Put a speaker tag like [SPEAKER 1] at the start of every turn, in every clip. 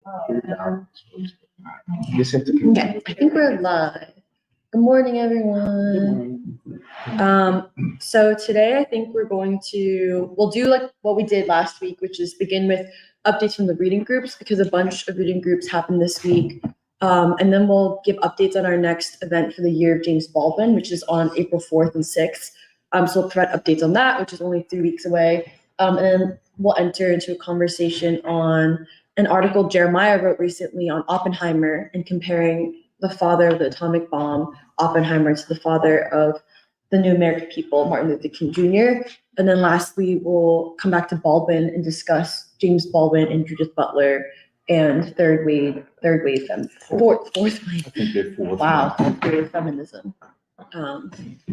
[SPEAKER 1] Okay, I think we're live. Good morning, everyone. So today I think we'll do like what we did last week, which is begin with updates from the reading groups because a bunch of reading groups happened this week. And then we'll give updates on our next event for the Year of James Baldwin, which is on April 4th and 6th. So we'll provide updates on that, which is only 3 weeks away. And then we'll enter into a conversation on an article Jeremiah wrote recently on Oppenheimer and comparing the father of the atomic bomb, Oppenheimer, to the father of the new American people, Martin Luther King Jr. And then lastly, we'll come back to Baldwin and discuss James Baldwin and Judith Butler and fourth wave feminism.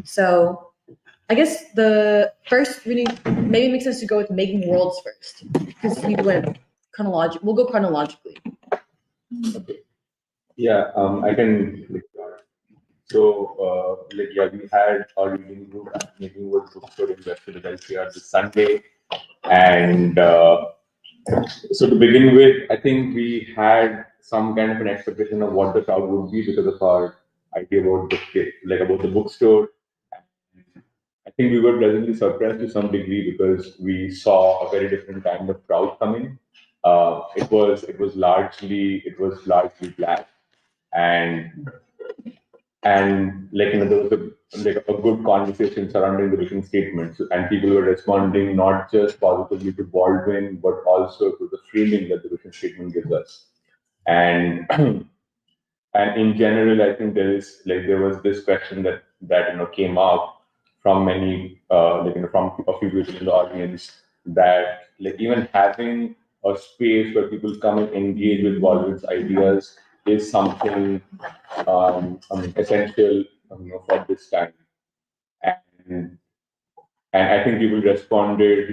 [SPEAKER 1] So I guess the first reading maybe makes sense to go with Making Worlds first because we went chronologically. We'll go chronologically.
[SPEAKER 2] Okay. Yeah, I can. So, we had our reading group at Making Worlds bookstore in West Philadelphia this Sunday, and so to begin with, I think we had some kind of an expectation of what the crowd would be because of our idea about the bookstore. I think we were pleasantly surprised to some degree because we saw a very different kind of crowd coming. It was largely black, and there was a good conversation surrounding the vision statements, and people were responding not just positively to Baldwin but also to the framing that the vision statement gives us. And and in general, I think there was this question that came up from many from a few people in the audience that even having a space where people come and engage with Baldwin's ideas is something essential for this time. And I think people responded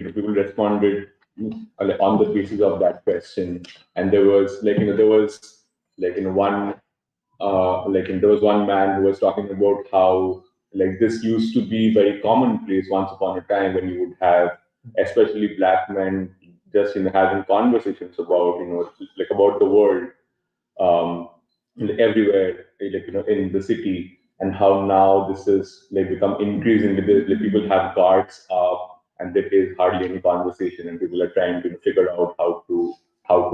[SPEAKER 2] on the basis of that question. And there was one man who was talking about how this used to be very commonplace once upon a time when you would have especially black men just having conversations about about the world everywhere in the city, and how now this is become increasingly people have guards up and there is hardly any conversation and people are trying to figure out how to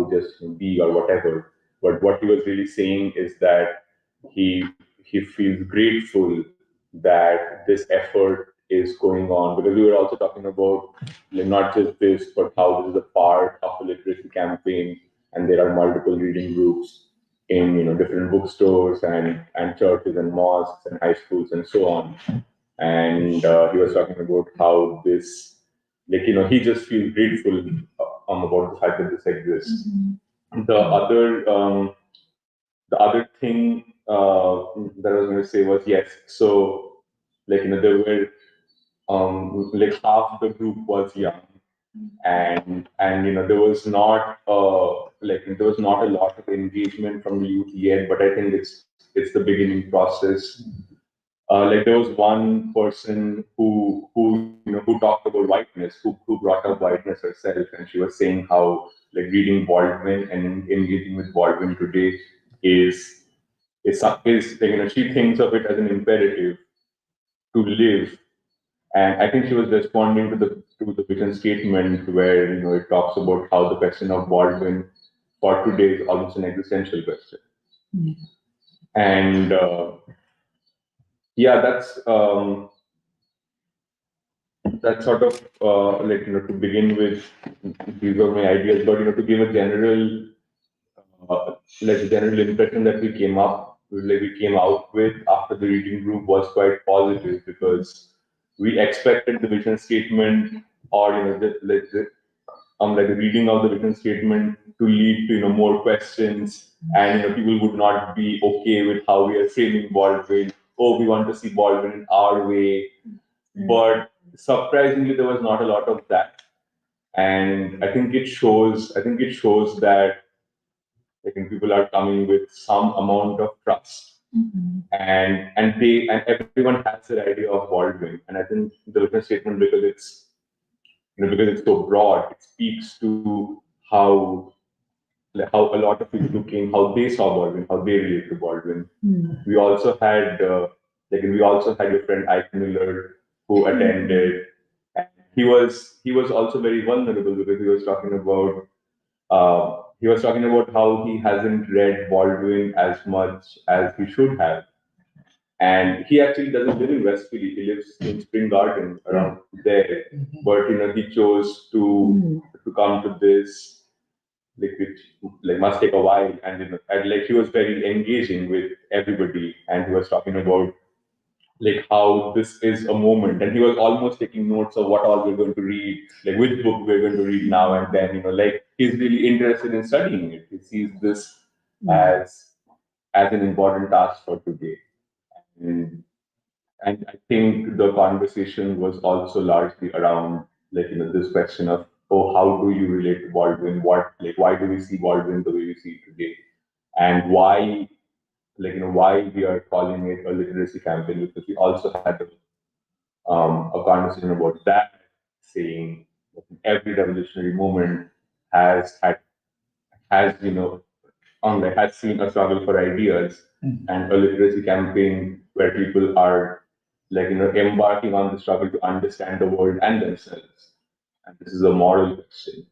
[SPEAKER 2] just be or whatever. But what he was really saying is that he feels grateful that this effort is going on, because we were also talking about not just this, but how this is a part of a literacy campaign, and there are multiple reading groups in different bookstores and churches and mosques and high schools and so on. And he was talking about how this, he just feels grateful about the fact that this exists. Mm-hmm. The other thing that I was going to say was, yes, so there were half the group was young, and there was not a lot of engagement from the youth yet, but I think it's the beginning process. There was one person who talked about whiteness, who brought up whiteness herself, and she was saying how reading Baldwin and engaging with Baldwin today is she thinks of it as an imperative to live. And I think she was responding to the vision statement where it talks about how the question of Baldwin for today is almost an existential question. Mm-hmm. And that's sort of to begin with. These were my ideas, but to give a general general impression that we came out with after the reading group was quite positive, because we expected the vision statement or the reading of the vision statement to lead to more questions, and people would not be okay with how we are framing Baldwin. Oh, we want to see Baldwin in our way. Mm-hmm. But surprisingly, there was not a lot of that, and I think it shows that people are coming with some amount of trust. Mm-hmm. and everyone has their idea of Baldwin, and I think the vision statement, because it's so broad, it speaks to how like how a lot of people who came, how they saw Baldwin, how they relate to Baldwin. We also had your friend Ike Miller who attended, and he was also very vulnerable because he was talking about how he hasn't read Baldwin as much as he should have. And he actually doesn't live in West Philly. He lives in Spring Garden around there. But he chose to come to this, which must take a while. And and he was very engaging with everybody, and he was talking about how this is a moment, and he was almost taking notes of what all we're going to read, which book we're going to read now and then. He's really interested in studying it. He sees this as an important task for today. And, and I think the conversation was also largely around this question of, oh, how do you relate to Baldwin? Why do we see Baldwin the way we see it today? And why we are calling it a literacy campaign, because we also had a conversation about that, saying that every revolutionary movement has seen a struggle for ideas, and a literacy campaign where people are embarking on the struggle to understand the world and themselves. And this is a moral question.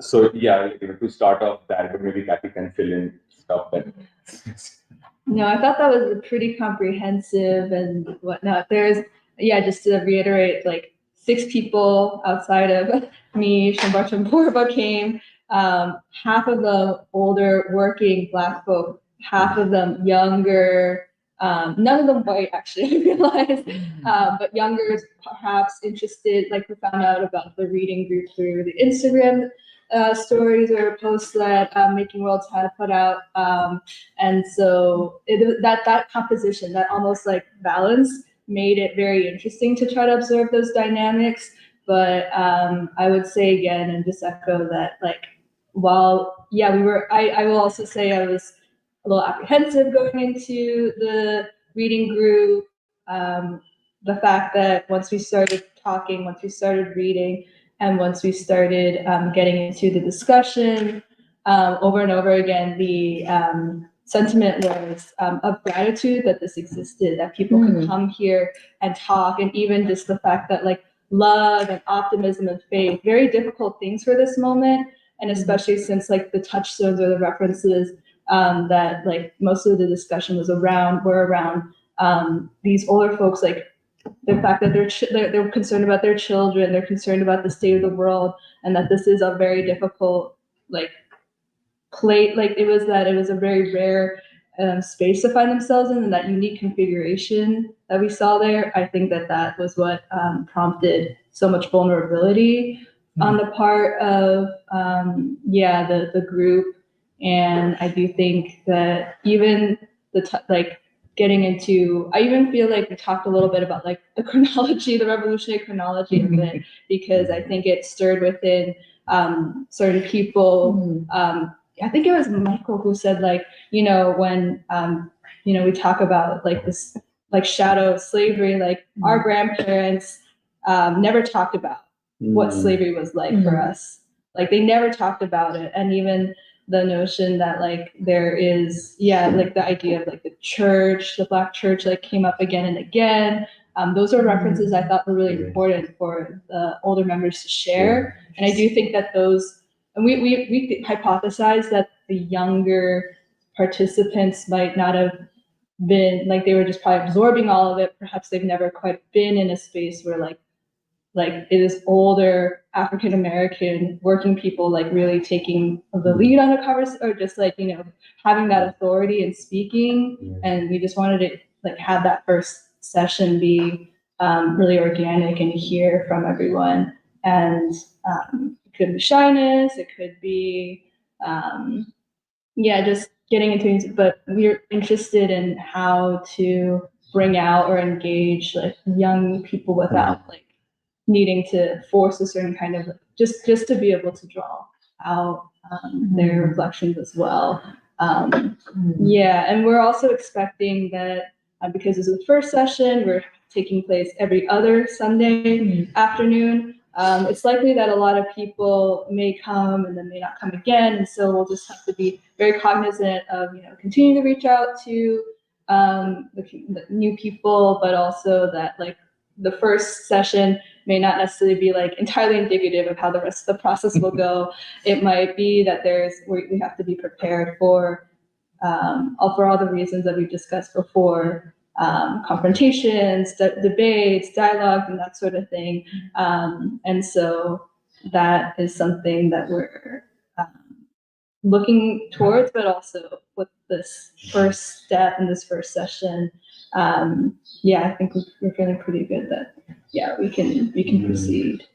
[SPEAKER 2] So yeah, to start off that, but maybe Kathy can fill in stuff that.
[SPEAKER 3] No, I thought that was pretty comprehensive and whatnot. Just to reiterate, 6 people outside of me, Shambharsha and Purva came, half of them older working Black folk, half of them younger, none of them white actually, I realized, but younger, perhaps interested, we found out about the reading group through the Instagram stories or posts that Making Worlds had put out. And so that composition, that almost balance, made it very interesting to try to observe those dynamics. But I would say again, and just echo that, while, I will also say I was a little apprehensive going into the reading group. The fact that once we started talking, once we started reading, and once we started getting into the discussion, over and over again, the sentiment was of gratitude that this existed, that people could come here and talk, and even just the fact that love and optimism and faith, very difficult things for this moment, and especially since the touchstones or the references that most of the discussion were around these older folks, the fact that they're concerned about their children, they're concerned about the state of the world, and that this is a very difficult it was a very rare space to find themselves in, and that unique configuration that we saw there. I think that was what prompted so much vulnerability on the part of the group. And I do think that even getting into, I even feel we talked a little bit about the chronology, the revolutionary chronology of it, because I think it stirred within certain people. I think it was Michael who said when we talk about this shadow of slavery, our grandparents never talked about what slavery was for us. They never talked about it. And even the notion that there is the idea of the church, the Black church, came up again and again. Those are references I thought were really important for the older members to share. And I do think that those, and we hypothesized that the younger participants might not have been, they were just probably absorbing all of it. Perhaps they've never quite been in a space where it is older African American working people really taking the lead on a conversation, or just having that authority and speaking. And we just wanted to have that first session be really organic and hear from everyone. And it could be shyness, it could be just getting into music, but we're interested in how to bring out or engage young people without needing to force a certain kind of just to be able to draw out their reflections as well. And we're also expecting that because this is the first session, we're taking place every other Sunday afternoon. it's likely that a lot of people may come and then may not come again. And so we'll just have to be very cognizant of, continuing to reach out to the new people, but also that like the first session may not necessarily be like entirely indicative of how the rest of the process will go. It might be that we have to be prepared for all the reasons that we've discussed before, confrontations, debates, dialogue, and that sort of thing. And so that is something that we're looking towards, but also with this first step in this first session, I think we're feeling pretty good that we can proceed.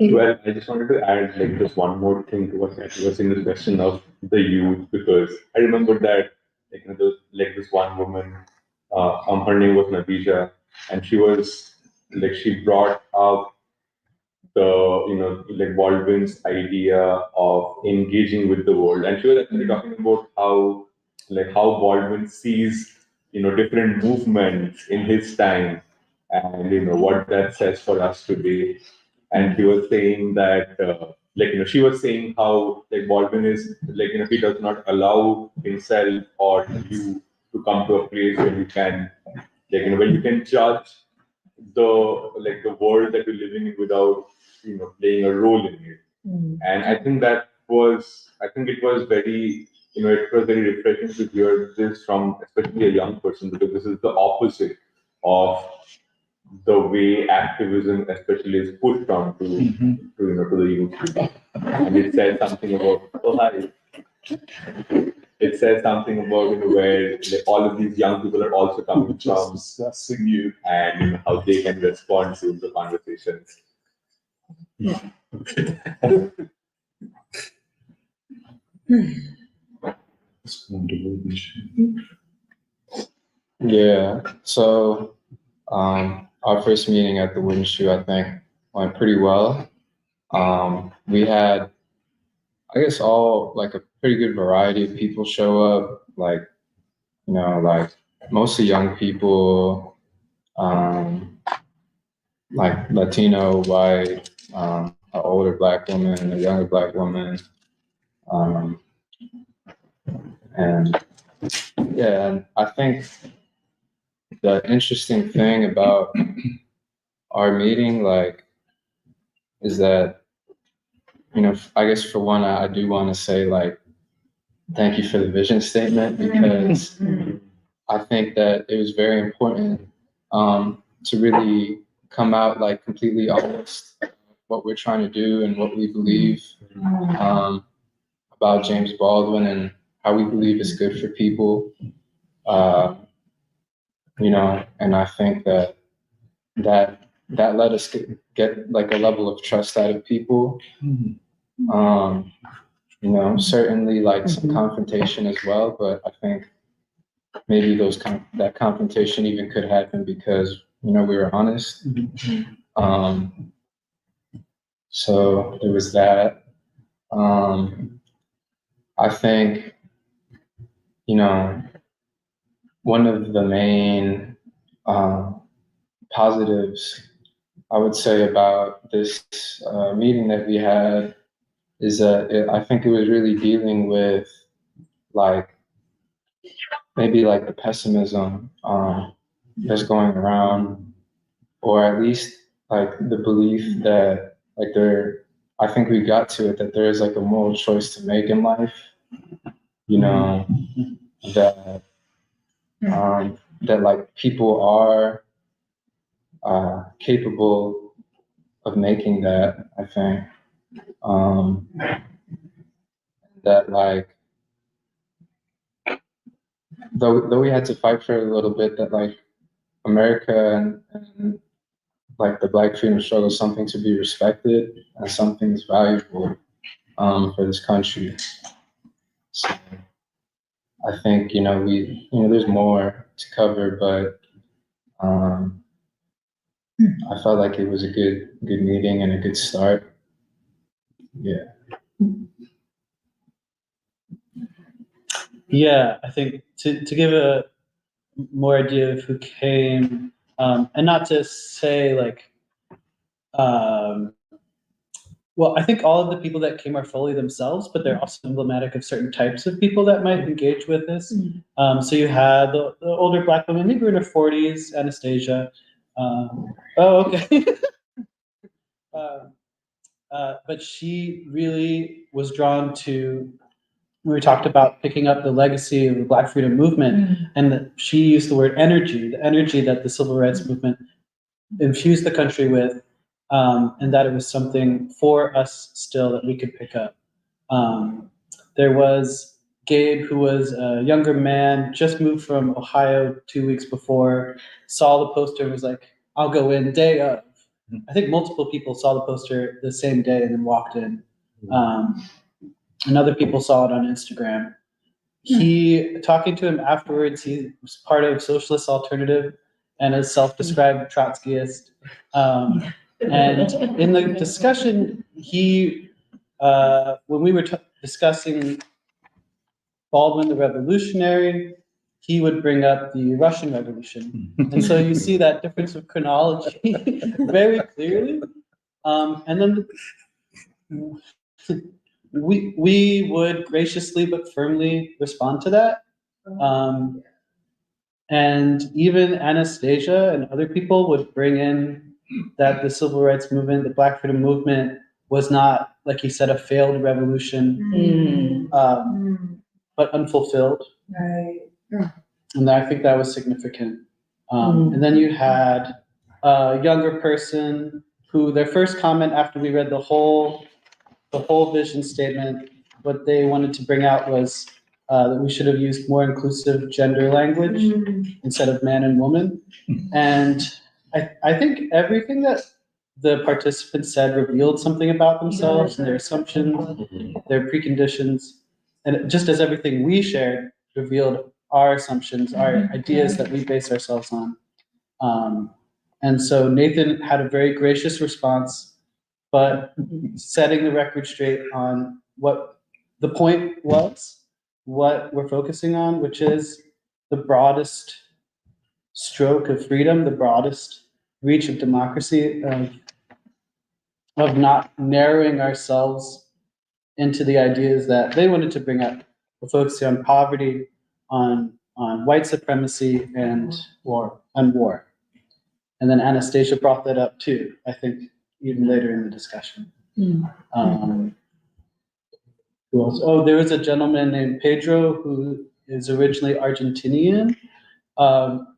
[SPEAKER 2] Well, I just wanted to add like just one more thing to what you were saying, this question of the youth, because I remember that this one woman, her name was Nabisha, and she was she brought up the Baldwin's idea of engaging with the world, and she was actually talking about how Baldwin sees different movements in his time, and what that says for us today. And he was saying that she was saying how Baldwin is he does not allow himself or you to come to a place where you can when you can judge the world that you're living in without playing a role in it. And I think it was very it was very refreshing to hear this from especially a young person, because this is the opposite of the way activism especially is pushed on to the youth. And it says something about it says something about where all of these young people are also coming from, discussing you, and how they can respond to the conversations.
[SPEAKER 4] Yeah. So our first meeting at the Wooden Shoe, I think, went pretty well. We had, I guess, all a pretty good variety of people show up, mostly young people, Latino, white, an older Black woman, a younger Black woman, and I think the interesting thing about our meeting, is that, I guess for one, I do want to say, thank you for the vision statement, because I think that it was very important to really come out completely honest what we're trying to do and what we believe about James Baldwin and how we believe it's good for people. And I think that let us get a level of trust out of people. Certainly some confrontation as well, but I think maybe that confrontation even could happen because we were honest. So there was that. I think one of the main positives I would say about this meeting that we had is that I think it was really dealing with maybe the pessimism that's going around, or at least the belief that I think we got to it, that there is a moral choice to make in life, that people are capable of making that, I think. That though we had to fight for it a little bit, that America and the Black freedom struggle is something to be respected and something that's valuable for this country. So I think there's more to cover, but I felt like it was a good meeting and a good start. Yeah.
[SPEAKER 5] Yeah, I think to give a more idea of who came, And not to say like, well, I think all of the people that came are fully themselves, but they're also emblematic of certain types of people that might engage with this. So you had the older Black woman, maybe in her 40s, Anastasia. Oh, okay. But she really was drawn to, we talked about picking up the legacy of the Black freedom movement, and she used the word energy, the energy that the civil rights movement infused the country with, and that it was something for us still that we could pick up. There was Gabe, who was a younger man, just moved from Ohio 2 weeks before, saw the poster and was like, I'll go in day of. I think multiple people saw the poster the same day and then walked in. And other people saw it on Instagram. Talking to him afterwards, he was part of Socialist Alternative and a self-described Trotskyist. And in the discussion, when we were discussing Baldwin the revolutionary, he would bring up the Russian Revolution. And so you see that difference of chronology very clearly. And then we would graciously but firmly respond to that. And even Anastasia and other people would bring in that the civil rights movement, the Black freedom movement, was not, like he said, a failed revolution, but unfulfilled.
[SPEAKER 1] Right.
[SPEAKER 5] And I think that was significant. And then you had a younger person who their first comment after we read the whole vision statement, what they wanted to bring out was that we should have used more inclusive gender language instead of man and woman. And I think everything that the participants said revealed something about themselves and their assumptions, their preconditions, and just as everything we shared revealed our assumptions, our ideas that we base ourselves on. And so Nathan had a very gracious response, but setting the record straight on what the point was, what we're focusing on, which is the broadest stroke of freedom, the broadest reach of democracy, of not narrowing ourselves into the ideas that they wanted to bring up. We're focusing on poverty, on white supremacy and war. And then Anastasia brought that up too, I think, even later in the discussion. Who else? Oh, there was a gentleman named Pedro who is originally Argentinian.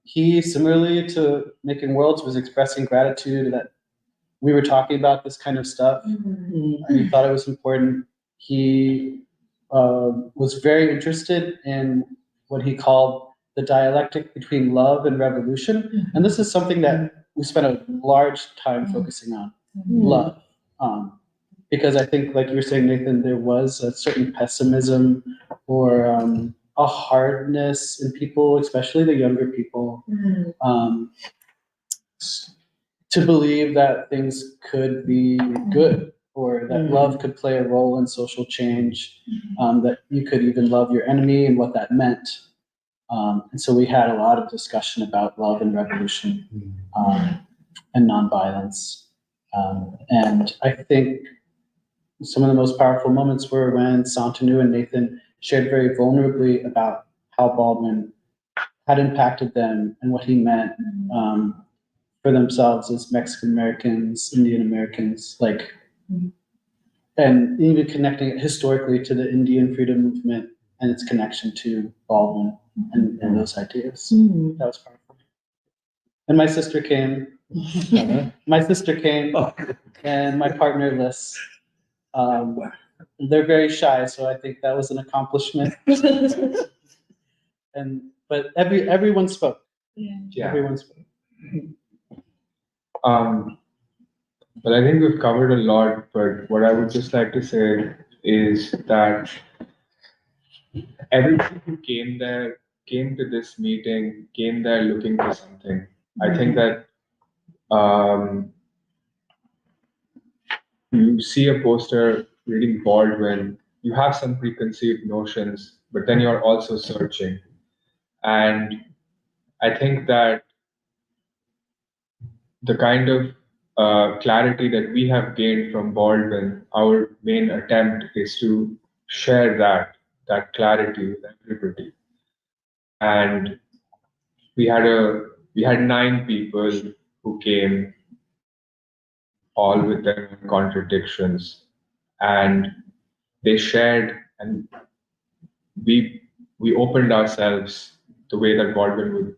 [SPEAKER 5] He, similarly to Making Worlds, was expressing gratitude that we were talking about this kind of stuff. And he thought it was important. He was very interested in what he called the dialectic between love and revolution. And this is something that we spent a large time focusing on, love. Because I think, like you were saying, Nathan, there was a certain pessimism or a hardness in people, especially the younger people, to believe that things could be good or that love could play a role in social change, that you could even love your enemy and what that meant. And so we had a lot of discussion about love and revolution and nonviolence. And I think some of the most powerful moments were when Santanu and Nathan shared very vulnerably about how Baldwin had impacted them and what he meant for themselves as Mexican Americans, Indian Americans, and even connecting it historically to the Indian freedom movement and its connection to Baldwin and those ideas. That was powerful. And my sister came. And my partner Liz. They're very shy, so I think that was an accomplishment. But everyone spoke.
[SPEAKER 4] Yeah.
[SPEAKER 5] Everyone spoke.
[SPEAKER 4] But I think we've covered a lot, but what I would just like to say is that everybody who came to this meeting, came there looking for something. I think that you see a poster reading Baldwin, you have some preconceived notions, but then you're also searching. And I think that the kind of clarity that we have gained from Baldwin, our main attempt is to share that clarity with everybody. And we had 9 people who came, all with their own contradictions, and they shared, and we opened ourselves the way that Baldwin would,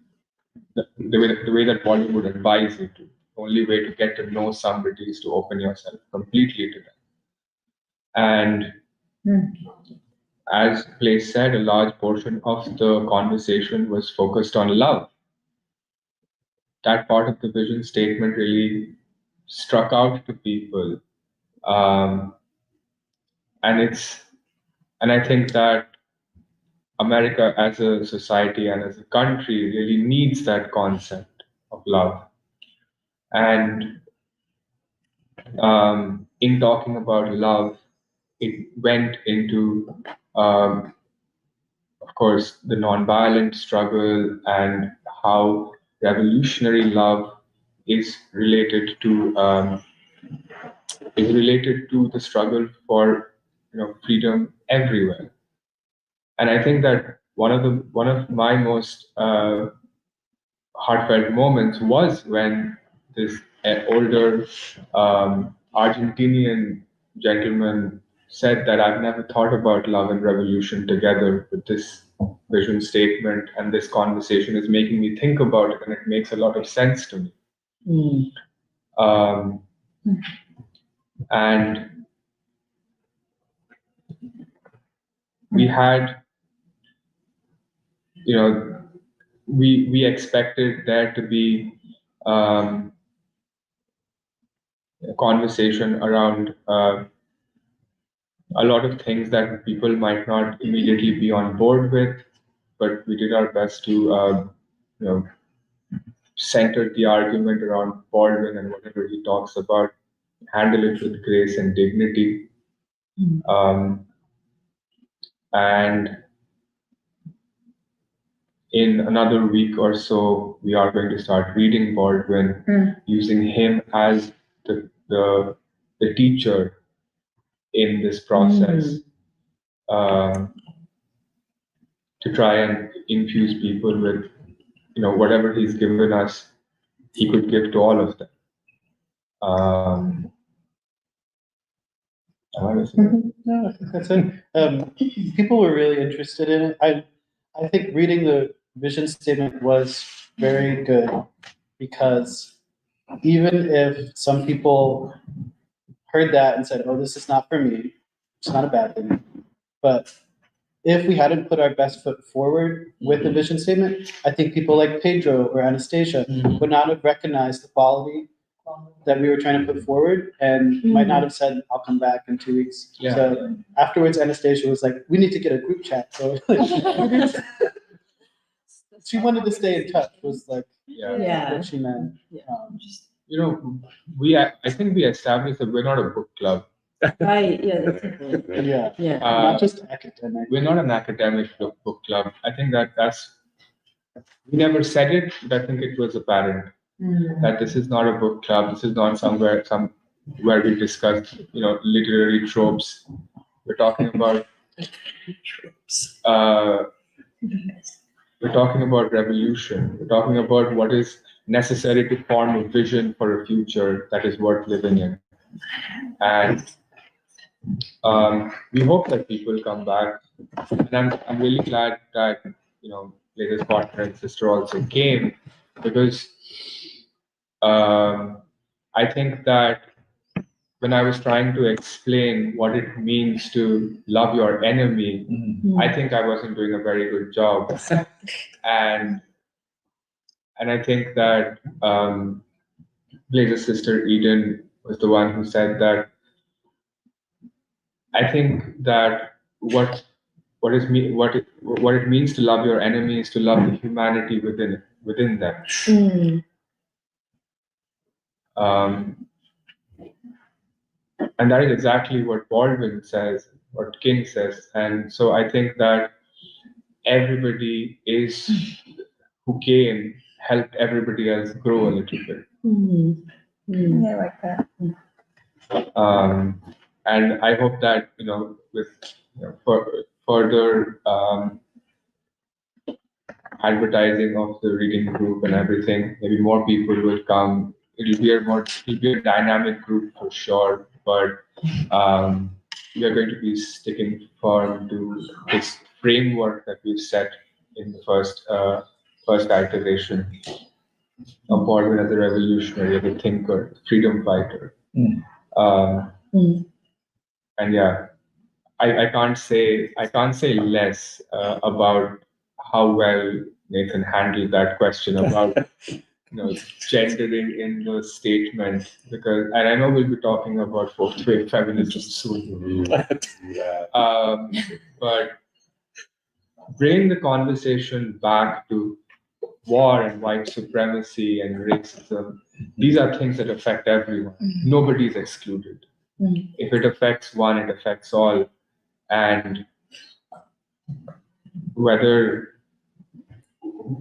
[SPEAKER 4] the way that Baldwin would advise you to. The only way to get to know somebody is to open yourself completely to them. And as Blaise said, a large portion of the conversation was focused on love. That part of the vision statement really struck out to people. And I think that America as a society and as a country really needs that concept of love. And in talking about love, it went into, of course, the nonviolent struggle and how revolutionary love is related to the struggle for freedom everywhere. And I think that one of my most heartfelt moments was when this older Argentinian gentleman said that I've never thought about love and revolution together, but this vision statement and this conversation is making me think about it, and it makes a lot of sense to me. And we had, we expected there to be a conversation around a lot of things that people might not immediately be on board with, but we did our best to center the argument around Baldwin and whatever he talks about, handle it with grace and dignity. And in another week or so, we are going to start reading Baldwin, using him as the teacher in this process, to try and infuse people with, whatever he's given us, he could give to all of them.
[SPEAKER 5] No, I think that's it. People were really interested in it. I think reading the vision statement was very good, because even if some people heard that and said, "Oh, this is not for me," it's not a bad thing. But if we hadn't put our best foot forward with the vision statement, I think people like Pedro or Anastasia would not have recognized the quality that we were trying to put forward, and might not have said, "I'll come back in 2 weeks."
[SPEAKER 4] Yeah.
[SPEAKER 5] So afterwards, Anastasia was like, "We need to get a group chat." So she wanted to stay in touch, was like what she meant.
[SPEAKER 4] I think we established that we're not a book club.
[SPEAKER 1] Right, yeah, that's important. Yeah.
[SPEAKER 5] Not just academic.
[SPEAKER 4] We're not an academic book club. I think we never said it, but I think it was apparent that this is not a book club. This is not somewhere where we discuss, literary tropes. We're talking about revolution. We're talking about what is necessary to form a vision for a future that is worth living in. And we hope that people come back. And I'm really glad that, Blaise's partner and sister also came, because I think that when I was trying to explain what it means to love your enemy, I think I wasn't doing a very good job. And I think that Blaise's sister Eden was the one who said that I think that what it means to love your enemy is to love the humanity within them. And that is exactly what Baldwin says, what King says. And so I think that everybody who came helped everybody else grow a little bit.
[SPEAKER 3] Yeah, I like that.
[SPEAKER 4] And I hope that, with further advertising of the reading group and everything, maybe more people will come. It'll be a dynamic group for sure, but we are going to be sticking firm to this framework that we've set in the first iteration of Baldwin as a revolutionary, as a thinker, freedom fighter. And yeah, I can't say less about how well Nathan handled that question about gendering in the statement, and I know we'll be talking about fourth wave feminism soon. But bring the conversation back to war and white supremacy and racism. These are things that affect everyone. Nobody is excluded. If it affects one, it affects all. And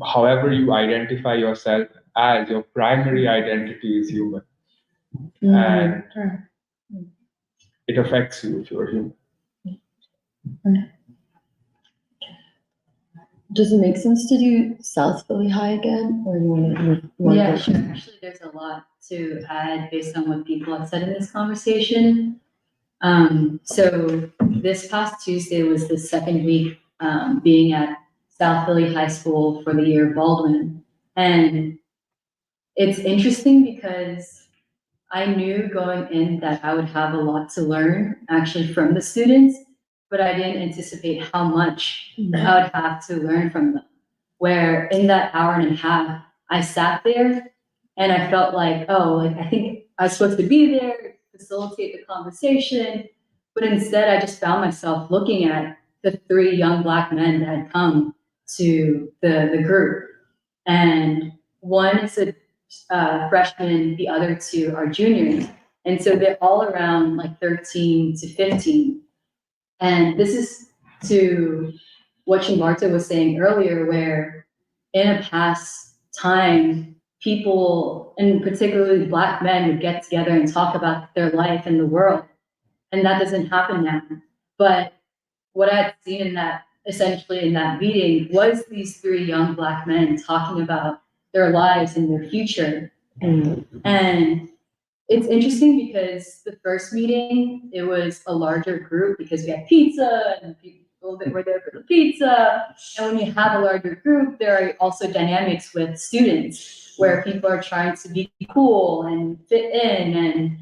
[SPEAKER 4] however you identify yourself as, your primary identity is human. And it affects you if you're human.
[SPEAKER 1] Does it make sense to do South Philly High again, or you want to?
[SPEAKER 6] Yeah, sure. Actually, there's a lot to add based on what people have said in this conversation. So this past Tuesday was the second week being at South Philly High School for the Year of Baldwin. And it's interesting because I knew going in that I would have a lot to learn actually from the students, but I didn't anticipate how much I would have to learn from them. Where in that hour and a half, I sat there and I felt like, I think I was supposed to be there, facilitate the conversation, but instead I just found myself looking at the three young Black men that had come to the group. And one is a freshman, the other two are juniors. And so they're all around like 13 to 15. And this is to what Shimbarta was saying earlier, where in a past time, people, and particularly Black men, would get together and talk about their life and the world. And that doesn't happen now. But what I had seen essentially in that meeting was these three young Black men talking about their lives and their future. And it's interesting because the first meeting, it was a larger group because we had pizza and people that were there for the pizza. And when you have a larger group, there are also dynamics with students where people are trying to be cool and fit in and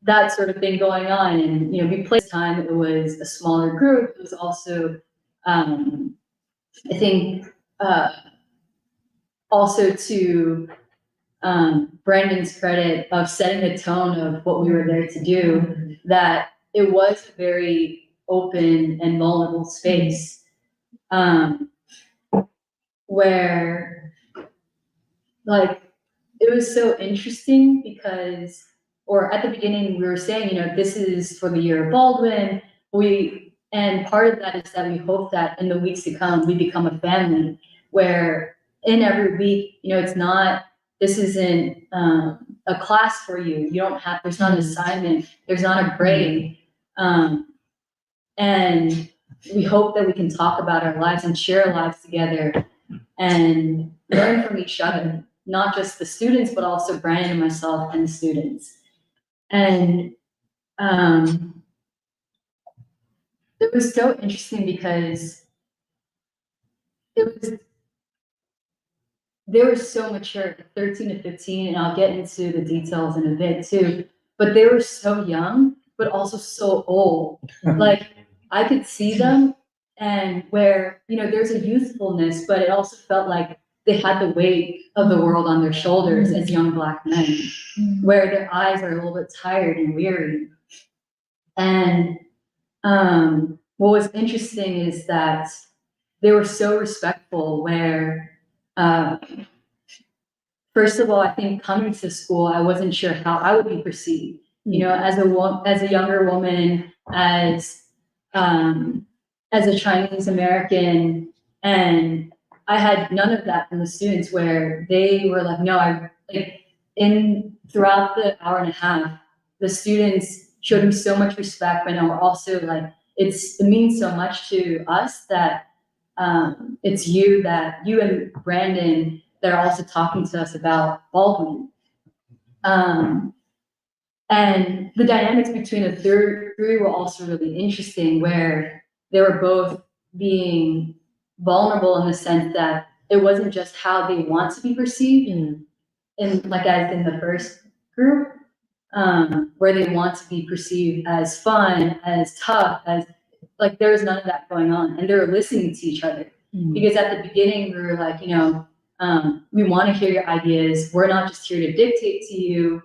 [SPEAKER 6] that sort of thing going on. And, we played time, it was a smaller group. It was also, I think, also to Brandon's credit of setting the tone of what we were there to do, that it was a very open and vulnerable space where, like, it was so interesting because, or at the beginning we were saying, this is for the Year of Baldwin. And part of that is that we hope that in the weeks to come, we become a family where in every week, this isn't a class for you. There's not an assignment, there's not a grade. And we hope that we can talk about our lives and share our lives together and learn from each other, not just the students, but also Brandon and myself and the students. And it was so interesting because they were so mature, 13 to 15, and I'll get into the details in a bit too, but they were so young, but also so old. Like, I could see them, and where, there's a youthfulness, but it also felt like they had the weight of the world on their shoulders as young Black men, where their eyes are a little bit tired and weary. And what was interesting is that they were so respectful, where first of all, I think coming to school, I wasn't sure how I would be perceived, as a younger woman, as a Chinese American, and I had none of that from the students where they were like, no, throughout the hour and a half, the students showed me so much respect, but were also like, it means so much to us that it's you and Brandon that are also talking to us about Baldwin. And the dynamics between the three were also really interesting, where they were both being vulnerable in the sense that it wasn't just how they want to be perceived, and like as in the first group, where they want to be perceived as fun, as tough, as like there was none of that going on, and they were listening to each other. Because at the beginning we were like, we want to hear your ideas. We're not just here to dictate to you.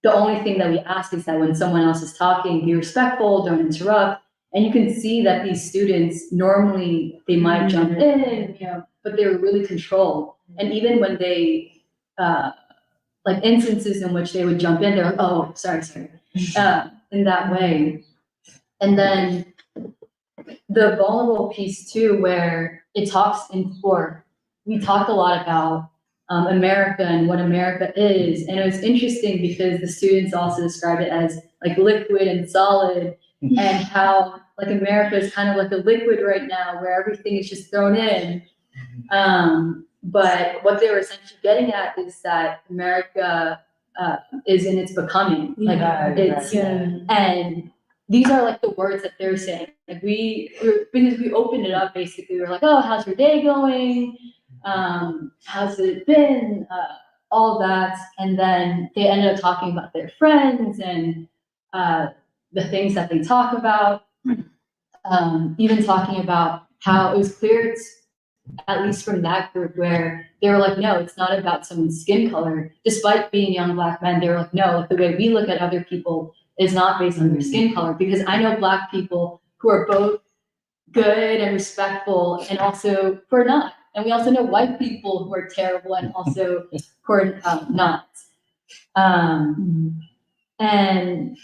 [SPEAKER 6] The only thing that we ask is that when someone else is talking, be respectful, don't interrupt. And you can see that these students, normally they might jump in, but they were really controlled. And even when they, like instances in which they would jump in, they're like, oh, sorry, in that way. And then the vulnerable piece too, where it talks in sport, we talked a lot about America and what America is. And it was interesting because the students also described it as like liquid and solid, and how like America is kind of like a liquid right now where everything is just thrown in. But what they were essentially getting at is that America is in its becoming. And these are like the words that they're saying. Like because we opened it up, basically, we were like, oh, how's your day going? How's it been? All that. And then they ended up talking about their friends and the things that they talk about. Even talking about how it was clear, at least from that group, where they were like, no, it's not about someone's skin color. Despite being young Black men, they were like, no, the way we look at other people is not based on their skin color. Because I know Black people who are both good and respectful and also who are not. And we also know white people who are terrible and also who are not. And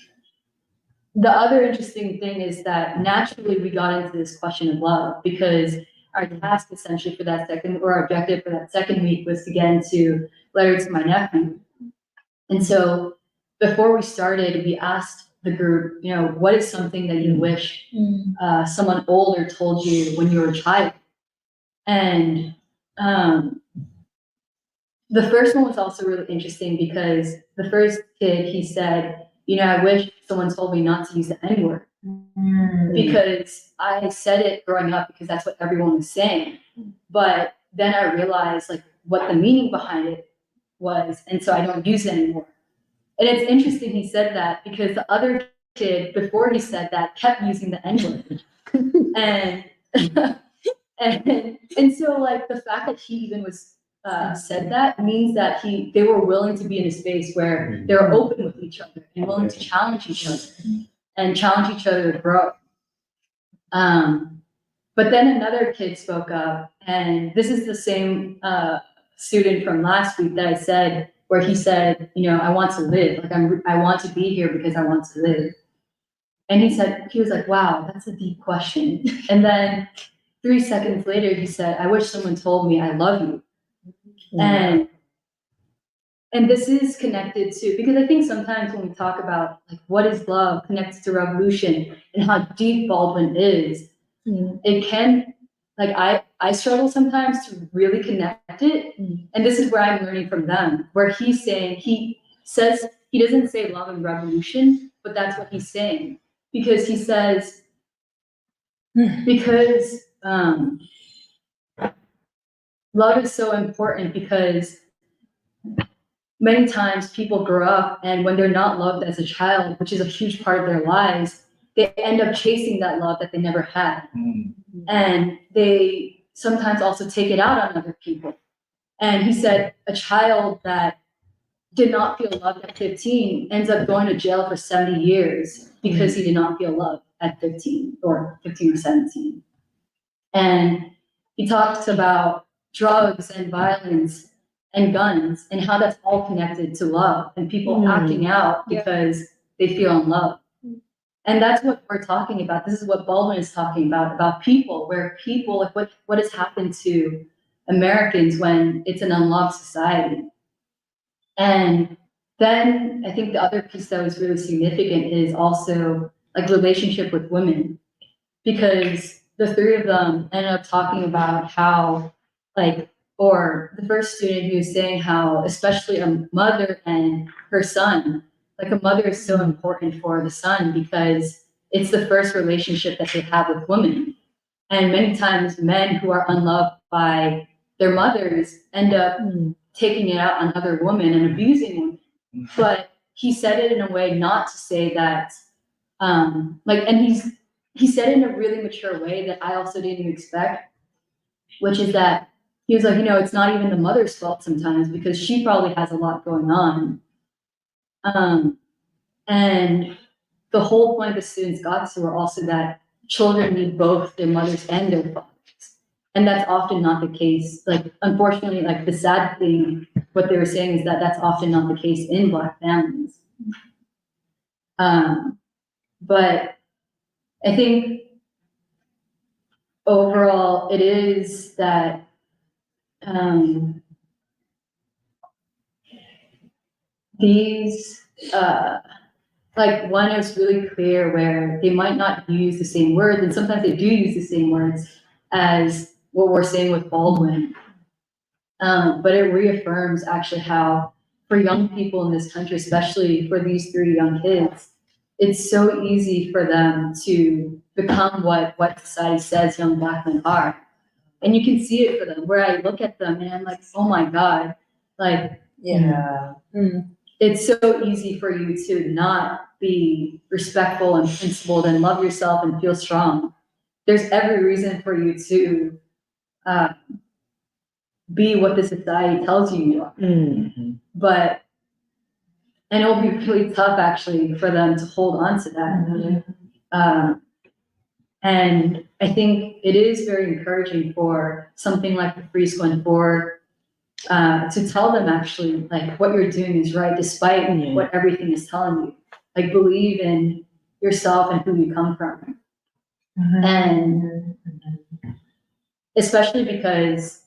[SPEAKER 6] the other interesting thing is that naturally we got into this question of love, because our task essentially for that our objective for that second week was to get into Letter to My Nephew. And so before we started, we asked the group, what is something that you wish someone older told you when you were a child? And the first one was also really interesting because the first kid, he said, I wish someone told me not to use the N-word, because I said it growing up because that's what everyone was saying. But then I realized like what the meaning behind it was, and so I don't use it anymore. And it's interesting he said that because the other kid, before he said that, kept using the N-word. And so like the fact that he even was said that means that they were willing to be in a space where they were open with each other and willing to challenge each other and challenge each other to grow. But then another kid spoke up, and this is the same student from last week that I said, where he said, I want to live. Like I want to be here because I want to live. And he was like, wow, that's a deep question. And then 3 seconds later, he said, I wish someone told me I love you. And this is connected to, because I think sometimes when we talk about like what is love connects to revolution and how deep Baldwin is, it can, like I struggle sometimes to really connect it. And this is where I'm learning from them, where he says, he doesn't say love and revolution, but that's what he's saying. Because he says, love is so important, because many times people grow up and when they're not loved as a child, which is a huge part of their lives, they end up chasing that love that they never had. And they sometimes also take it out on other people. And he said a child that did not feel loved at 15 ends up going to jail for 70 years because he did not feel loved at 15 or 17. And he talks about drugs and violence and guns and how that's all connected to love and people acting out because they feel unloved. And that's what we're talking about. This is what Baldwin is talking about people, where people, like what has happened to Americans when it's an unloved society. And then I think the other piece that was really significant is also like relationship with women, because the three of them ended up talking about how, like, or the first student, who was saying how, especially a mother and her son, like a mother is so important for the son because it's the first relationship that they have with women. And many times men who are unloved by their mothers end up taking it out on other women and abusing women. But he said it in a way not to say that, he said it in a really mature way that I also didn't expect, which is that he was like, it's not even the mother's fault sometimes because she probably has a lot going on. And the whole point the students got to were also that children need both their mothers and their fathers. And that's often not the case. Like, unfortunately, like the sad thing, what they were saying is that that's often not the case in Black families. But I think overall it is that these like one is really clear where they might not use the same words, and sometimes they do use the same words as what we're saying with Baldwin. But it reaffirms actually how, for young people in this country, especially for these three young kids, it's so easy for them to become what society says young Black men are. And you can see it for them, where I look at them and I'm like, oh my God, like,
[SPEAKER 1] Yeah.
[SPEAKER 6] It's so easy for you to not be respectful and principled and love yourself and feel strong. There's every reason for you to be what the society tells you are. But, and it'll be really tough actually for them to hold on to that. And I think it is very encouraging for something like the Free School and Forward to tell them actually, like, what you're doing is right, despite what everything is telling you. Like, believe in yourself and who you come from. And especially because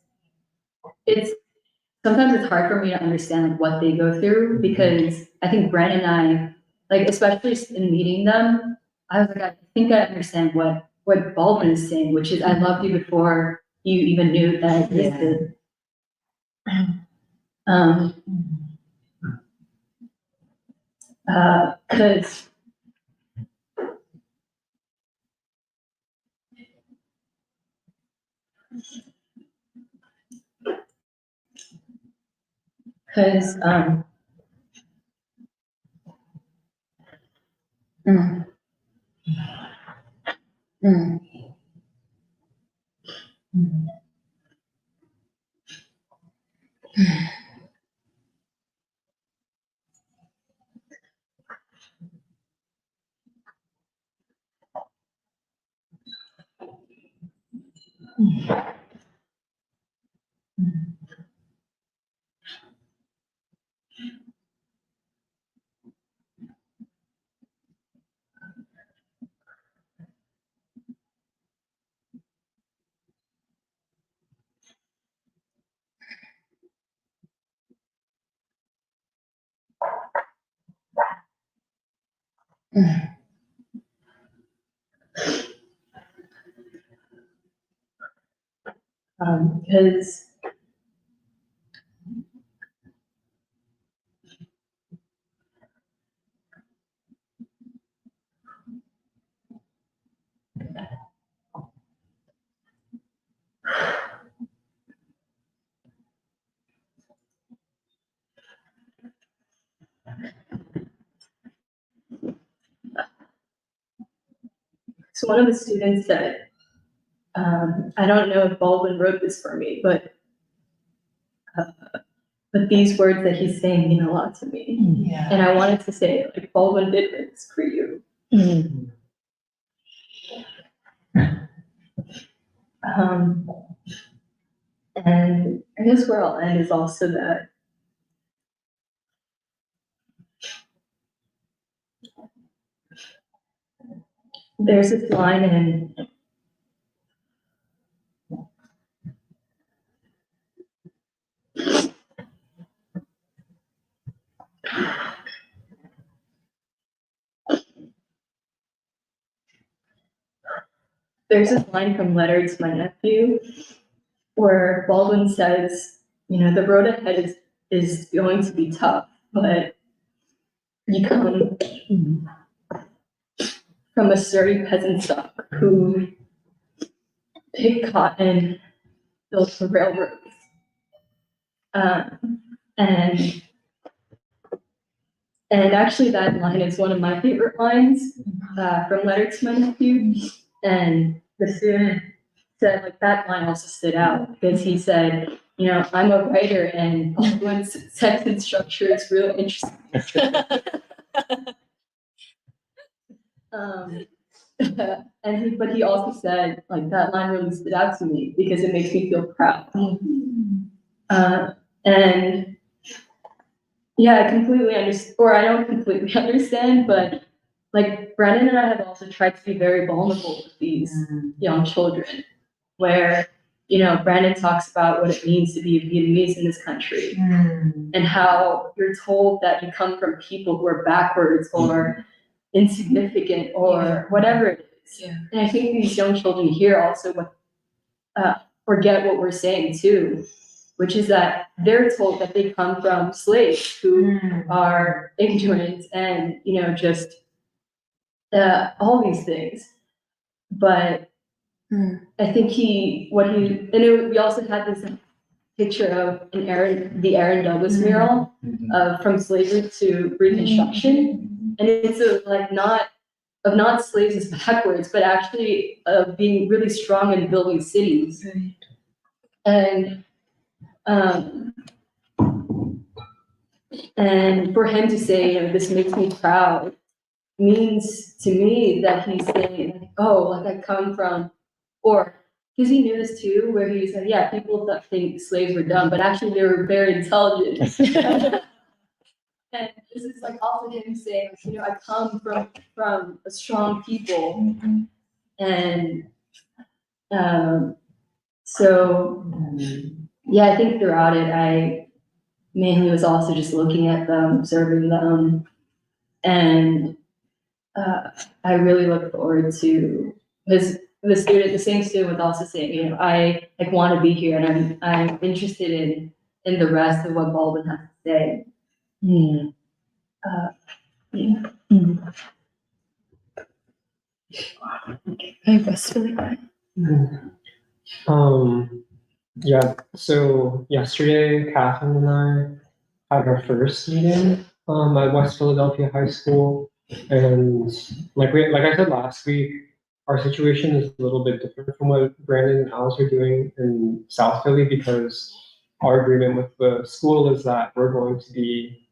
[SPEAKER 6] sometimes it's hard for me to understand like what they go through, because I think Brent and I, like, especially in meeting them, I was like, I think I understand what Baldwin is saying, which is, I loved you before you even knew that I existed. Because so one of the students said, I don't know if Baldwin wrote this for me, but these words that he's saying mean a lot to me.
[SPEAKER 1] Yeah.
[SPEAKER 6] And I wanted to say, like, Baldwin did this for you. And I guess where I'll end is also that
[SPEAKER 1] there's this line in there's this line from Letter to My Nephew where Baldwin says, you know, the road ahead is going to be tough, but you come from a sturdy peasant stock who picked cotton, built the railroads. And actually that line is one of my favorite lines from Letter to My Nephew. And the student said, like, that line also stood out because he said, you know, I'm a writer and Baldwin's sentence structure is real interesting. But he also said, like, that line really stood out to me because it makes me feel proud. And yeah, I completely understand, or I don't completely understand, but like Brandon and I have also tried to be very vulnerable with these young children, where, you know, Brandon talks about what it means to be a Vietnamese in this country and how you're told that you come from people who are backwards or insignificant or whatever it is. Yeah. And I think these young children here also forget what we're saying too, which is that they're told that they come from slaves who are ignorant and, you know, just all these things. But I think we also had this picture of the Aaron Douglas mural from slavery to Reconstruction, and it's not slaves as backwards, but actually of being really strong in building cities. Right. And for him to say, you know, this makes me proud, means to me that he's saying, like, oh, like I come from, or because he knew this too, where he said, yeah, people think slaves were dumb, but actually they were very intelligent. And this is like also him saying, you know, I come from a strong people, and so yeah, I think throughout it, I mainly was also just looking at them, observing them, and I really look forward to the same student was also saying, you know, I like want to be here, and I'm interested in the rest of what Baldwin has to say. I was really quiet.
[SPEAKER 7] Yeah, so yesterday, Catherine and I had our first meeting at West Philadelphia High School. And like I said last week, our situation is a little bit different from what Brandon and Alice are doing in South Philly, because our agreement with the school is that we're going to be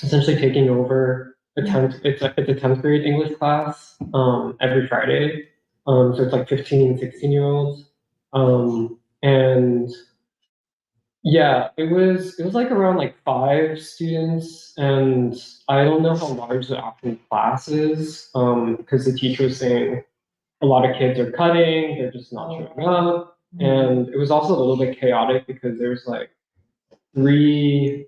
[SPEAKER 7] essentially taking over it's a 10th grade English class every Friday. So it's like 15, 16-year-olds. And yeah, it was like around like 5 students, and I don't know how large the actual class is, because the teacher was saying a lot of kids are cutting, they're just not showing up. And it was also a little bit chaotic because there's like 3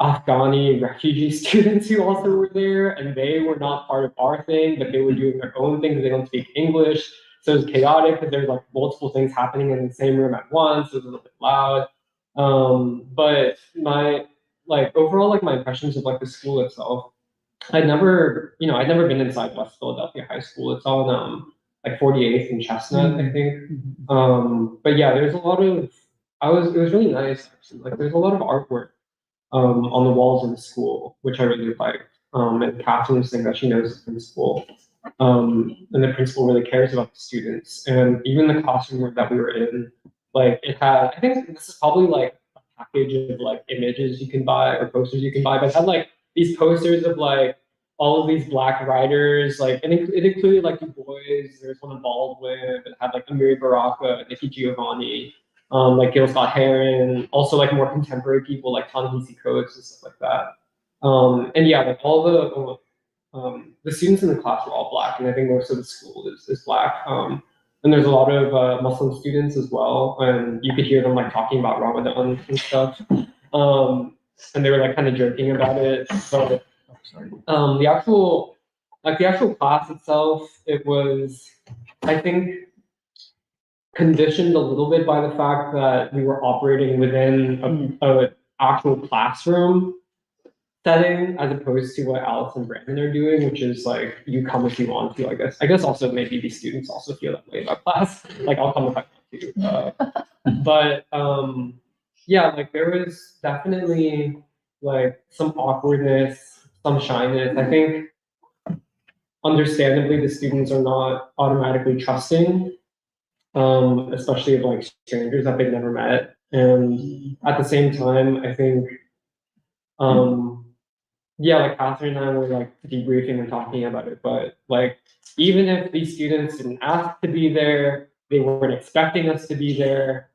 [SPEAKER 7] Afghani refugee students who also were there, and they were not part of our thing, but they were doing their own thing because they don't speak English. So it was chaotic because there's like multiple things happening in the same room at once. It was a little bit loud. But my overall my impressions of like the school itself, I'd never been inside West Philadelphia High School. It's on like 48th and Chestnut, I think. But yeah, there's a lot of it was really nice actually. Like there's a lot of artwork on the walls of the school, which I really liked. And Catherine was saying that she knows the principal. And the principal really cares about the students. And even the classroom that we were in, like it had, I think this is probably like a package of like images you can buy or posters you can buy, but it had like these posters of like all of these Black writers, like, and it included like Du Bois, there's one of Baldwin, it had like Amiri Baraka, Nikki Giovanni, like Gil Scott Heron, also like more contemporary people like Ta-Nehisi Coates and stuff like that. And yeah, like all the the students in the class were all Black, and I think most of the school is Black. And there's a lot of Muslim students as well, and you could hear them like talking about Ramadan and stuff. And they were like kind of joking about it. But the actual class itself, it was, I think, conditioned a little bit by the fact that we were operating within a actual classroom setting, as opposed to what Alice and Brandon are doing, which is like you come if you want to. I guess also maybe these students also feel that way about class. Like I'll come if I want to. But yeah, like there was definitely like some awkwardness, some shyness. I think understandably the students are not automatically trusting, especially of like strangers that they've never met. And at the same time, I think yeah, like Catherine and I were like debriefing and talking about it, but like even if these students didn't ask to be there, they weren't expecting us to be there.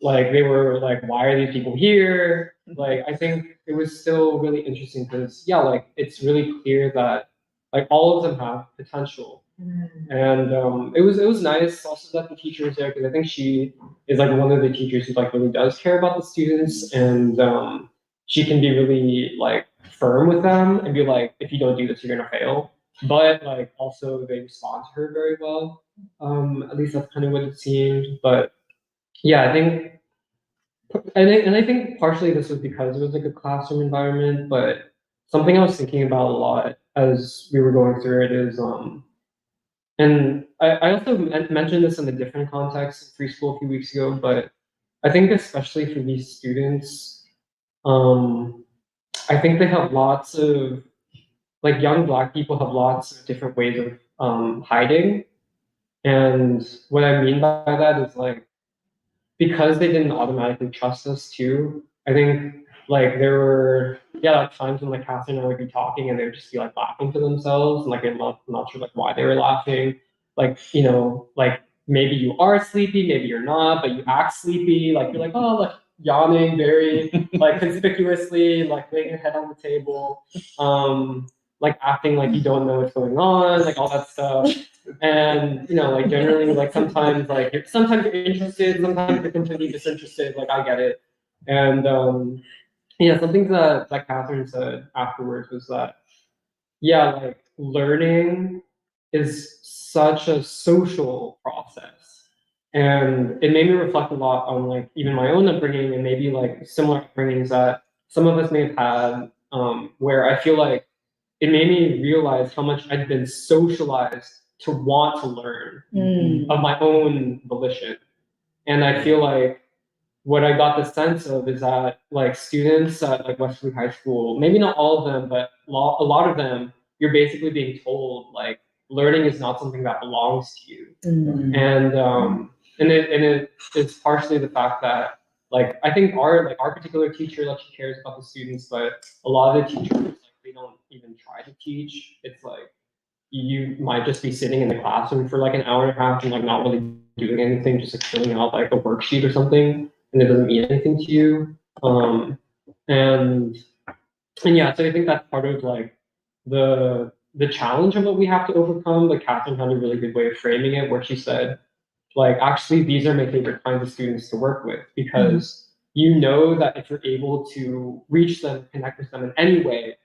[SPEAKER 7] Like they were like, why are these people here? Like I think it was still really interesting because yeah, like it's really clear that like all of them have potential. And it was nice also that the teacher was there because I think she is like one of the teachers who like really does care about the students, and she can be really like firm with them and be like, if you don't do this, you're gonna fail. But like also they respond to her very well. At least that's kind of what it seemed. But yeah, I think I think partially this was because it was like a classroom environment, but something I was thinking about a lot as we were going through it is and I also mentioned this in a different context in preschool a few weeks ago, but I think especially for these students, I think they have lots of, like young Black people have lots of different ways of hiding. And what I mean by that is like, because they didn't automatically trust us too, I think like there were, yeah, like times when like Catherine and I would be talking and they would just be like laughing to themselves. And like, I'm not sure like why they were laughing. Like, you know, like maybe you are sleepy, maybe you're not, but you act sleepy. Like you're like, oh, like yawning very like conspicuously, like laying your head on the table, like acting like you don't know what's going on, like all that stuff. And you know, like generally, like sometimes you're interested, sometimes you're completely disinterested. Like I get it. And yeah, something that Catherine said afterwards was that yeah, like learning is such a social process. And it made me reflect a lot on like even my own upbringing and maybe like similar upbringings that some of us may have had, where I feel like it made me realize how much I'd been socialized to want to learn of my own volition. And I feel like what I got the sense of is that like students at like Wesley High School, maybe not all of them, but a lot of them, you're basically being told like learning is not something that belongs to you. And it's partially the fact that like I think our particular teacher, like she cares about the students, but a lot of the teachers like they don't even try to teach. It's like you might just be sitting in the classroom for like an hour and a half and like not really doing anything, just like filling out like a worksheet or something, and it doesn't mean anything to you. And yeah, so I think that's part of like the challenge of what we have to overcome. Like Catherine had a really good way of framing it, where she said, like, actually, these are my favorite kinds of students to work with because you know that if you're able to reach them, connect with them in any way,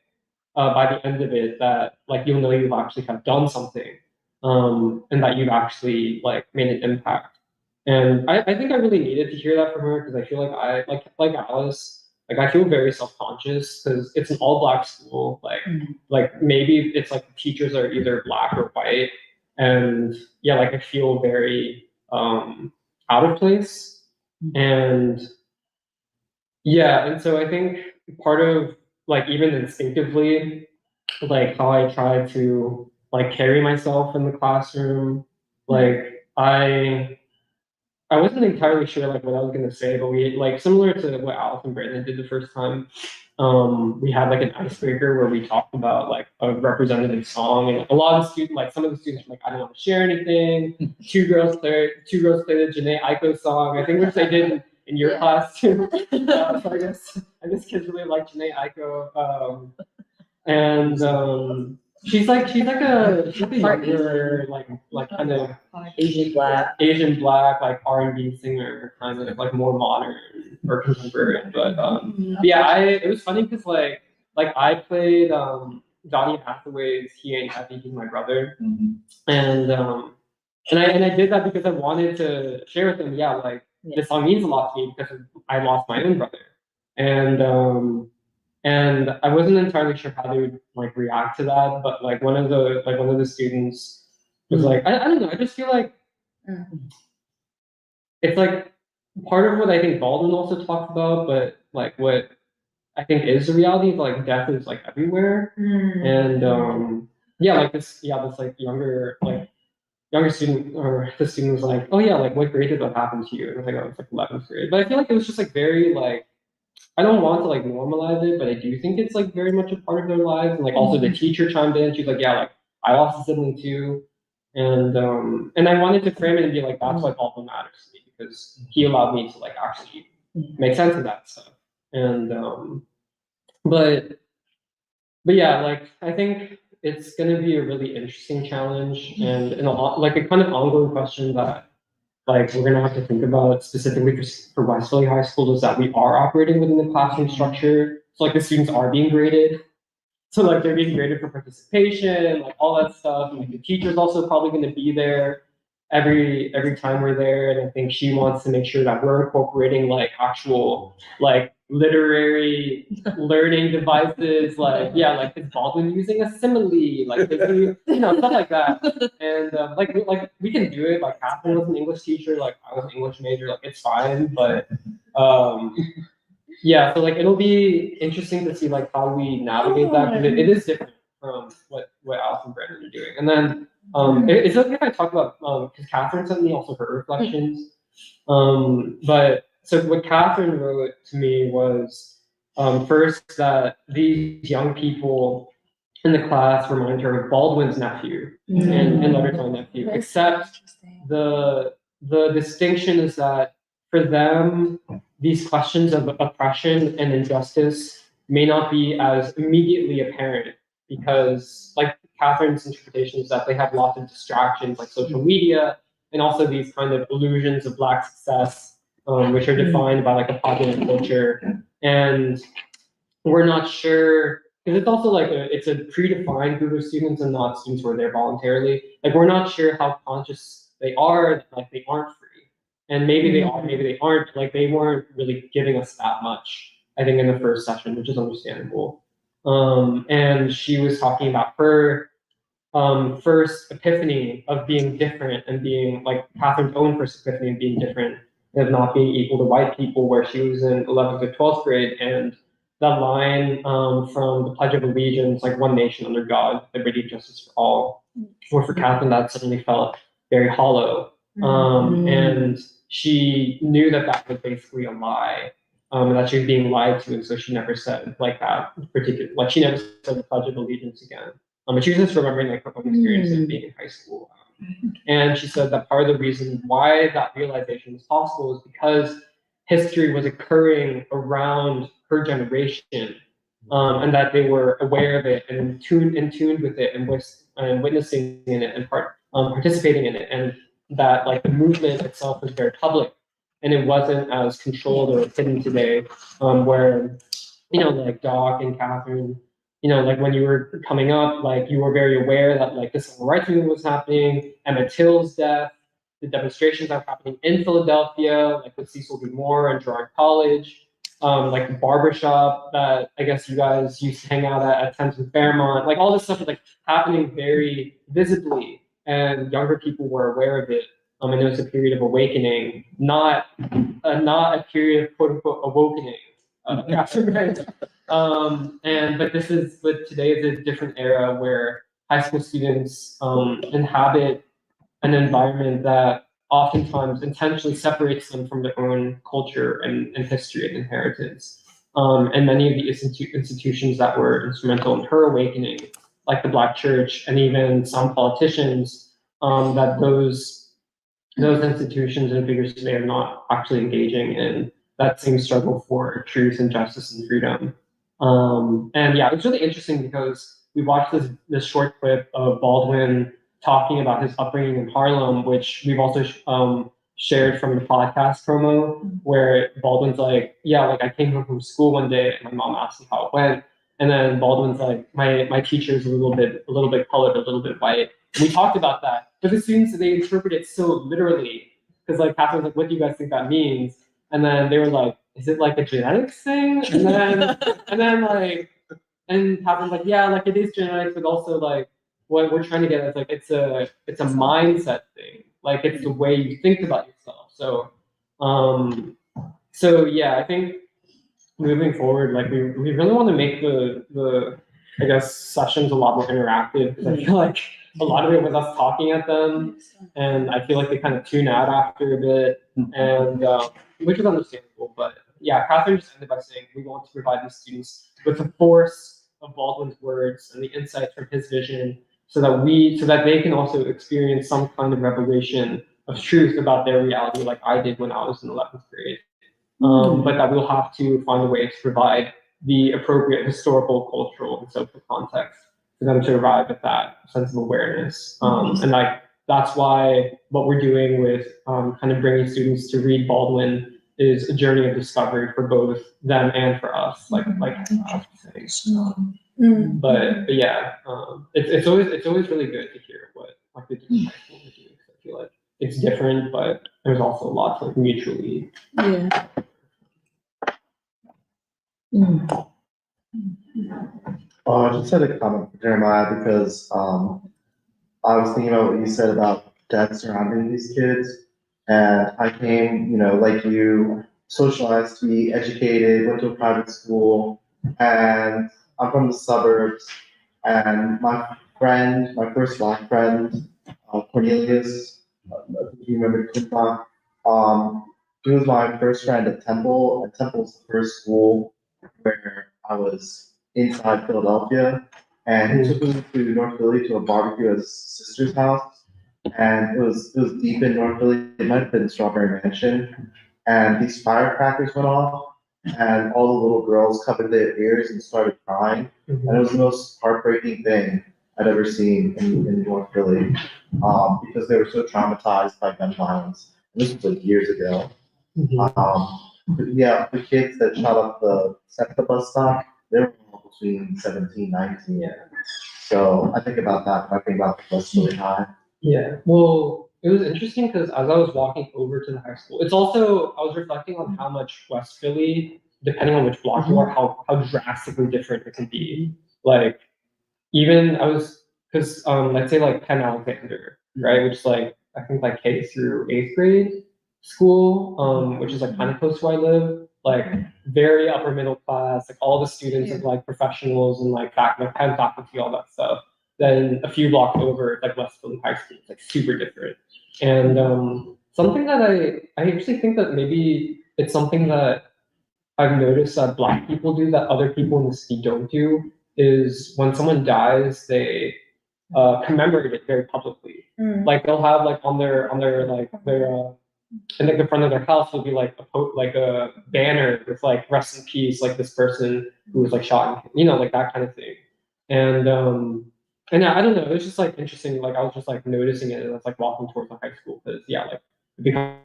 [SPEAKER 7] by the end of it, that like you'll know you've actually have done something, and that you've actually like made an impact. And I think I really needed to hear that from her because I feel like I like Alice, like I feel very self-conscious because it's an all-Black school. Like maybe it's like the teachers are either Black or white, and yeah, like I feel very out of place. And yeah, and so I think part of like even instinctively, like how I try to like carry myself in the classroom, like I wasn't entirely sure like what I was gonna say, but we like similar to what Alice and Brandon did the first time. We had like an icebreaker where we talked about like a representative song, and a lot of students, like some of the students, were like I don't want to share anything. Two girls played the Janae Aiko song. I think which they did in your class too. So I guess kids really like Janae Aiko. And she's like a younger, like kind of
[SPEAKER 1] Asian black.
[SPEAKER 7] like R&B singer, kind of like more modern or contemporary. But yeah, it was funny because like I played Johnny Hathaway's He Ain't Happy, He's My Brother, and I did that because I wanted to share with them, yeah, like this song means a lot to me because I lost my own brother, and I wasn't entirely sure how they would like react to that, but like one of the students was like, I don't know, I just feel like it's like part of what I think Baldwin also talked about, but like what I think is the reality of like death is like everywhere, and this like younger student, or the student was like, oh yeah, like what grade did that happen to you? And I was like, oh, it's like 11th grade. But I feel like it was just like very like, I don't want to like normalize it, but I do think it's like very much a part of their lives. And like also the teacher chimed in. She's like, yeah, like I lost a sibling too. And I wanted to frame it and be like, that's why Baldwin matters to me, because he allowed me to like actually make sense of that stuff. And but yeah, like I think it's gonna be a really interesting challenge and like a kind of ongoing question that like we're gonna have to think about specifically for West Philly High School is that we are operating within the classroom structure. So like the students are being graded. So like they're being graded for participation, like all that stuff. And like the teacher's also probably gonna be there every time we're there. And I think she wants to make sure that we're incorporating like actual like literary learning devices, like like is Baldwin using a simile, like is he, stuff like that. And like we can do it. Like Catherine was an English teacher, like I was an English major, like it's fine. But so like it'll be interesting to see like how we navigate that, because it is different from what Alice and Brendan are doing. And then it's okay if I talk about because Catherine sent me also her reflections. But so what Catherine wrote to me was first that these young people in the class remind her of Baldwin's nephew and letter to my nephew, except the distinction is that for them, these questions of oppression and injustice may not be as immediately apparent because, like Catherine's interpretation is that they have lots of distractions like social media and also these kind of illusions of Black success, which are defined by like a popular culture. And we're not sure, because it's also like it's a predefined group of students and not students who are there voluntarily. Like we're not sure how conscious they are that like they aren't free. And maybe they are, maybe they aren't. Like they weren't really giving us that much, I think, in the first session, which is understandable. And she was talking about her first epiphany of being different and being like Catherine's own first epiphany of being different and of not being equal to white people, where she was in 11th or 12th grade. And that line from the Pledge of Allegiance, like one nation under God, liberty and justice for all, where for Catherine that suddenly felt very hollow. And she knew that that was basically a lie, and that she was being lied to, and so she never said like that particular, like she never said the Pledge of Allegiance again. But she was just remembering like her own experience of being in high school. And she said that part of the reason why that realization was possible is because history was occurring around her generation, and that they were aware of it and in tuned with it and witnessing in it and participating in it, and that like the movement itself was very public and it wasn't as controlled or hidden today, where like Doc and Catherine, like when you were coming up, like you were very aware that like the civil rights movement was happening, Emmett Till's death, the demonstrations that were happening in Philadelphia, like with Cecil B. Moore and Girard College, like the barbershop that I guess you guys used to hang out at 10th and Fairmont, like all this stuff was like happening very visibly, and younger people were aware of it. And it was a period of awakening, not a period of quote unquote awakening. But today is a different era where high school students inhabit an environment that oftentimes intentionally separates them from their own culture and history and inheritance. And many of the institutions that were instrumental in her awakening, like the Black Church and even some politicians, that those institutions and figures today are not actually engaging in that same struggle for truth and justice and freedom. And yeah, it's really interesting because we watched this short clip of Baldwin talking about his upbringing in Harlem, which we've also shared from the podcast promo, where Baldwin's like, yeah, like I came home from school one day and my mom asked me how it went. And then Baldwin's like, my teacher's a little bit colored, a little bit white. And we talked about that. But the students, they interpret it so literally. Because like Catherine's like, what do you guys think that means? And then they were like, is it like a genetics thing? And then and Catherine's like, yeah, like it is genetics, but also like what we're trying to get is like it's a mindset thing. Like it's the way you think about yourself. So yeah, I think moving forward, like we really want to make the I guess sessions a lot more interactive, because I feel like a lot of it was us talking at them, and I feel like they kind of tune out after a bit, and which is understandable. But yeah, Catherine just ended by saying we want to provide these students with the force of Baldwin's words and the insights from his vision, so that they can also experience some kind of revelation of truth about their reality, like I did when I was in 11th grade. But that we'll have to find a way to provide the appropriate historical, cultural, and social context for them to arrive at that sense of awareness. And like that's why what we're doing with kind of bringing students to read Baldwin is a journey of discovery for both them and for us. Like I was saying. But yeah, it's always really good to hear what like the different high schools are doing. I feel like it's different, but there's also a lot to like mutually.
[SPEAKER 1] Yeah.
[SPEAKER 8] I just had a comment for Jeremiah because I was thinking about what you said about death surrounding these kids, and I came, like you, socialized to be educated, went to a private school, and I'm from the suburbs, and my first Black friend, Cornelius, if you remember Tupac, he was my first friend at Temple, and Temple's the first school where I was inside Philadelphia, and he took me to North Philly to a barbecue at his sister's house, and it was deep in North Philly. It might have been Strawberry Mansion, and these firecrackers went off, and all the little girls covered their ears and started crying, and it was the most heartbreaking thing I'd ever seen in North Philly, because they were so traumatized by gun violence. And this was like years ago. But yeah, the kids that shot up the bus stop, they were all between 17, 19. Yeah. So I think about that when I think about the bus really high.
[SPEAKER 7] Yeah. Well, it was interesting because as I was walking over to the high school, it's also I was reflecting on how much West Philly, depending on which block you are, how drastically different it can be. Like even I was because let's say like Penn Alexander, right, which is like I think like K through 8th grade school, which is like kind of close to where I live, like very upper middle class, like all the students of like professionals and like Penn faculty, all that stuff. Then a few blocks over, like West Philly High School, it's like super different. And something that I actually think that maybe it's something that I've noticed that Black people do that other people in the city don't do is when someone dies, they commemorate it very publicly. Like they'll have like on their like their in like the front of their house will be like a banner with like rest in peace, like this person who was like shot, like that kind of thing. And I don't know, it was just like interesting. Like I was just like noticing it as I was like walking towards the high school because it becomes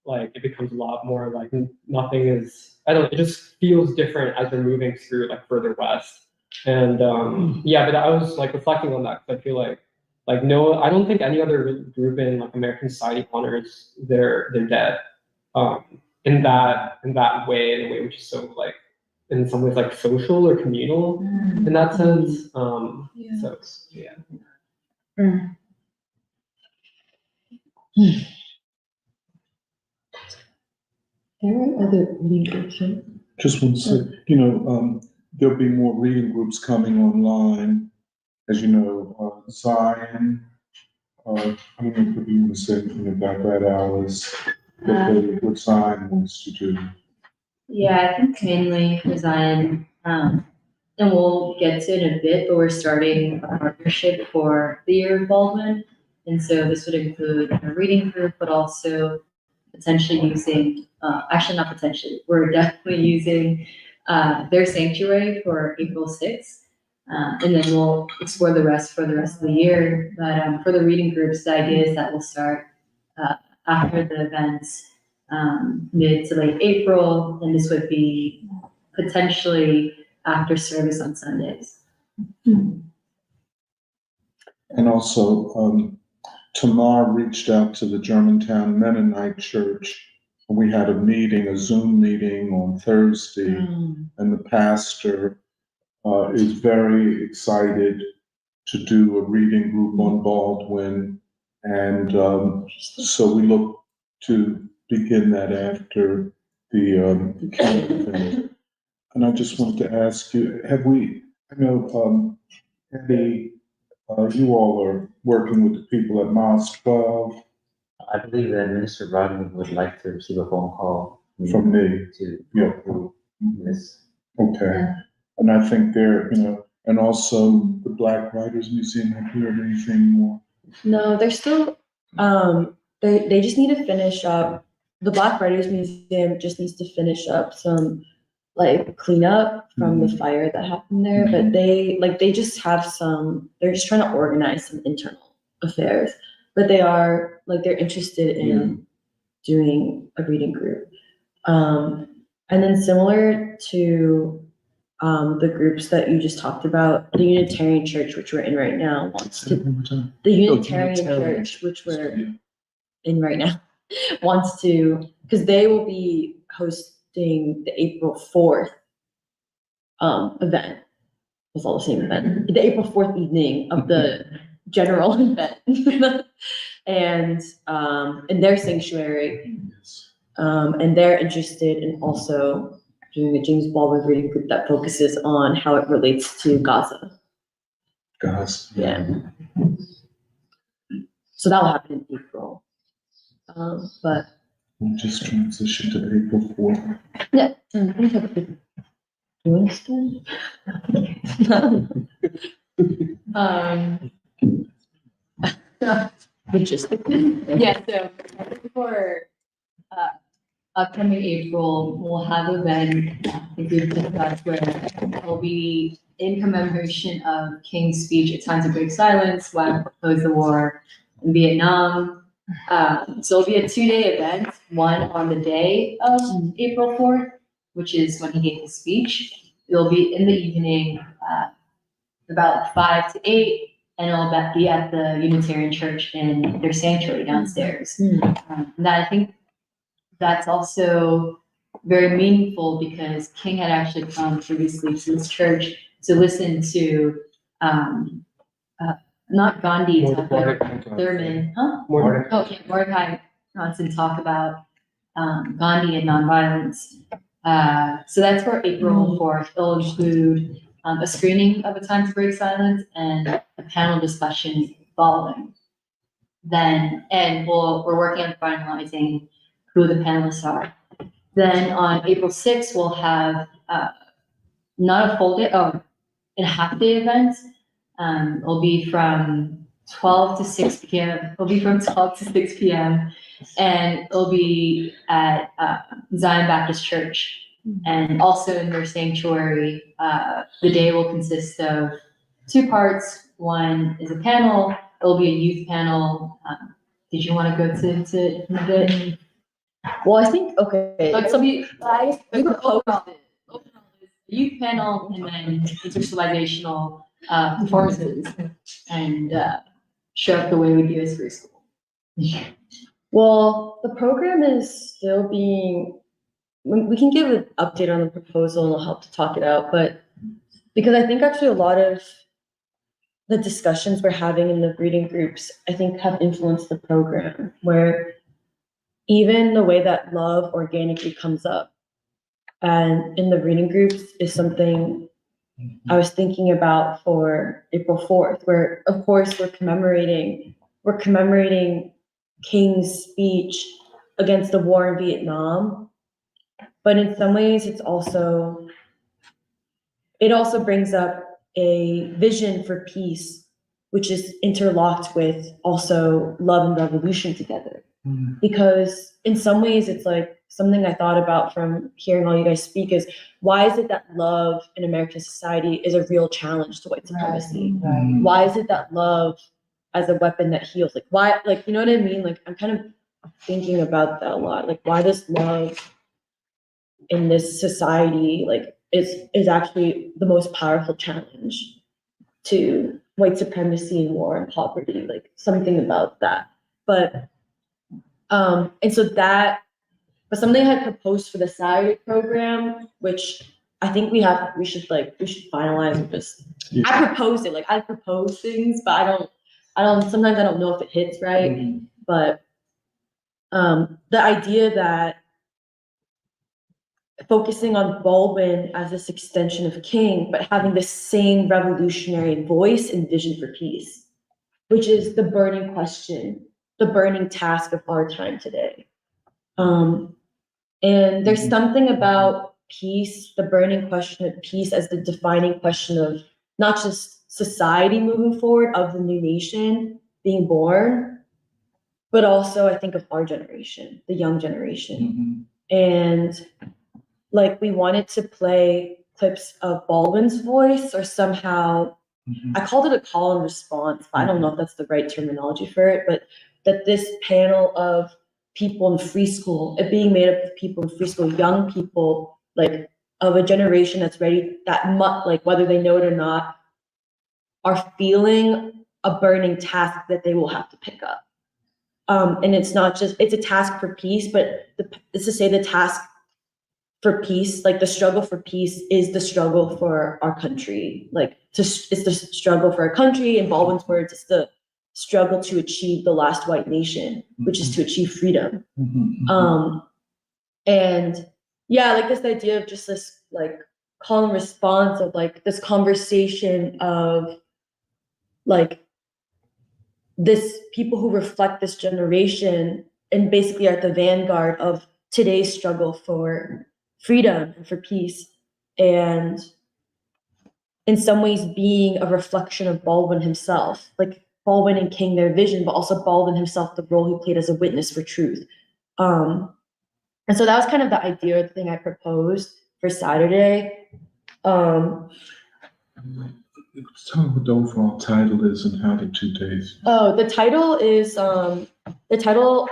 [SPEAKER 7] it becomes a lot more like nothing is. I don't know, it just feels different as we're moving through like further west. And but I was like reflecting on that because I feel like no, I don't think any other group in like American society honors their dead in that way, in a way which is so like in some ways like social or communal in that sense. So yeah.
[SPEAKER 1] There are other reading groups, right?
[SPEAKER 9] Just want to say, there'll be more reading groups coming online. As you know, Zion, I don't know if you want to say anything about that, Alice, what Zion wants to do.
[SPEAKER 6] Yeah, I think mainly for Zion, and we'll get to it in a bit, but we're starting a partnership for the Year of Baldwin. And so this would include a reading group, but also potentially using, actually not potentially, we're definitely using their sanctuary for April 6th. And then we'll explore the rest for the rest of the year. But for the reading groups, the idea is that we'll start after the events, mid to late April, and this would be potentially after service on Sundays.
[SPEAKER 9] And also, Tamar reached out to the Germantown Mennonite Church. We had a meeting, a Zoom meeting on Thursday, and the pastor is very excited to do a reading group on Baldwin. And so we look to begin that after the camp event. And I just wanted to ask you, I know, Eddie, you all are working with the people at Mos 12.
[SPEAKER 10] I believe that Minister Baldwin would like to receive a phone call
[SPEAKER 9] From me.
[SPEAKER 10] to
[SPEAKER 9] Yeah.
[SPEAKER 10] go through this.
[SPEAKER 9] Okay, and I think they're, and also the Black Writers Museum, have you heard anything more?
[SPEAKER 1] No, they're still, they just need to finish up, the Black Writers Museum just needs to finish up some like cleanup from the fire that happened there, but they just have they're just trying to organize some internal affairs, but they're interested in doing a reading group. And then similar to the groups that you just talked about, the Unitarian Church, which we're in right now, the Unitarian Church, which we're in right now, wants to, because they will be hosting the April 4th event. It's all the same event. The April 4th evening of the general event. And in their sanctuary. And they're interested in also doing a James Baldwin reading group that focuses on how it relates to Gaza. Yeah. So that'll happen in April. But
[SPEAKER 9] We'll just transition to April 4th.
[SPEAKER 1] yeah. You understand? Logistically.
[SPEAKER 6] Yeah, so for upcoming April, we'll have an event, I think we've discussed, where it'll be in commemoration of King's speech at times of great silence when he proposed the war in Vietnam. So it'll be a 2-day event, one on the day of April 4th, which is when he gave his speech. It'll be in the evening, about 5 to 8, and it'll be at the Unitarian Church in their sanctuary downstairs. That I think that's also very meaningful because King had actually come previously to this church to listen to not Gandhi, Thurman, Mordecai Johnson talk about Gandhi and nonviolence. So that's for April 4th. It'll include a screening of A Time to Break Silence and a panel discussion following. And we're working on finalizing who the panelists are. Then on April 6th, we'll have not a full day, a half-day event. It'll be from 12 to 6 p.m. It'll be from 12 to 6 p.m. And it'll be at Zion Baptist Church. And also in their sanctuary, the day will consist of 2 parts. One is a panel. It'll be a youth panel. Did you want to go to a bit?
[SPEAKER 1] Well, I think, okay.
[SPEAKER 6] It'll be youth panel and then interstitial performances and show up the way we do as free school.
[SPEAKER 1] Well, the program is still being, we can give an update on the proposal and it'll help to talk it out, but because I think actually a lot of the discussions we're having in the reading groups, I think have influenced the program, where even the way that love organically comes up and in the reading groups is something I was thinking about for April 4th, where of course we're commemorating King's speech against the war in Vietnam. But in some ways it also brings up a vision for peace, which is interlocked with also love and revolution together. Because in some ways it's like something I thought about from hearing all you guys speak is why is it that love in American society is a real challenge to white supremacy?
[SPEAKER 8] Right.
[SPEAKER 1] Why is it that love as a weapon that heals? Like why, like, you know what I mean? Like I'm kind of thinking about that a lot. Like why does love in this society like is actually the most powerful challenge to white supremacy and war and poverty, like something about that. But and so that, but something I had proposed for the Saturday program, which I think we should finalize and just,
[SPEAKER 9] Yeah.
[SPEAKER 1] I proposed it, like I propose things, but I don't, sometimes I don't know if it hits right.
[SPEAKER 9] Mhm.
[SPEAKER 1] But the idea that focusing on Baldwin as this extension of King, but having the same revolutionary voice and vision for peace, which is the burning question, the burning task of our time today. And there's something about peace, the burning question of peace as the defining question of not just society moving forward, of the new nation being born, but also I think of our generation, the young generation. And like we wanted to play clips of Baldwin's voice or somehow, I called it a call and response, but I don't know if that's the right terminology for it, but that this panel of people in free school, it being made up of people in free school, young people, like of a generation that's ready, like whether they know it or not, are feeling a burning task that they will have to pick up. And it's not just, it's a task for peace, but it's to say the task for peace, like the struggle for peace is the struggle for our country. Like it's the struggle for our country. In Baldwin's words, it's the struggle to achieve the last white nation, which is to achieve freedom. And yeah, like this idea of just this like call and response of like this conversation of like this people who reflect this generation and basically are at the vanguard of today's struggle for freedom and for peace, and in some ways being a reflection of Baldwin himself, like Baldwin and King, their vision, but also Baldwin himself, the role he played as a witness for truth. And so that was kind of the idea, the thing I proposed for Saturday.
[SPEAKER 9] Tell me what the overall title is and how the 2 days.
[SPEAKER 1] Oh, the title is the title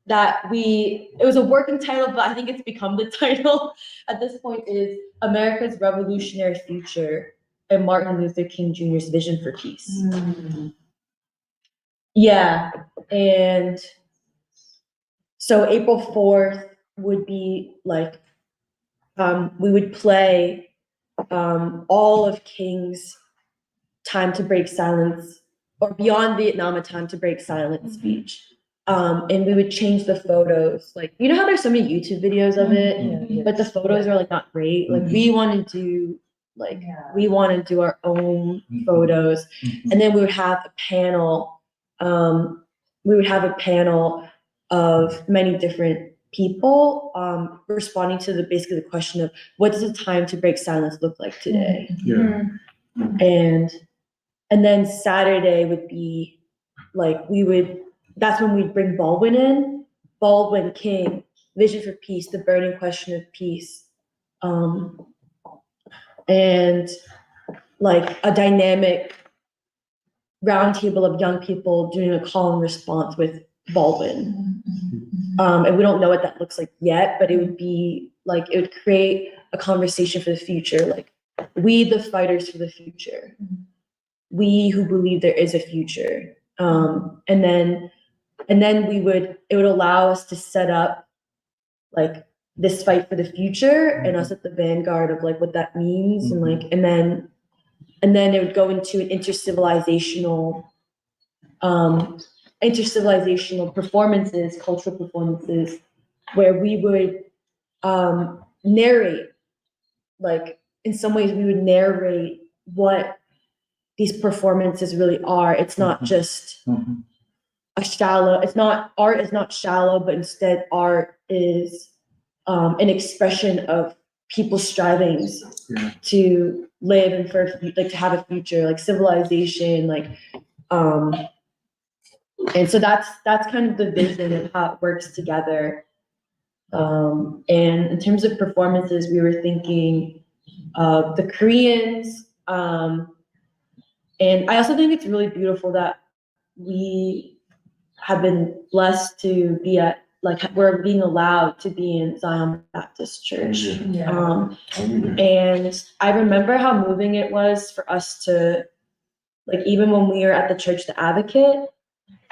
[SPEAKER 1] that it was a working title, but I think it's become the title at this point, is America's Revolutionary Future and Martin Luther King Jr.'s Vision for Peace. Yeah, and so April 4th would be like, we would play all of King's Time to Break Silence, or Beyond Vietnam, A Time to Break Silence speech. And we would change the photos. Like, you know how there's so many YouTube videos of it, but the photos are like not great. Like we want to do our own photos. And then we would have a panel. We would have a panel of many different people responding to basically the question of what does a time to break silence look like today?
[SPEAKER 9] Yeah.
[SPEAKER 1] And then Saturday would be like, that's when we'd bring Baldwin in, Baldwin, King, Vision for Peace, the burning question of peace. And like a dynamic roundtable of young people doing a call and response with Baldwin. And we don't know what that looks like yet, but it would be like, it would create a conversation for the future. Like, we, the fighters for the future. We who believe there is a future. And then it would allow us to set up like this fight for the future and us at the vanguard of like what that means. And like, and then it would go into an intercivilizational performances, cultural performances, where we would narrate, like in some ways we would narrate what these performances really are. It's not just art is not shallow, but instead art is an expression of people's strivings to live and to have a future, like civilization, like and so that's kind of the vision of how it works together. And in terms of performances, we were thinking of the Koreans. And I also think it's really beautiful that we have been blessed to be at, like, we're being allowed to be in Zion Baptist Church. And I remember how moving it was for us to, like, even when we were at the church, The Advocate,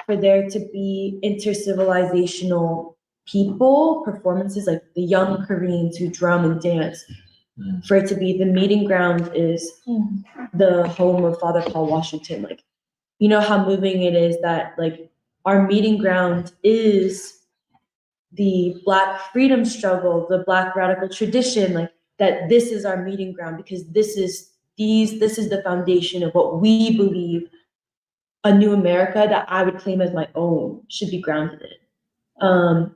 [SPEAKER 1] for there to be intercivilizational people, performances, like the young Koreans who drum and dance, for it to be the meeting ground is the home of Father Paul Washington. Like, you know how moving it is that, like, our meeting ground is the Black freedom struggle, the Black radical tradition, like that this is our meeting ground because this is the foundation of what we believe a new America that I would claim as my own should be grounded in.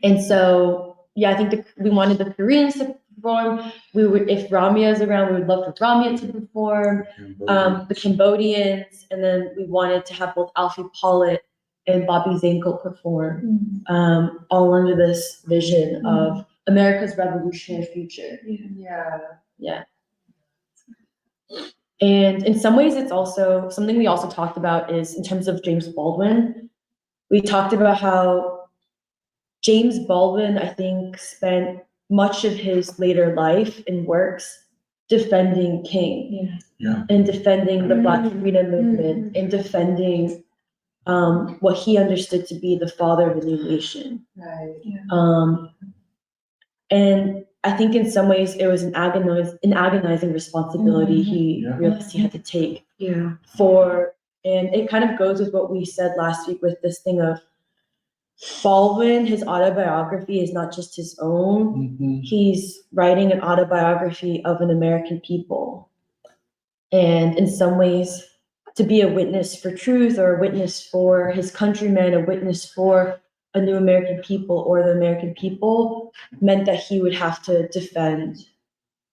[SPEAKER 1] And so, yeah, I think we wanted the Koreans to perform. We would, if Ramya is around, we would love for Ramya to perform. The Cambodians, and then we wanted to have both Alfie Pollett and Bobby Zankel perform, all under this vision of America's revolutionary future. Yeah. And in some ways, it's also something we also talked about is in terms of James Baldwin. We talked about how James Baldwin, I think, spent much of his later life and works defending King and defending the Black freedom movement and defending what he understood to be the father of the new nation. And I think in some ways it was an agonizing responsibility he realized he had to take and it kind of goes with what we said last week with this thing of Baldwin, his autobiography is not just his own. He's writing an autobiography of an American people. And in some ways, to be a witness for truth or a witness for his countrymen, a witness for a new American people or the American people meant that he would have to defend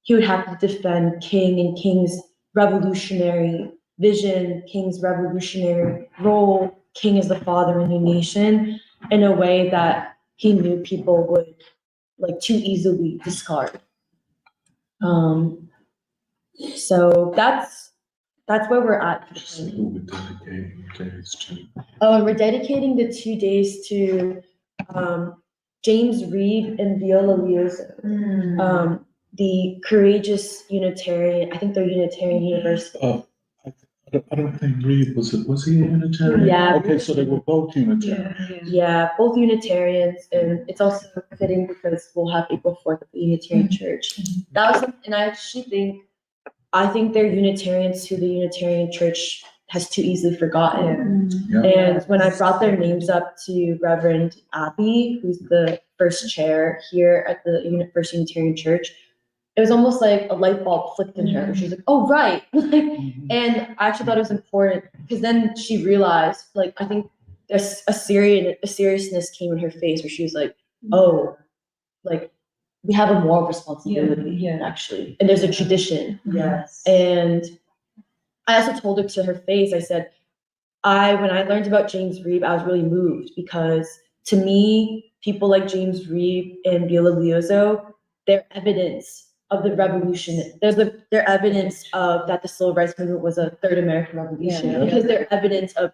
[SPEAKER 1] King and King's revolutionary vision, King's revolutionary role, King as the father of the nation, in a way that he knew people would, like, too easily discard. So that's where we're at. Oh, and we're dedicating the 2 days to James Reeb and Viola Liuzzo, the courageous Unitarian. I think they're Unitarian University.
[SPEAKER 9] I don't think Reed was he a Unitarian?
[SPEAKER 1] Yeah.
[SPEAKER 9] Okay, so they were both Unitarian.
[SPEAKER 1] Yeah, both Unitarians, and it's also fitting because we'll have April 4th at the Unitarian Church. That was, and I think they're Unitarians who the Unitarian Church has too easily forgotten. And when I brought their names up to Reverend Abby, who's the first chair here at the First Unitarian Church, it was almost like a light bulb flicked in her. She was like, oh, right. And I actually thought it was important because then she realized, like, I think there's a seriousness came in her face where she was like, oh, like, we have a moral responsibility, actually. And there's a tradition. And I also told her to her face, I said, when I learned about James Reeb, I was really moved because to me, people like James Reeb and Viola Liuzzo, they're evidence of the revolution. They're evidence of that the civil rights movement was a third American revolution because they're evidence of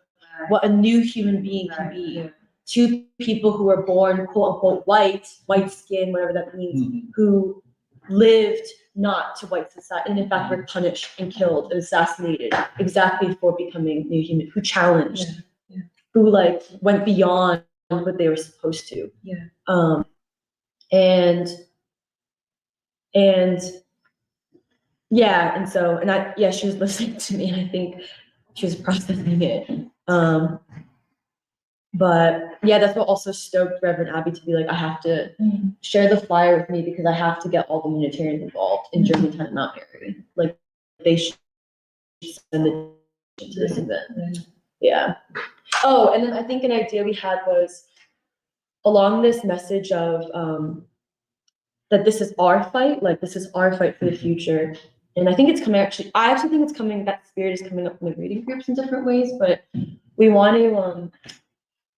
[SPEAKER 1] what a new human being can be. Two people who were born, quote unquote, white skin, whatever that means, who lived not to white society, and in fact were punished and killed and assassinated exactly for becoming new human, who challenged, who, like, went beyond what they were supposed to. She was listening to me, and I think she was processing it. But yeah, that's what also stoked Reverend Abby to be like, I have to share the flyer with me because I have to get all the Unitarians involved in Germantown and Mount Airy. Like, they should send it to this event. Yeah. Oh, and then I think an idea we had was along this message of that this is our fight, like this is our fight for the future. And I think it's coming, I actually think it's coming, that spirit is coming up in the reading groups in different ways, but we want to,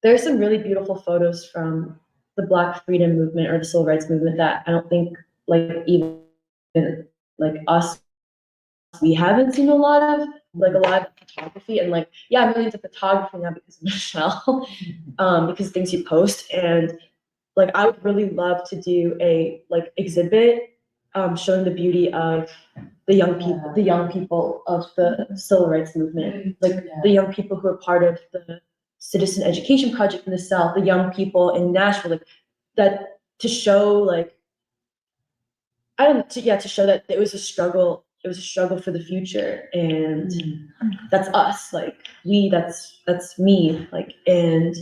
[SPEAKER 1] there's some really beautiful photos from the Black freedom movement or the civil rights movement that I don't think like even like us, we haven't seen a lot of photography, and like, yeah, I'm really into photography now because of Michelle, because things you post, and like I would really love to do a like exhibit showing the beauty of the young people of the civil rights movement, like the young people who are part of the Citizen Education Project in the South, the young people in Nashville, like that, to show like to show that it was a struggle for the future, and that's us, like that's me, like, and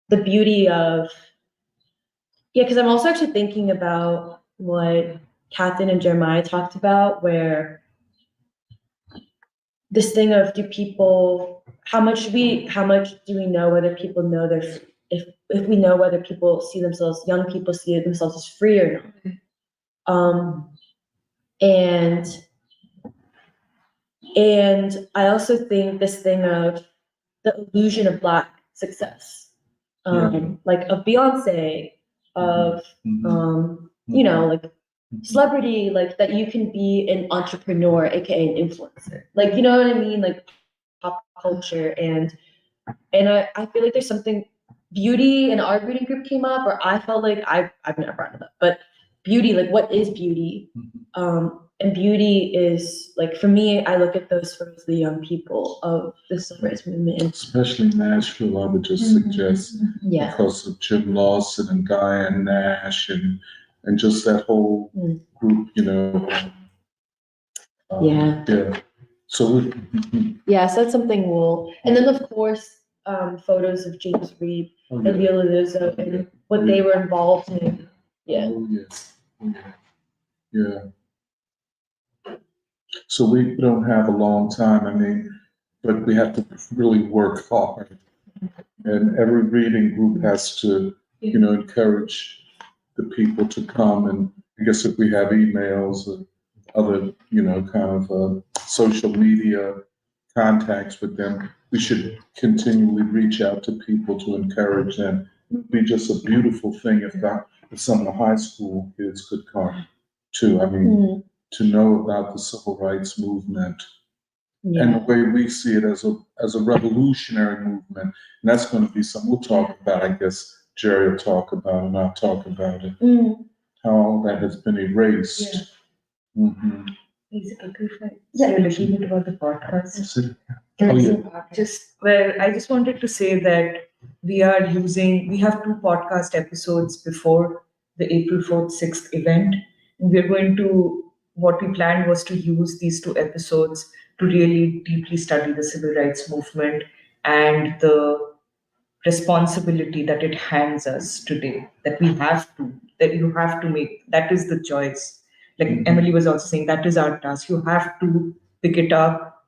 [SPEAKER 1] the beauty of because I'm also actually thinking about what Catherine and Jeremiah talked about, where this thing of how much do we know whether people know if we know whether young people see themselves as free or not. And I also think this thing of the illusion of Black success, like of Beyonce, of like celebrity, like that you can be an entrepreneur, aka an influencer, like, you know what I mean, like pop culture, and I feel like there's something beauty in our reading group came up, or I felt like I've never brought it up, but beauty, like what is beauty? And beauty is like, for me, I look at those photos of the young people of the civil rights movement,
[SPEAKER 9] Especially Nashville, I would just suggest, because of Jim Lawson and Diane Nash and just that whole group, So
[SPEAKER 1] so that's something and then of course, photos of James Reed and Viola Lizzo and what they were involved in.
[SPEAKER 9] So we don't have a long time, but we have to really work hard. And every reading group has to, encourage the people to come. And I guess if we have emails or other, kind of social media contacts with them, we should continually reach out to people to encourage them. It would be just a beautiful thing if some of the high school kids could come too. To know about the civil rights movement and the way we see it as a revolutionary movement. And that's going to be something we'll talk about. I guess Jerry will talk about it, and I'll talk about it. How all that has been erased.
[SPEAKER 11] Basically, say a little bit about the podcast. I just wanted to say that we have 2 podcast episodes before the April 4th, 6th event. And what we planned was to use these 2 episodes to really deeply study the civil rights movement and the responsibility that it hands us today, that you have to make, that is the choice. Like Emily was also saying, that is our task. You have to pick it up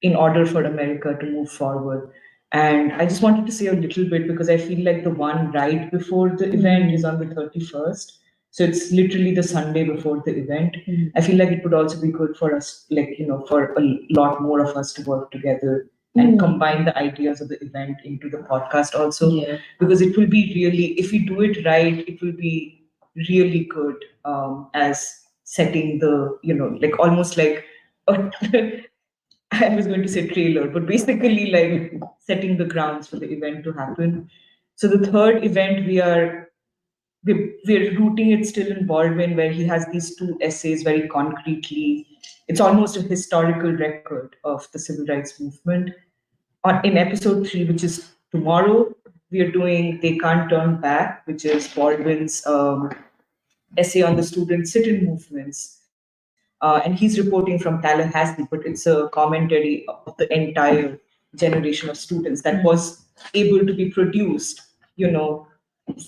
[SPEAKER 11] in order for America to move forward. And I just wanted to say a little bit, because I feel like the one right before the event is on the 31st. So it's literally the Sunday before the event. I feel like it would also be good for us, for a lot more of us to work together and combine the ideas of the event into the podcast also. Because it will be really, if we do it right, it will be really good as setting the, almost like, I was going to say trailer, but basically like setting the grounds for the event to happen. So the third event, we're rooting it still in Baldwin, where he has these 2 essays very concretely. It's almost a historical record of the civil rights movement. In episode 3, which is tomorrow, we are doing They Can't Turn Back, which is Baldwin's essay on the student sit-in movements. And he's reporting from Tallahassee, but it's a commentary of the entire generation of students that was able to be produced,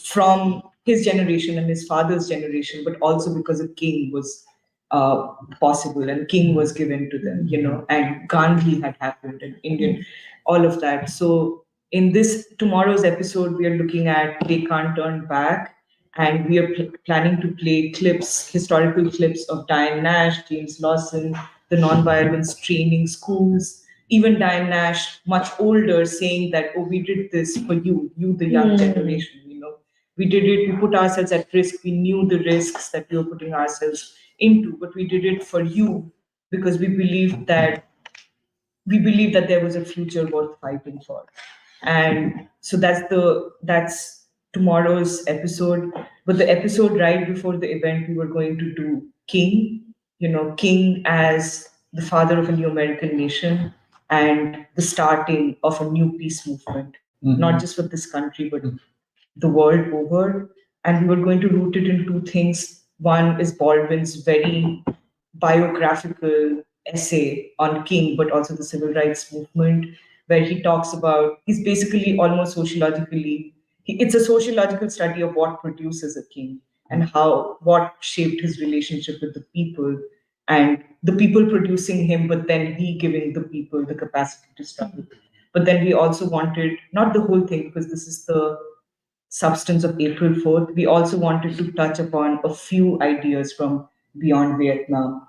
[SPEAKER 11] from his generation and his father's generation, but also because of King was possible, and King was given to them, and Gandhi had happened, and Indian, all of that. So in tomorrow's episode, we are looking at They Can't Turn Back, and we are planning to play historical clips of Diane Nash, James Lawson, the nonviolence training schools, even Diane Nash, much older, saying that, oh, we did this for you, the young generation, we did it, we put ourselves at risk. We knew the risks that we were putting ourselves into, but we did it for you because we believed that there was a future worth fighting for. And so that's tomorrow's episode. But the episode right before the event, we were going to do King, King as the father of a new American nation and the starting of a new peace movement, not just for this country, but the world over. And we were going to root it in two things. One is Baldwin's very biographical essay on King, but also the civil rights movement, where he talks about, he's basically almost sociologically, it's a sociological study of what produces a king and what shaped his relationship with the people and the people producing him, but then he giving the people the capacity to struggle. But then we also wanted, not the whole thing, because this is the substance of April 4th, we also wanted to touch upon a few ideas from beyond Vietnam.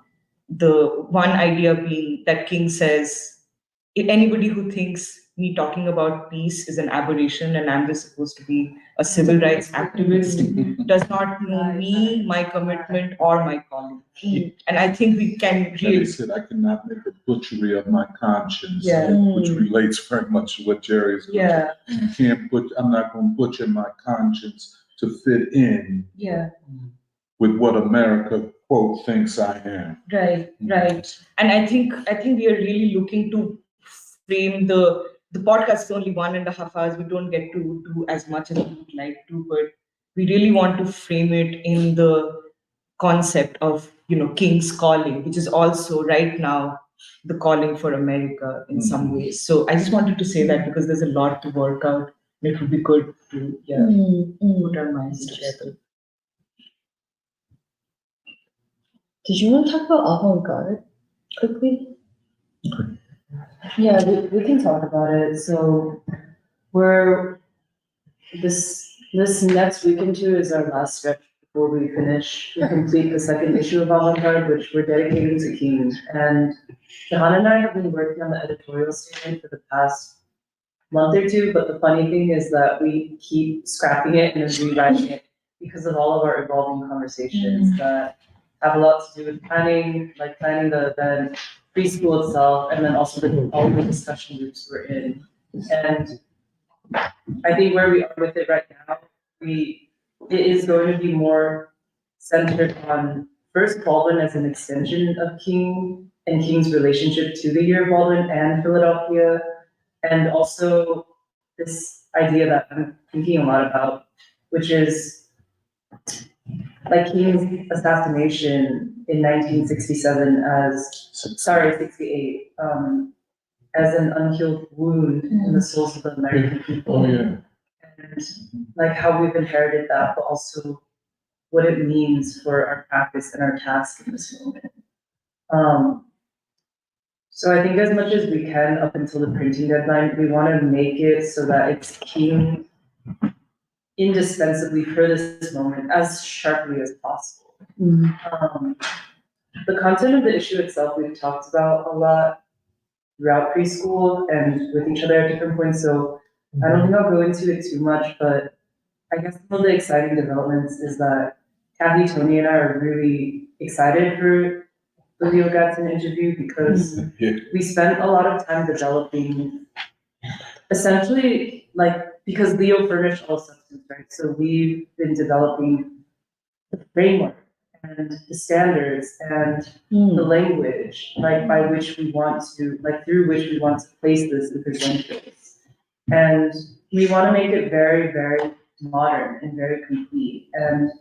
[SPEAKER 11] The one idea being that King says, anybody who thinks me talking about peace is an aberration and I'm just supposed to be a civil rights activist does not know me, my commitment, or my calling. And I think we can really...
[SPEAKER 9] He said, I cannot make a butchery of my conscience,
[SPEAKER 11] Yeah.
[SPEAKER 9] which relates very much to what Jerry is going to say. I'm not going to butcher my conscience to fit in with what America, quote, thinks I am.
[SPEAKER 11] Right. And I think we are really looking to frame the podcast is only 1.5 hours. We don't get to do as much as we would like to, but we really want to frame it in the concept of, King's calling, which is also right now the calling for America in some ways. So I just wanted to say that because there's a lot to work out. It would be good to put our minds together.
[SPEAKER 1] Did you want to talk about avant-garde quickly?
[SPEAKER 12] Yeah, we can talk about it. So we're this next weekend too is our last stretch before we complete the second issue of Avant-Garde, which we're dedicating to King. And Jahan and I have been working on the editorial statement for the past month or two, but the funny thing is that we keep scrapping it and then rewriting it because of all of our evolving conversations that have a lot to do with planning the event, preschool itself, and then also all the discussion groups we're in. And I think where we are with it right now, it is going to be more centered on first Baldwin as an extension of King and King's relationship to the Year of Baldwin and Philadelphia, and also this idea that I'm thinking a lot about, which is like King's assassination in 1967 68, as an unhealed wound in the souls of the American people. And like how we've inherited that, but also what it means for our practice and our task in this moment. So I think as much as we can up until the printing deadline, we want to make it so that it's King indispensably for this moment as sharply as possible. The content of the issue itself we've talked about a lot throughout preschool and with each other at different points, so I don't think I'll go into it too much, but I guess some of the exciting developments is that Kathy, Tony, and I are really excited for the Leo Gatson interview because we spent a lot of time developing, essentially, because Leo furnished all substance, right? So we've been developing the framework and the standards and the language, by which we want to, through which we want to place this and present this. And we want to make it very, very modern and very complete. And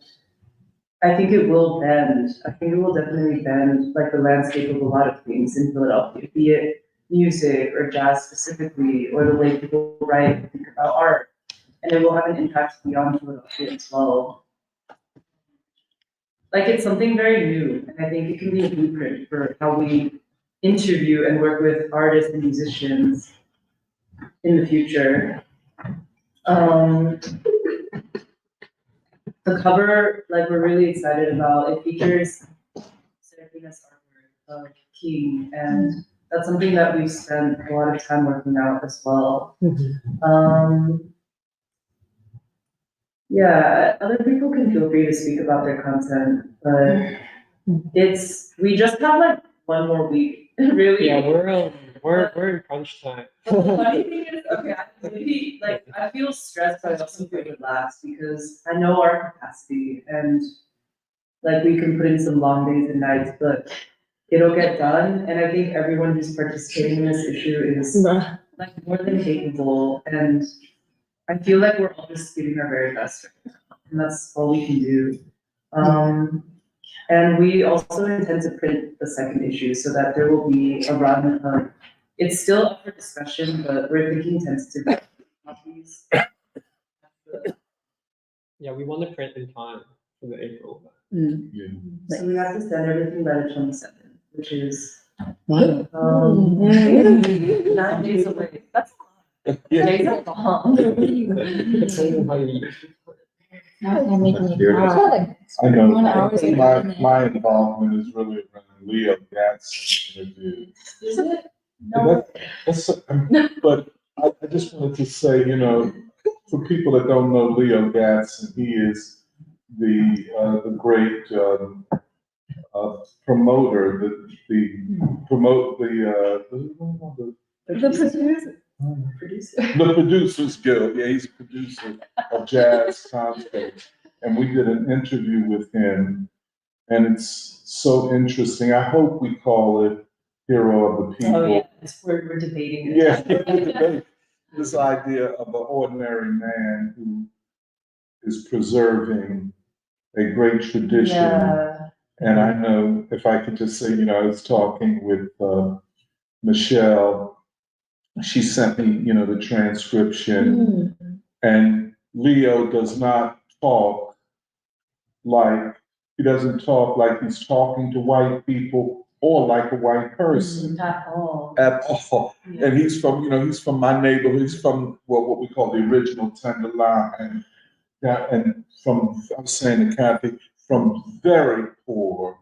[SPEAKER 12] I think it will bend. I think it will definitely bend the landscape of a lot of things in Philadelphia, be it music or jazz specifically, or the way people write and think about art. And it will have an impact beyond Philadelphia as well. It's something very new, and I think it can be a blueprint for how we interview and work with artists and musicians in the future. The cover, we're really excited about. It features Serafina's artwork of King, and that's something that we've spent a lot of time working out as well. Yeah, other people can feel free to speak about their content, but we just have like one more week, really.
[SPEAKER 7] Yeah, we're in crunch time.
[SPEAKER 12] But the funny thing is, okay, I feel stressed, but I also feel relaxed because I know our capacity and like we can put in some long days and nights, but it'll get done. And I think everyone who's participating in this issue is like more than capable. And I feel like we're all just giving our very best, and that's all we can do. And we also intend to print the second issue so that there will be a run of, it's still up for discussion, but we're thinking tentative copies.
[SPEAKER 7] Yeah, we want to print in time for the April.
[SPEAKER 12] So we have to send everything by the 27th, which is
[SPEAKER 1] wow.
[SPEAKER 12] 9 days away. That's a lot. Days are long.
[SPEAKER 9] I know, my involvement is really around Leo Gadsden's interview.
[SPEAKER 12] Is it?
[SPEAKER 9] No. But I just wanted to say, you know, for people that don't know Leo Gadsden, he is the great promoter, the Producers Guild. Yeah, he's a producer of jazz concerts. And we did an interview with him, and it's so interesting. I hope we call it Hero of the People.
[SPEAKER 12] Oh, yeah, we're debating it.
[SPEAKER 9] Yeah, this idea of an ordinary man who is preserving a great tradition.
[SPEAKER 12] Yeah.
[SPEAKER 9] And I know, if I could just say, you know, I was talking with Michelle. She sent me, you know, the transcription. And Leo does not talk like, he doesn't talk like he's talking to white people or like a white person.
[SPEAKER 12] At all.
[SPEAKER 9] At all.
[SPEAKER 12] Yeah.
[SPEAKER 9] And he's from, you know, he's from my neighborhood. He's from what we call the original Tenderloin. And from, I was saying to Kathy, from very poor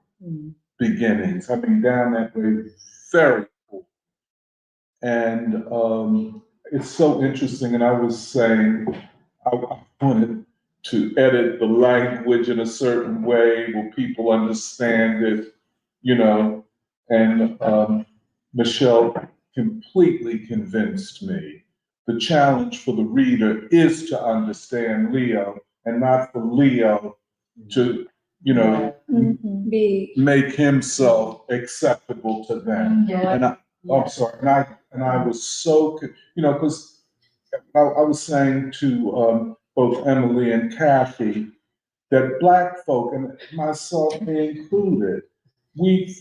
[SPEAKER 9] beginnings. I mean, down that way, very poor. And it's so interesting. And I was saying, I wanted to edit the language in a certain way where people understand it, you know, and Michelle completely convinced me. The challenge for the reader is to understand Leo and not for Leo to, you know, make himself acceptable to them. And I'm sorry, and I was so, you know, because I was saying to both Emily and Kathy that Black folk, and myself included, we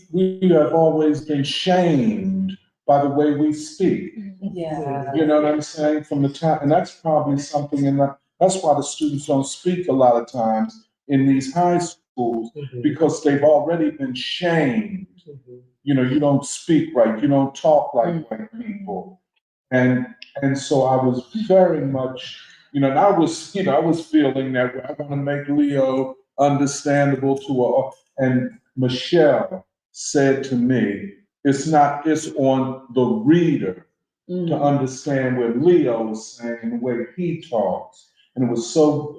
[SPEAKER 9] have always been shamed by the way we speak.
[SPEAKER 12] Yeah.
[SPEAKER 9] You know what I'm saying? From the time, and that's probably something that's why the students don't speak a lot of times in these high schools, because they've already been shamed. You know, you don't speak right, you don't talk like white people. And so I was very much, you know, and I was feeling that way. I want to make Leo understandable to and Michelle said to me, it's on the reader to understand what Leo is saying, the way he talks. And it was so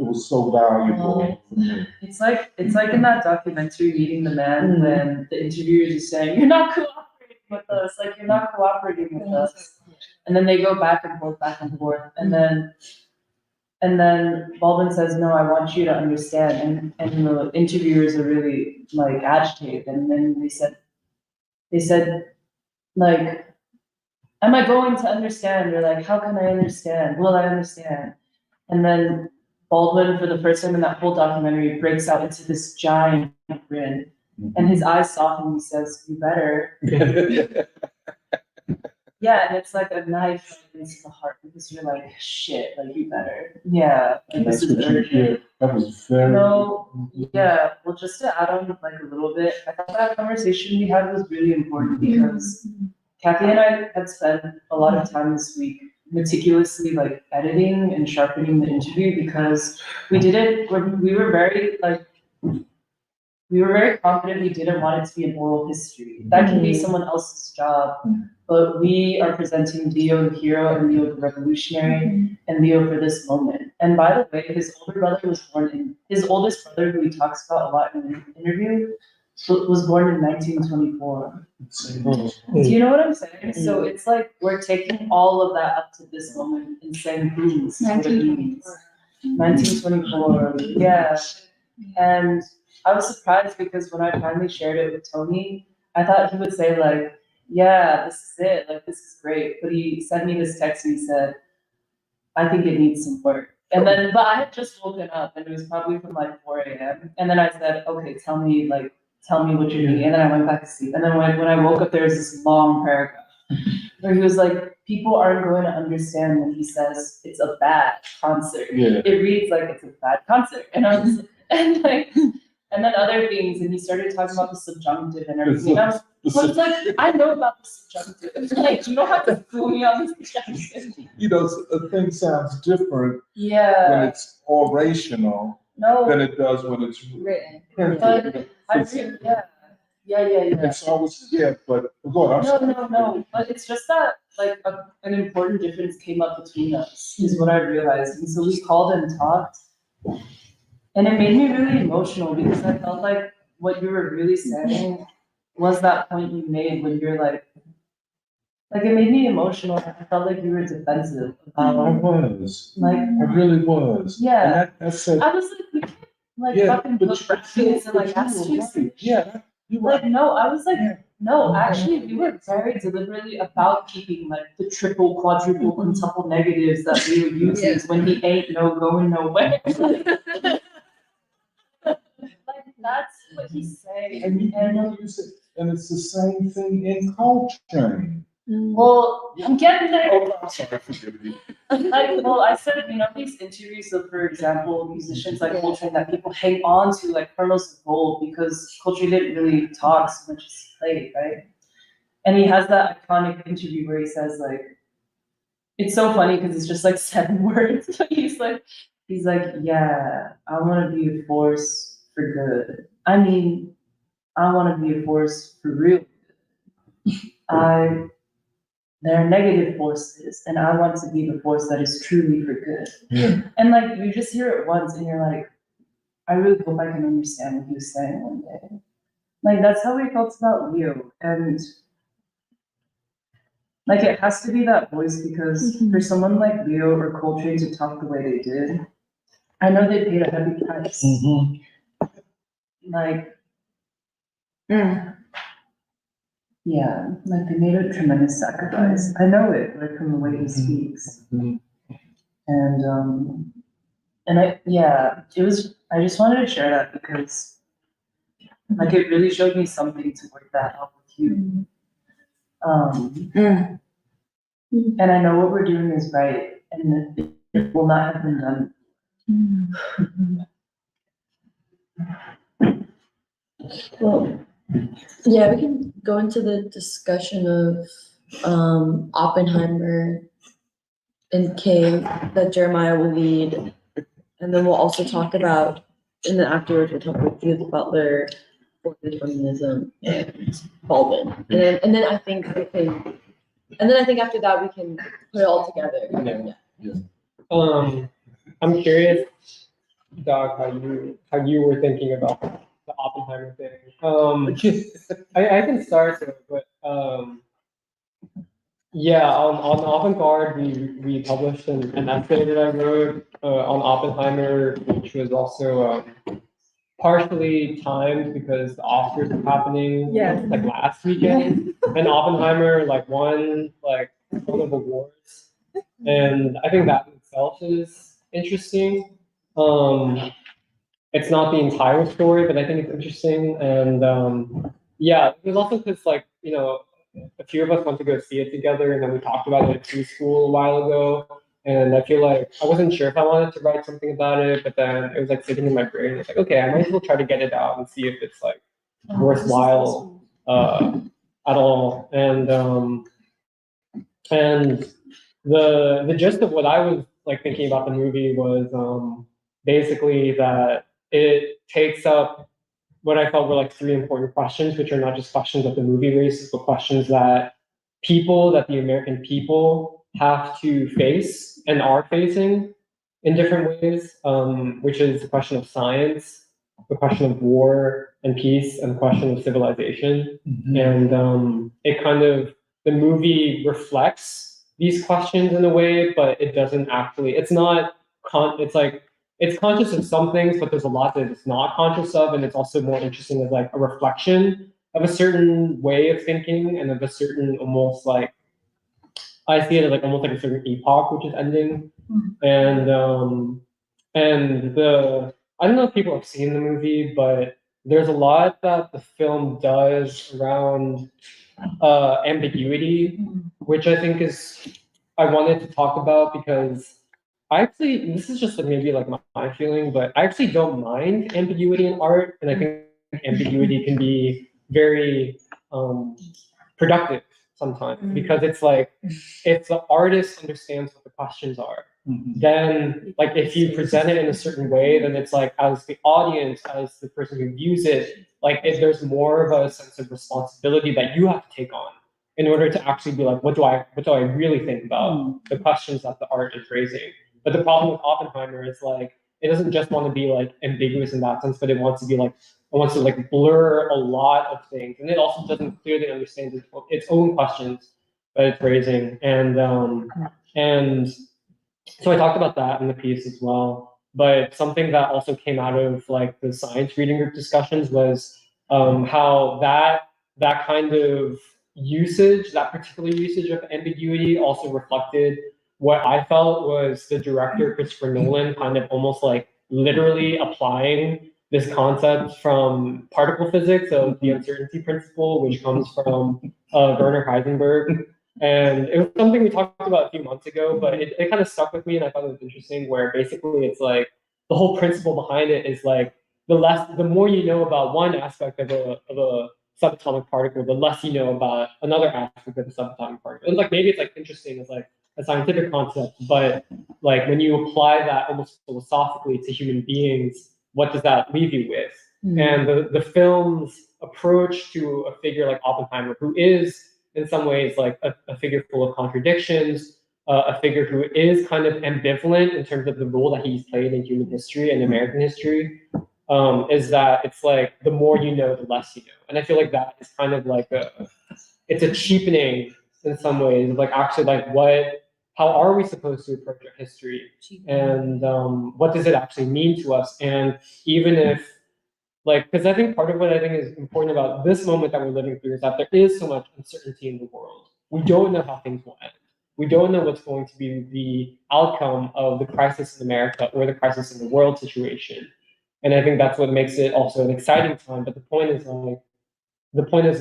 [SPEAKER 9] valuable for me.
[SPEAKER 12] It's like in that documentary, Meeting the Man, when the interviewers are saying, "You're not cooperating with us, like you're not cooperating with us," and then they go back and forth, and then Baldwin says, "No, I want you to understand," and the interviewers are really like agitated, and then they said, like, "Am I going to understand?" They're like, "How can I understand? Will I understand?" And then Baldwin, for the first time in that whole documentary, breaks out into this giant grin, and his eyes soften. He says, "You better." Yeah, and it's like a knife into the heart because you're like, "Shit, like you better." Yeah, like, this is urgent.
[SPEAKER 9] That was very.
[SPEAKER 12] Yeah. Well, just to add on like a little bit, I thought that conversation we had was really important because Kathy and I had spent a lot of time this week meticulously like editing and sharpening the interview because we were very confident we didn't want it to be an oral history. That can be someone else's job, but we are presenting Leo the hero and Leo the revolutionary and Leo for this moment. And by the way, his oldest brother, who he talks about a lot in the interview, was born in 1924. Do you know what I'm saying? So it's like we're taking all of that up to this moment and saying, boom, this is what it means. 1924, yeah. And I was surprised because when I finally shared it with Tony, I thought he would say like, yeah, this is it, like this is great. But he sent me this text and he said, I think it needs some work. And then, but I had just woken up and it was probably from like 4 a.m. And then I said, okay, tell me what you're doing. And then I went back to sleep. And then when I woke up, there was this long paragraph where he was like, people aren't going to understand when he says it's a bad concert. Yeah. It reads like it's a bad concert. And I was, and then other things, and he started talking about the subjunctive and everything. I was like, I know about the subjunctive. Like, you don't have to fool me on the subjunctive.
[SPEAKER 9] You know, a thing sounds different
[SPEAKER 12] Yeah.
[SPEAKER 9] when it's orational than it does when it's
[SPEAKER 12] written.
[SPEAKER 9] But
[SPEAKER 12] Yeah.
[SPEAKER 9] It's always, but go on.
[SPEAKER 12] No. But it's just that, like, an important difference came up between us, is what I realized. And so we called and talked. And it made me really emotional because I felt like what you were really saying was that point you made when you're like it made me emotional. I felt like you were defensive about
[SPEAKER 9] I was.
[SPEAKER 12] Like,
[SPEAKER 9] I really was.
[SPEAKER 12] Yeah.
[SPEAKER 9] And that's it.
[SPEAKER 12] I was like, we can't fucking put brackets and like ask you.
[SPEAKER 9] Right. Yeah.
[SPEAKER 12] Like, no, I was like, no, actually, we were very deliberately about keeping like the triple, quadruple, quintuple negatives that we would use when he ain't going nowhere. Like, that's what he's saying.
[SPEAKER 9] And you know, you said, and it's the same thing in culturing.
[SPEAKER 12] Well, I'm getting there.
[SPEAKER 9] Oh, I'm sorry, forgive me.
[SPEAKER 12] I said, these interviews of, for example, musicians like Coltrane that people hang on to like kernels of gold because Coltrane didn't really talk so much as he played, right? And he has that iconic interview where he says like, it's so funny because it's just like 7 words. He's like, yeah, I want to be a force for good. I mean, I want to be a force for real good. There are negative forces, and I want to be the force that is truly for good.
[SPEAKER 9] Yeah.
[SPEAKER 12] And like, you just hear it once, and you're like, I really hope I can understand what he was saying one day. Like, that's how we felt about Leo. And like, it has to be that voice because for someone like Leo or Coltrane to talk the way they did, I know they paid a heavy price. Like, yeah, like they made a tremendous sacrifice. I know it, like from the way he speaks. And I just wanted to share that because like it really showed me something to work that out with you. And I know what we're doing is right and it will not have been done.
[SPEAKER 1] Well, yeah, we can go into the discussion of Oppenheimer and Cave that Jeremiah will lead. And then we'll also talk about, and then afterwards we'll talk about Judith Butler, for feminism, and Baldwin. And then I think after that we can put it all together.
[SPEAKER 7] Yeah. I'm curious, Doc, how you were thinking about the Oppenheimer thing. I can start there, but on Avant-Garde, we published an essay that I wrote on Oppenheimer, which was also partially timed because the Oscars were happening like last weekend, and Oppenheimer won a ton of awards, and I think that in itself is interesting. It's not the entire story, but I think it's interesting, and it was also because a few of us went to go see it together, and then we talked about it at preschool a while ago. And I feel like I wasn't sure if I wanted to write something about it, but then it was sitting in my brain. It's okay, I might as well try to get it out and see if it's worthwhile at all. And the gist of what I was thinking about the movie was basically that it takes up what I felt were 3 important questions, which are not just questions that the movie raises, but questions that people that the American people have to face and are facing in different ways, which is the question of science, the question of war and peace, and the question of civilization. And it kind of, the movie reflects these questions in a way, but it doesn't actually, it's not, it's like, it's conscious of some things, but there's a lot that it's not conscious of, and it's also more interesting as like a reflection of a certain way of thinking and of a certain almost like, I see it as like almost like a certain epoch which is ending. And the, I don't know if people have seen the movie, but there's a lot that the film does around ambiguity, which I think is, I wanted to talk about because I actually, this is just like maybe like my feeling, but I actually don't mind ambiguity in art, and I think ambiguity can be very productive sometimes, because it's like, if the artist understands what the questions are, then like if you present it in a certain way, then it's like, as the audience, as the person who views it, like if there's more of a sense of responsibility that you have to take on in order to actually be like, what do I really think about the questions that the art is raising. But the problem with Oppenheimer is like, it doesn't just want to be like ambiguous in that sense, but it wants to be like, it wants to like blur a lot of things, and it also doesn't clearly understand its own questions that it's raising. And so I talked about that in the piece as well. But something that also came out of like the science reading group discussions was how that kind of usage, that particular usage of ambiguity, also reflected what I felt was the director Christopher Nolan kind of almost like literally applying this concept from particle physics of the uncertainty principle, which comes from Werner Heisenberg. And it was something we talked about a few months ago, but it kind of stuck with me, and I thought it was interesting, where basically it's like the whole principle behind it is like the more you know about one aspect of a subatomic particle, the less you know about another aspect of the subatomic particle. And like maybe it's like interesting as like a scientific concept, but like when you apply that almost philosophically to human beings, what does that leave you with? And the film's approach to a figure like Oppenheimer, who is in some ways like a figure full of contradictions, a figure who is kind of ambivalent in terms of the role that he's played in human history and American history, is that it's like the more you know, the less you know. And I feel like that is kind of like it's a cheapening in some ways of like actually like how are we supposed to approach our history, and what does it actually mean to us? And even if like, because I think part of what I think is important about this moment that we're living through is that there is so much uncertainty in the world. We don't know how things will end. We don't know what's going to be the outcome of the crisis in America or the crisis in the world situation. And I think that's what makes it also an exciting time. But the point is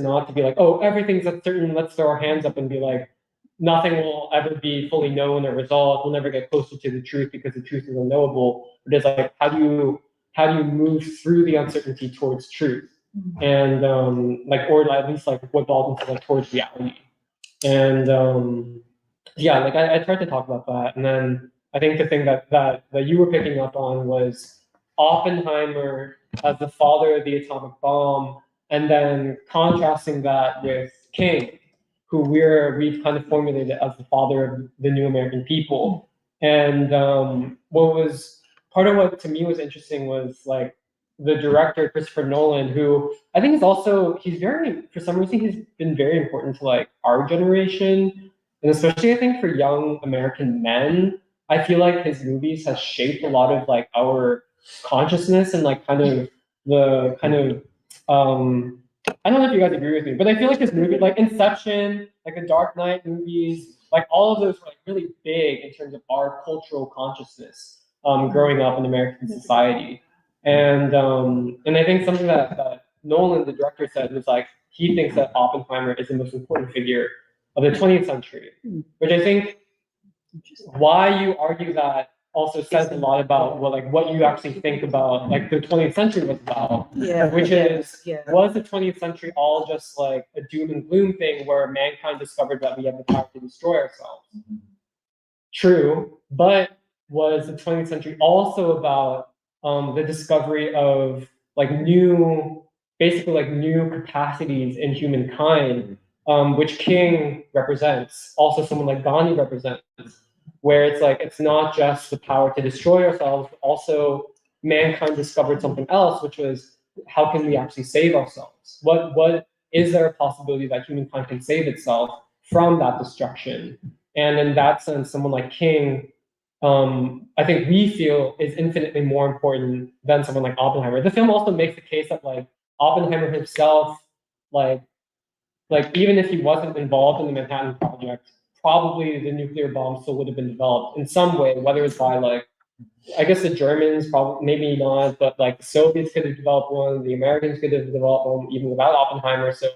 [SPEAKER 7] not to be like, oh, everything's uncertain, let's throw our hands up and be like, nothing will ever be fully known or resolved. We'll never get closer to the truth because the truth is unknowable. But it's like, how do you move through the uncertainty towards truth? And like, or at least like what Baldwin said, like towards reality. And yeah, like I tried to talk about that. And then I think the thing that you were picking up on was Oppenheimer as the father of the atomic bomb, and then contrasting that with King, who we've kind of formulated as the father of the new American people. And what was part of what to me was interesting was like the director Christopher Nolan, who I think is also, for some reason he's been very important to like our generation, and especially I think for young American men. I feel like his movies has shaped a lot of like our consciousness and like kind of the kind of I don't know if you guys agree with me, but I feel like his movie, like Inception, like the Dark Knight movies, like all of those were like really big in terms of our cultural consciousness growing up in American society. And I think something that Nolan, the director, said was like he thinks that Oppenheimer is the most important figure of the 20th century, which I think why you argue that also says a lot about what you actually think about like the 20th century was about, was the 20th century all just like a doom and gloom thing where mankind discovered that we have the power to destroy ourselves? True, but was the 20th century also about the discovery of like new capacities in humankind which King represents, also someone like Gandhi represents, where it's like it's not just the power to destroy ourselves, but also mankind discovered something else, which was how can we actually save ourselves? What is there a possibility that humankind can save itself from that destruction? And in that sense, someone like King, I think we feel is infinitely more important than someone like Oppenheimer. The film also makes the case that like Oppenheimer himself, like even if he wasn't involved in the Manhattan Project, probably the nuclear bomb still would have been developed in some way, whether it's by like, I guess the Germans probably, maybe not, but like the Soviets could have developed one, the Americans could have developed one even without Oppenheimer. So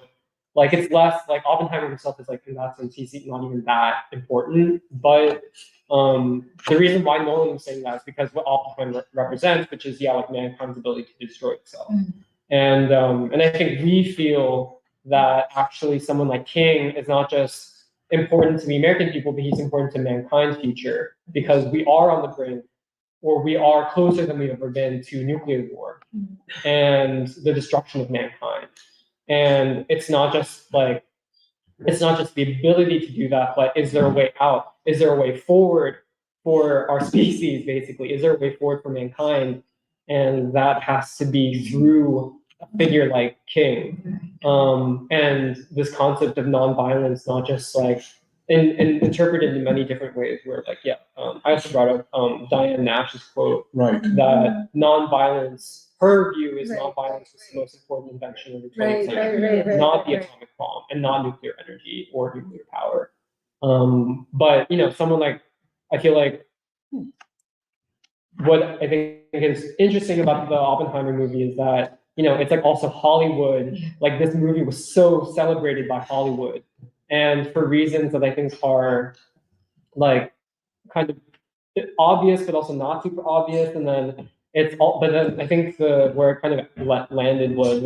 [SPEAKER 7] like it's less like Oppenheimer himself is like in that sense he's not even that important. But the reason why Nolan is saying that is because what Oppenheimer represents, which is like mankind's ability to destroy itself. And I think we feel that actually someone like King is not just important to the American people, but he's important to mankind's future because we are on the brink, or we are closer than we've ever been to nuclear war and the destruction of mankind. And it's not just the ability to do that, but is there a way out? Is there a way forward for our species, basically? Is there a way forward for mankind? And that has to be through a figure like King. And this concept of nonviolence, not just like, and interpreted in many different ways, where like, I also brought up Diane Nash's quote,
[SPEAKER 9] Right.
[SPEAKER 7] that nonviolence, her view is nonviolence was the most important invention of the 20th century, not the atomic bomb and not nuclear energy or nuclear power. But someone like, I feel like what I think is interesting about the Oppenheimer movie is that, it's like also Hollywood, like this movie was so celebrated by Hollywood, and for reasons that I think are like kind of obvious, but also not super obvious. And then but then I think where it kind of landed was,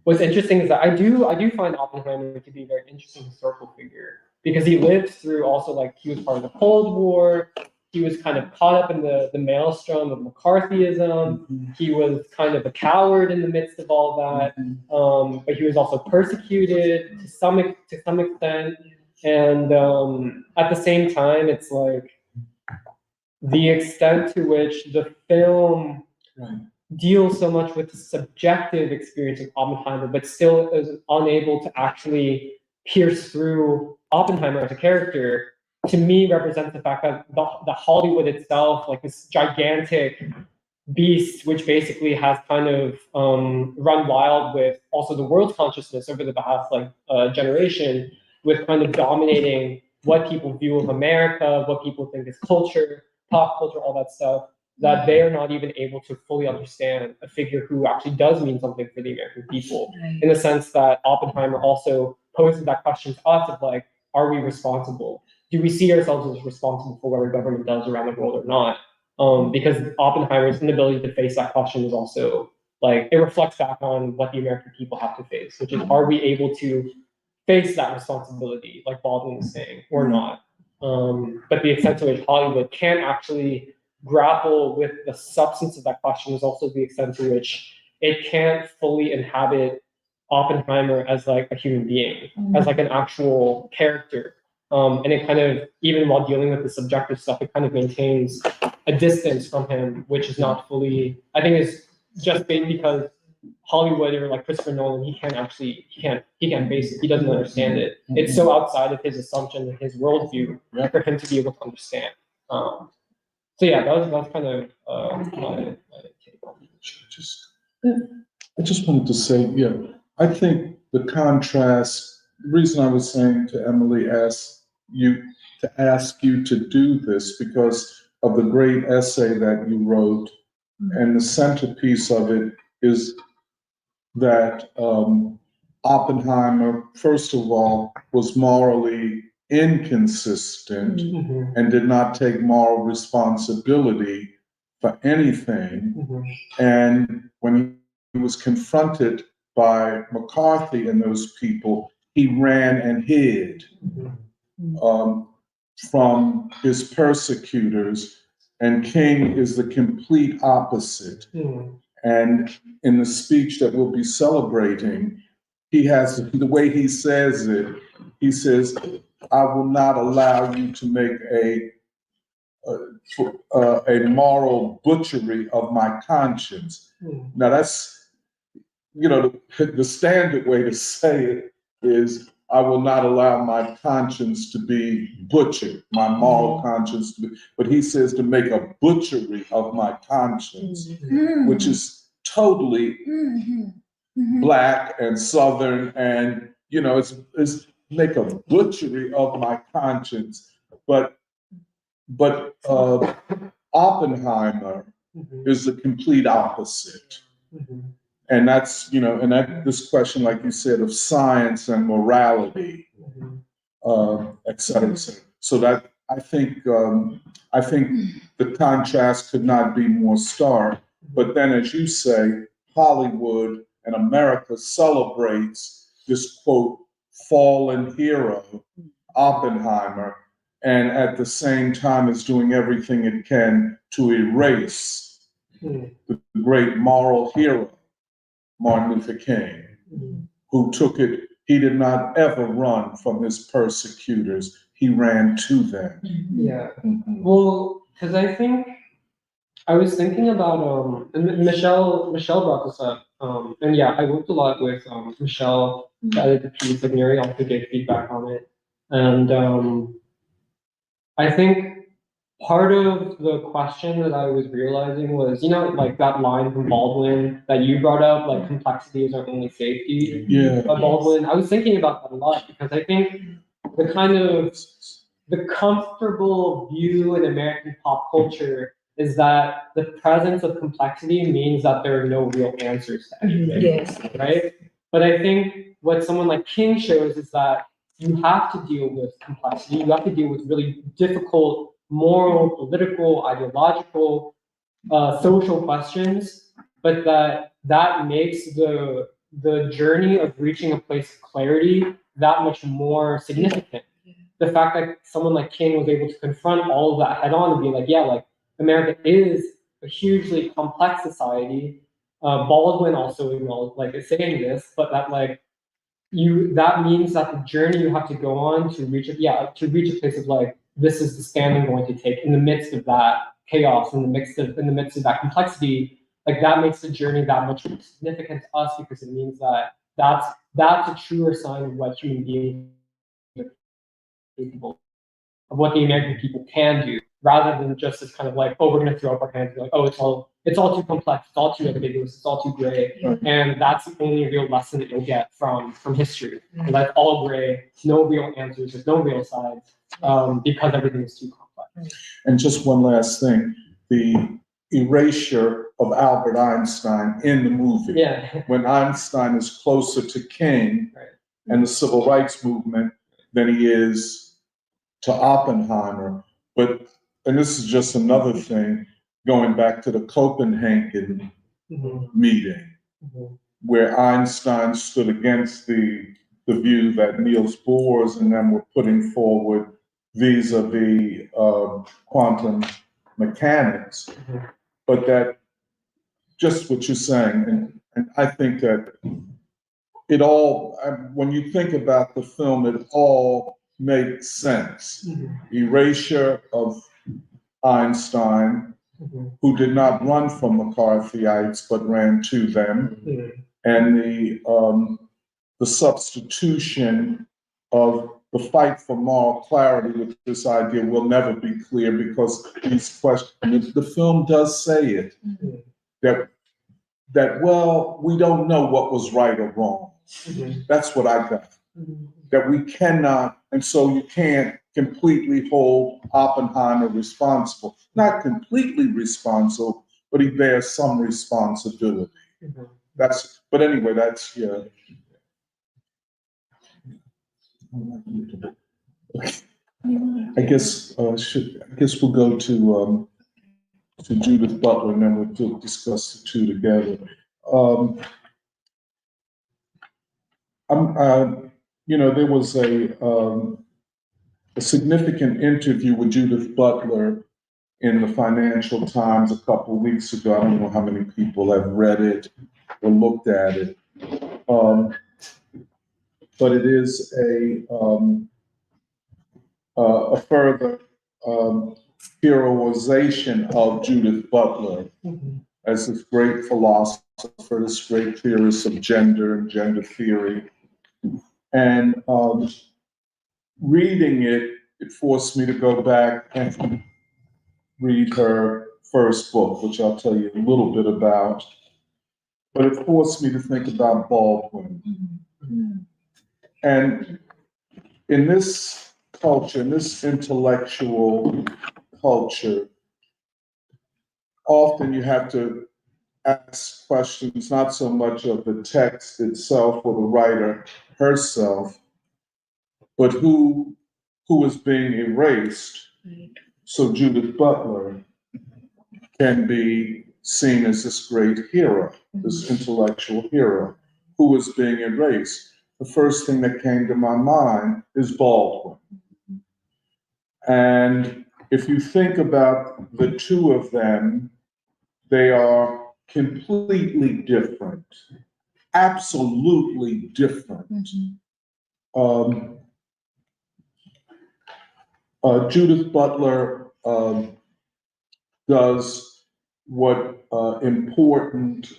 [SPEAKER 7] what's interesting is that I do find Oppenheimer to be a very interesting historical figure because he lived through also like he was part of the Cold War. He was kind of caught up in the maelstrom of McCarthyism. He was kind of a coward in the midst of all that, but he was also persecuted to some extent. And at the same time, it's like the extent to which the film deals so much with the subjective experience of Oppenheimer, but still is unable to actually pierce through Oppenheimer as a character, to me represents the fact that the Hollywood itself, like this gigantic beast, which basically has kind of run wild with also the world's consciousness over the past generation, with kind of dominating what people view of America, what people think is culture, pop culture, all that stuff, that they are not even able to fully understand a figure who actually does mean something for the American people, in the sense that Oppenheimer also poses that question to us of like, are we responsible? Do we see ourselves as responsible for what our government does around the world or not? Because Oppenheimer's inability to face that question is also like, it reflects back on what the American people have to face, which is, are we able to face that responsibility, like Baldwin is saying, or not? But the extent to which Hollywood can actually grapple with the substance of that question is also the extent to which it can't fully inhabit Oppenheimer as like a human being, as like an actual character. And it kind of, even while dealing with the subjective stuff, it kind of maintains a distance from him, which is not fully, I think is just because Hollywood or like Christopher Nolan, he can't base it. He doesn't understand it. It's so outside of his assumption and his worldview for him to be able to understand. So yeah, that was kind of my take on it.
[SPEAKER 9] I just wanted to say, I think the contrast, the reason I was saying to Emily, ask you to do this because of the great essay that you wrote, and the centerpiece of it is that Oppenheimer, first of all, was morally inconsistent and did not take moral responsibility for anything. And when he was confronted by McCarthy and those people, he ran and hid from his persecutors. And King is the complete opposite. And in the speech that we'll be celebrating, he has, the way he says it, he says, I will not allow you to make a moral butchery of my conscience. Now that's, the standard way to say it is, I will not allow my conscience to be butchered, my moral conscience to be, but he says to make a butchery of my conscience, which is totally Black and Southern, and it's make a butchery of my conscience. But Oppenheimer is the complete opposite. And that's, and that this question, like you said, of science and morality, et cetera, et cetera. So that I think the contrast could not be more stark. But then, as you say, Hollywood and America celebrates this, quote, fallen hero, Oppenheimer, and at the same time is doing everything it can to erase the great moral hero, Martin Luther King, who took it. He did not ever run from his persecutors. He ran to them.
[SPEAKER 7] Yeah. Well, because I think I was thinking about and Michelle brought this up. And yeah, I worked a lot with Michelle, the edited piece, like Mary also gave feedback on it. And I think part of the question that I was realizing was, like that line from Baldwin that you brought up, like complexity is our only safety.
[SPEAKER 9] Yeah.
[SPEAKER 7] But Baldwin, I was thinking about that a lot because I think the comfortable view in American pop culture is that the presence of complexity means that there are no real answers to anything.
[SPEAKER 11] Yes.
[SPEAKER 7] Right? But I think what someone like King shows is that you have to deal with complexity. You have to deal with really difficult moral, political, ideological, social questions, but that makes the journey of reaching a place of clarity that much more significant. The fact that someone like King was able to confront all of that head on and be like, yeah, like America is a hugely complex society. Baldwin also, is saying this, but that that means that the journey you have to go on to reach a place of this is the stand I'm going to take in the midst of that chaos, in the midst of that complexity. That makes the journey that much more significant to us because it means that that's a truer sign of what human beings are capable of, what the American people can do, rather than just this kind of we're going to throw up our hands and be like, oh, it's all too complex, it's all too ambiguous, it's all too gray. And that's the only real lesson that you'll get from history. And that's all gray, no real answers, there's no real sides, because everything is too complex.
[SPEAKER 9] And just one last thing, the erasure of Albert Einstein in the movie.
[SPEAKER 7] Yeah.
[SPEAKER 9] When Einstein is closer to King and the civil rights movement than he is to Oppenheimer. And this is just another thing, going back to the Copenhagen meeting, where Einstein stood against the view that Niels Bohr and them were putting forward vis-a-vis quantum mechanics. But that, just what you're saying, and I think that it all, when you think about the film, it all makes sense. Erasure of Einstein, who did not run from McCarthyites but ran to them, and the substitution of the fight for moral clarity with this idea will never be clear because these questions. The film does say it that well, we don't know what was right or wrong. That's what I got. That we cannot, and so you can't completely hold Oppenheimer responsible. Not completely responsible, but he bears some responsibility. But anyway, that's, yeah. I guess we'll go to Judith Butler, and then we'll discuss the two together. There was a significant interview with Judith Butler in the Financial Times a couple of weeks ago. I don't know how many people have read it or looked at it. but it is a further heroization of Judith Butler as this great philosopher, this great theorist of gender and gender theory. And reading it, it forced me to go back and read her first book, which I'll tell you a little bit about. But it forced me to think about Baldwin. And in this culture, in this intellectual culture, often you have to ask questions, not so much of the text itself or the writer herself, but who is being erased. So Judith Butler can be seen as this great hero, this intellectual hero, who is being erased. The first thing that came to my mind is Baldwin. And if you think about the two of them, they are completely different, absolutely different. Judith Butler does what important,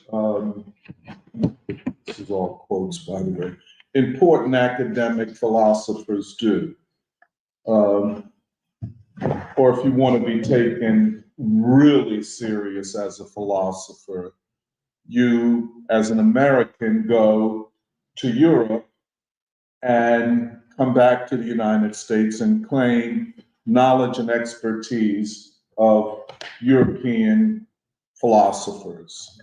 [SPEAKER 9] this is all quotes by the way, important academic philosophers do. Or if you want to be taken really serious as a philosopher, you as an American go to Europe and come back to the United States and claim knowledge and expertise of European philosophers,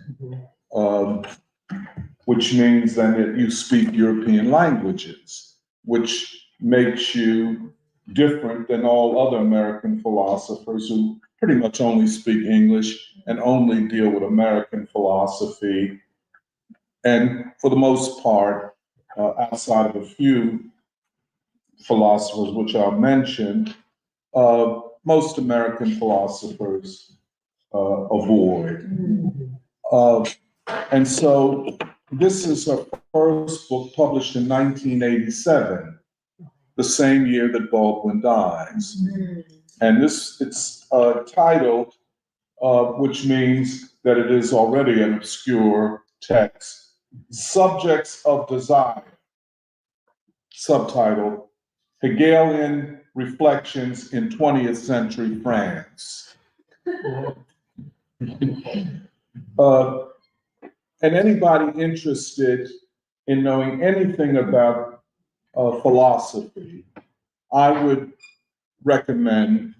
[SPEAKER 9] which means then that you speak European languages, which makes you different than all other American philosophers who pretty much only speak English and only deal with American philosophy. And for the most part, outside of a few philosophers which I'll mention, most American philosophers avoid. And so this is her first book, published in 1987, the same year that Baldwin dies. And it's titled, which means that it is already an obscure text, Subjects of Desire, subtitle, Hegelian Reflections in 20th Century France. And anybody interested in knowing anything about philosophy, I would recommend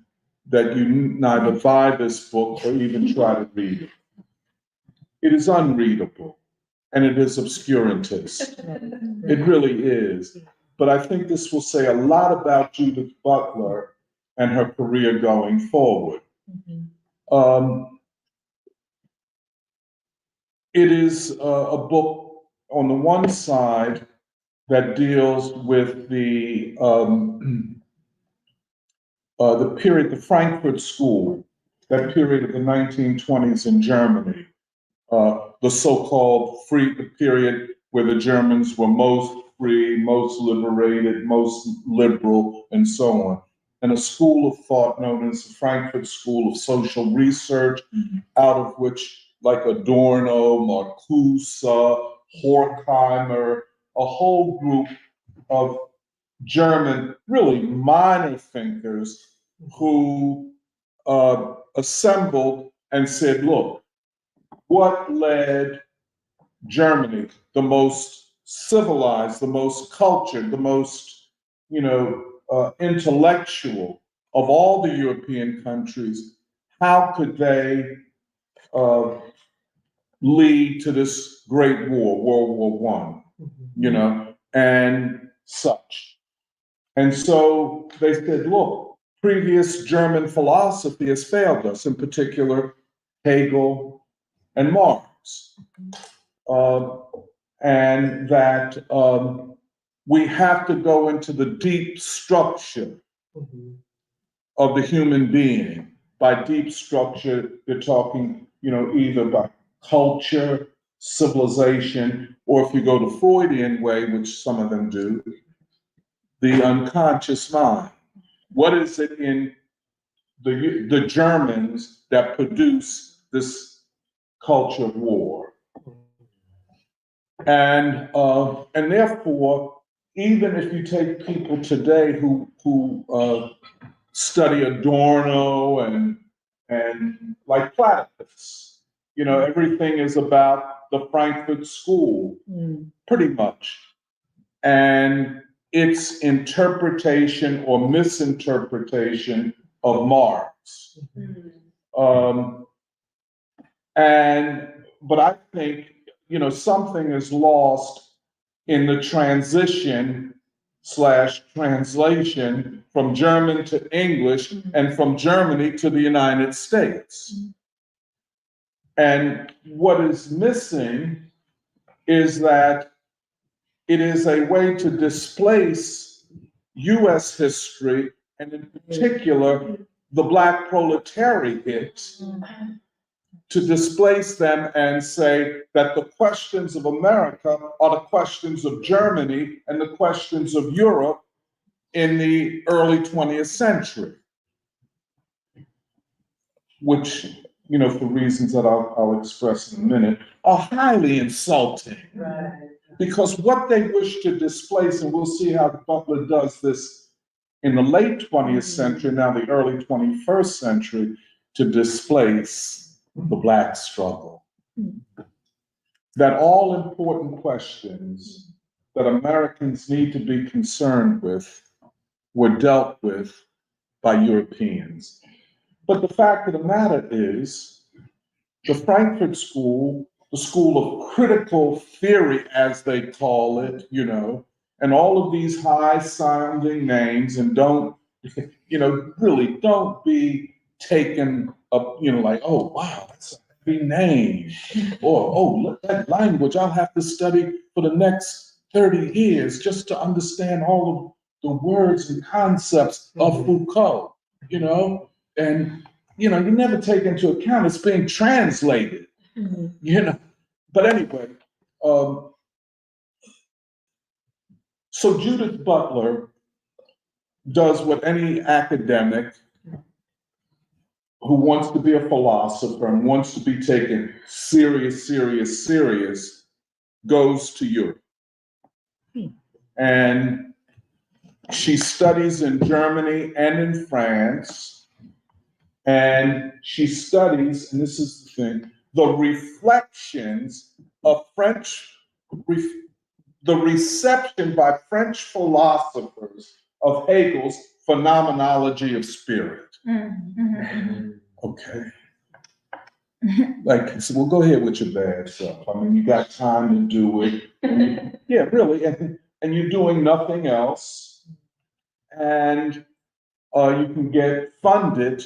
[SPEAKER 9] that you neither buy this book or even try to read it. It is unreadable and it is obscurantist. It really is. But I think this will say a lot about Judith Butler and her career going forward. It is a book on the one side that deals with the period, the Frankfurt School, that period of the 1920s in Germany, the so-called the period where the Germans were most free, most liberated, most liberal, and so on. And a school of thought known as the Frankfurt School of Social Research, out of which, like Adorno, Marcuse, Horkheimer, a whole group of German, really minor thinkers who assembled and said, look, what led Germany, the most civilized, the most cultured, the most, intellectual of all the European countries, how could they lead to this great war, World War I, and such. And so they said, look, previous German philosophy has failed us, in particular Hegel and Marx. And that we have to go into the deep structure of the human being. By deep structure, they're talking, either by culture, civilization, or if you go the Freudian way, which some of them do, the unconscious mind. What is it in the Germans that produce this culture of war? And therefore, even if you take people today who study Adorno and like Platypus, everything is about the Frankfurt School, pretty much, and its interpretation or misinterpretation of Marx. But I think, something is lost in the translation from German to English and from Germany to the United States. And what is missing is that it is a way to displace US history, and in particular, the Black proletariat, to displace them and say that the questions of America are the questions of Germany and the questions of Europe in the early 20th century, which, for reasons that I'll express in a minute, are highly insulting.
[SPEAKER 12] Right.
[SPEAKER 9] Because what they wish to displace, and we'll see how Butler does this in the late 20th century, now the early 21st century, to displace the Black struggle. That all important questions that Americans need to be concerned with were dealt with by Europeans. But the fact of the matter is, the Frankfurt School, the school of critical theory, as they call it, and all of these high-sounding names, and really don't be taken up, like, oh, wow, that's a heavy name. Or, oh, look, that language I'll have to study for the next 30 years just to understand all of the words and concepts of Foucault, and, you never take into account it's being translated, But anyway, so Judith Butler does what any academic who wants to be a philosopher and wants to be taken serious goes to Europe. And she studies in Germany and in France, and she studies, and this is the thing, the reflections of the reception by French philosophers of Hegel's phenomenology of spirit. Okay. So we'll go ahead with your bad stuff. I mean, you got time to do it. Yeah, really. And you're doing nothing else. And you can get funded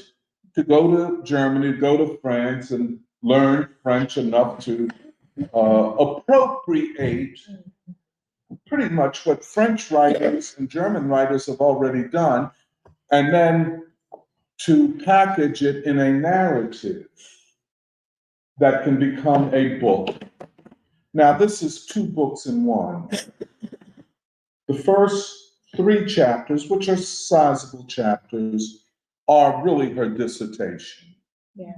[SPEAKER 9] to go to Germany, go to France, and learn French enough to appropriate pretty much what French writers and German writers have already done, and then to package it in a narrative that can become a book. Now, this is 2 books in one. The first 3 chapters, which are sizable chapters, are really her dissertation.
[SPEAKER 1] Yeah.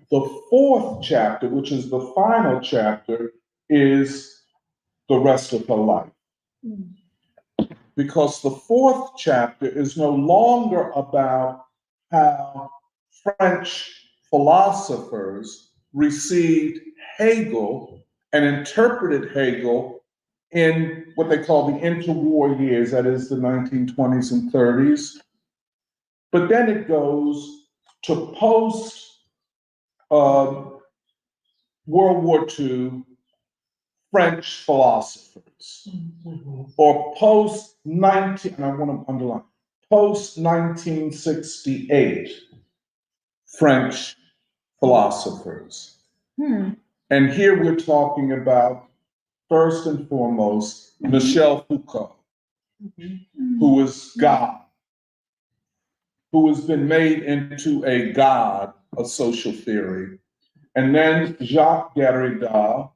[SPEAKER 9] The 4th chapter, which is the final chapter, is the rest of her life. Because the 4th chapter is no longer about how French philosophers received Hegel and interpreted Hegel in what they call the interwar years, that is the 1920s and 30s. But then it goes to post-World War II French philosophers, or post-1968 French philosophers. And here we're talking about, first and foremost, Michel Foucault, who is God, who has been made into a god of social theory. And then Jacques Derrida,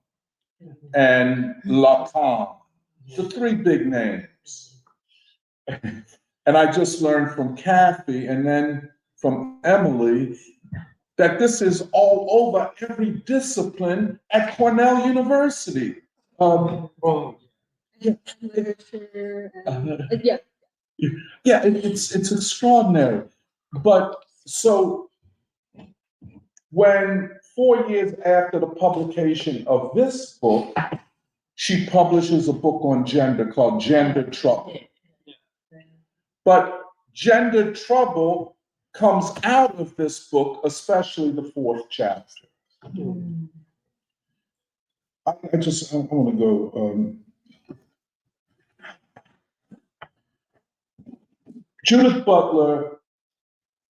[SPEAKER 9] and Lacan, the three big names. And I just learned from Kathy and then from Emily that this is all over every discipline at Cornell University.
[SPEAKER 1] Yeah.
[SPEAKER 9] Yeah, it's extraordinary. But so when 4 years after the publication of this book, she publishes a book on gender called Gender Trouble. But gender trouble comes out of this book, especially the fourth chapter. I want to go. Judith Butler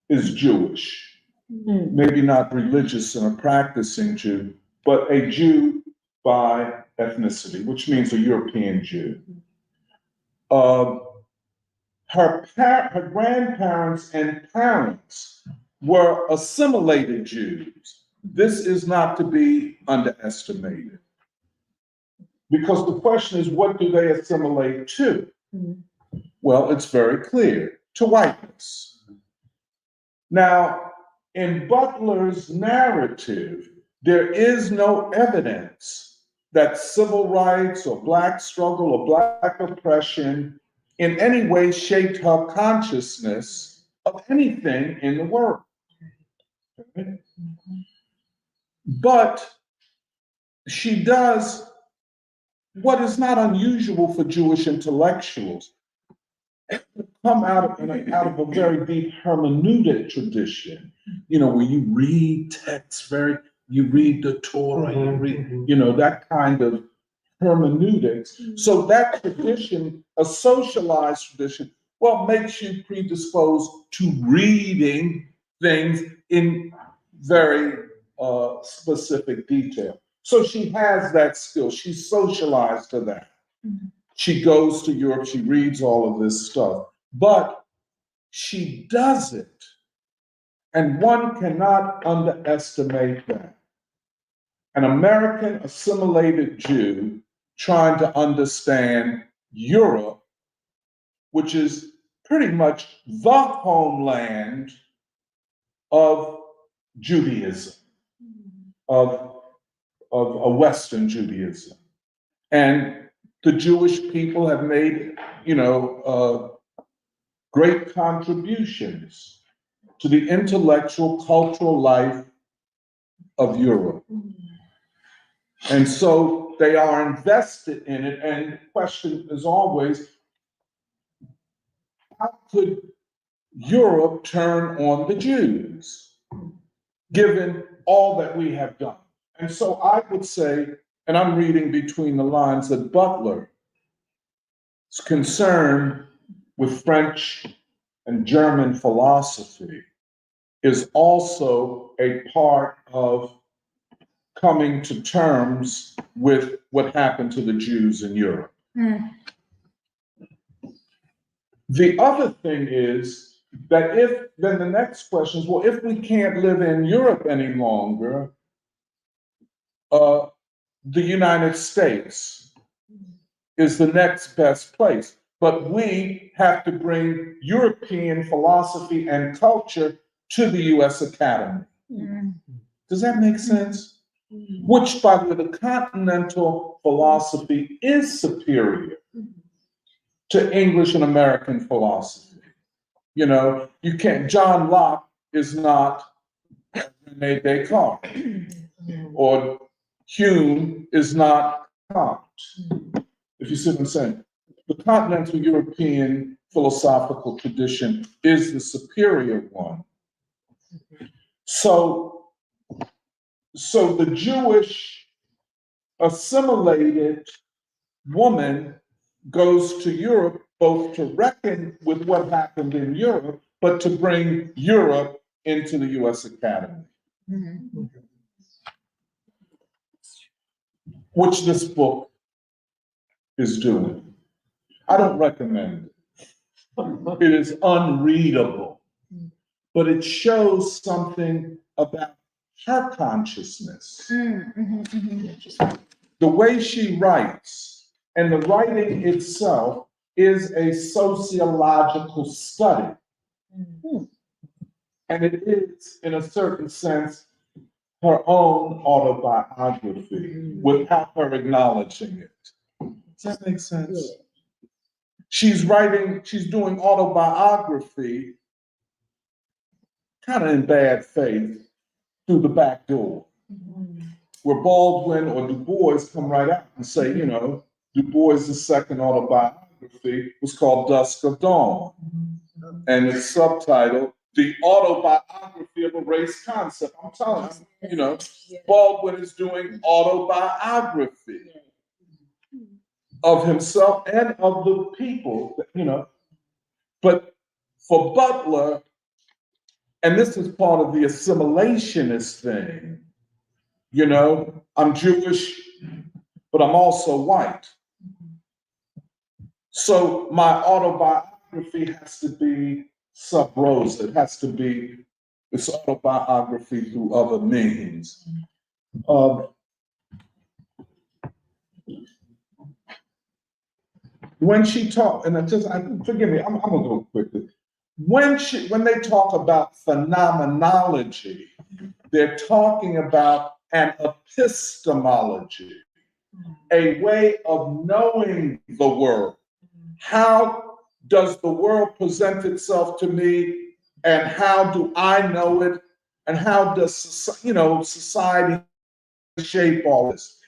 [SPEAKER 9] is Jewish, maybe not religious and a practicing Jew, but a Jew by ethnicity, which means a European Jew. Her grandparents and parents were assimilated Jews. This is not to be underestimated. Because the question is, what do they assimilate to? Well, it's very clear, to whiteness. Now, in Butler's narrative, there is no evidence that civil rights or Black struggle or Black oppression in any way shaped her consciousness of anything in the world. But she does what is not unusual for Jewish intellectuals, come out of a very deep hermeneutic tradition, where you read texts you read the Torah, you read, that kind of hermeneutics. So that tradition, a socialized tradition, makes you predisposed to reading things in very specific detail. So she has that skill. She's socialized to that. She goes to Europe, she reads all of this stuff, but she does it. And one cannot underestimate that. An American assimilated Jew trying to understand Europe, which is pretty much the homeland of Judaism, of a Western Judaism. And the Jewish people have made, great contributions to the intellectual, cultural life of Europe. And so they are invested in it. And the question is always, how could Europe turn on the Jews, given all that we have done? And so I would say, and I'm reading between the lines, that Butler is concerned with French and German philosophy is also a part of coming to terms with what happened to the Jews in Europe. The other thing is that then the next question is, well, if we can't live in Europe any longer, the United States is the next best place. But we have to bring European philosophy and culture to the US Academy. Does that make sense? Which, by the way, the continental philosophy is superior to English and American philosophy. You can't, John Locke is not René Descartes, or Hume is not Kant, if you see what I'm saying. The continental European philosophical tradition is the superior one. So the Jewish assimilated woman goes to Europe both to reckon with what happened in Europe, but to bring Europe into the US Academy. Which this book is doing. I don't recommend it. It is unreadable, but it shows something about her consciousness. the way she writes and the writing itself is a sociological study. And it is, in a certain sense, her own autobiography without her acknowledging it. Does that make sense? She's doing autobiography kind of in bad faith through the back door. Where Baldwin or Du Bois come right out and say, you know, Du Bois' second autobiography was called Dusk of Dawn. And it's subtitled The Autobiography of a Race Concept. I'm telling you, you know, Baldwin is doing autobiography of himself and of the people, you know. But for Butler, and this is part of the assimilationist thing, you know, I'm Jewish, but I'm also white. So my autobiography has to be sub rosa. It has to be this autobiography through other means. When she talked, and forgive me, I'm gonna go quickly. When they talk about phenomenology, they're talking about an epistemology, a way of knowing the world. How does the world present itself to me, and how do I know it, and how does society shape all this?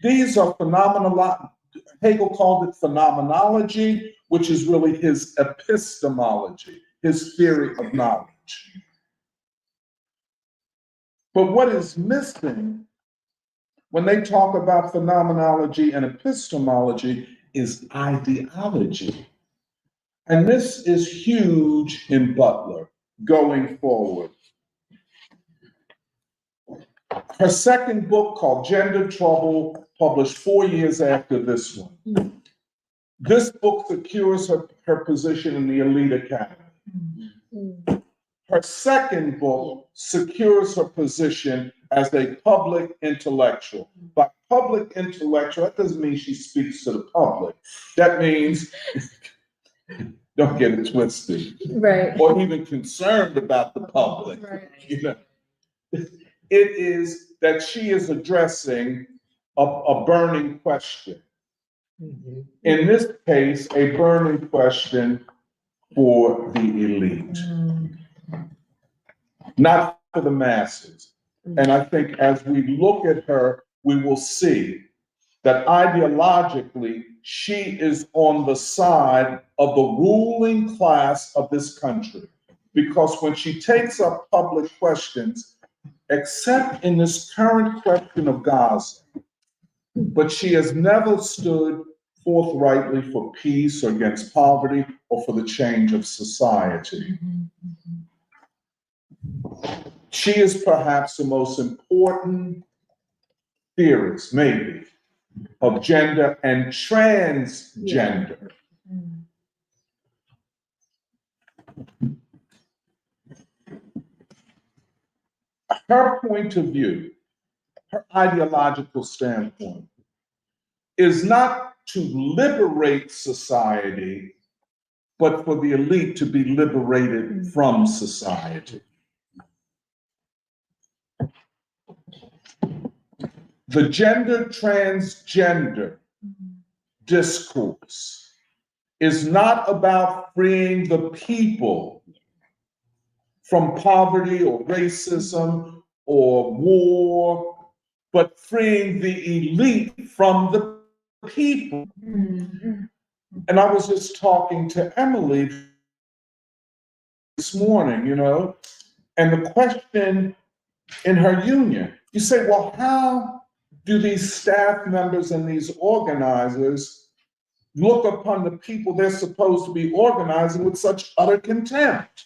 [SPEAKER 9] These are phenomena. Hegel called it phenomenology, which is really his epistemology, his theory of knowledge. But what is missing when they talk about phenomenology and epistemology is ideology. And this is huge in Butler going forward. Her second book, called Gender Trouble, published 4 years after this one. This book secures her position in the elite academy. Her second book secures her position as a public intellectual. By public intellectual, that doesn't mean she speaks to the public. That means, don't get it twisted,
[SPEAKER 1] Right.
[SPEAKER 9] or even concerned about the public.
[SPEAKER 1] Right.
[SPEAKER 9] You know, it is that she is addressing a burning question. In this case, a burning question for the elite, not for the masses. And I think as we look at her, we will see that ideologically, she is on the side of the ruling class of this country. Because when she takes up public questions, except in this current question of Gaza, but she has never stood forthrightly for peace or against poverty or for the change of society. She is perhaps the most important theorist, maybe, of gender and transgender. Her point of view, her ideological standpoint, is not to liberate society, but for the elite to be liberated from society. The gender transgender discourse is not about freeing the people from poverty or racism or war, but freeing the elite from the people. And I was just talking to Emily this morning, you know, and the question in her union, you say, well, how do these staff members and these organizers look upon the people they're supposed to be organizing with such utter contempt?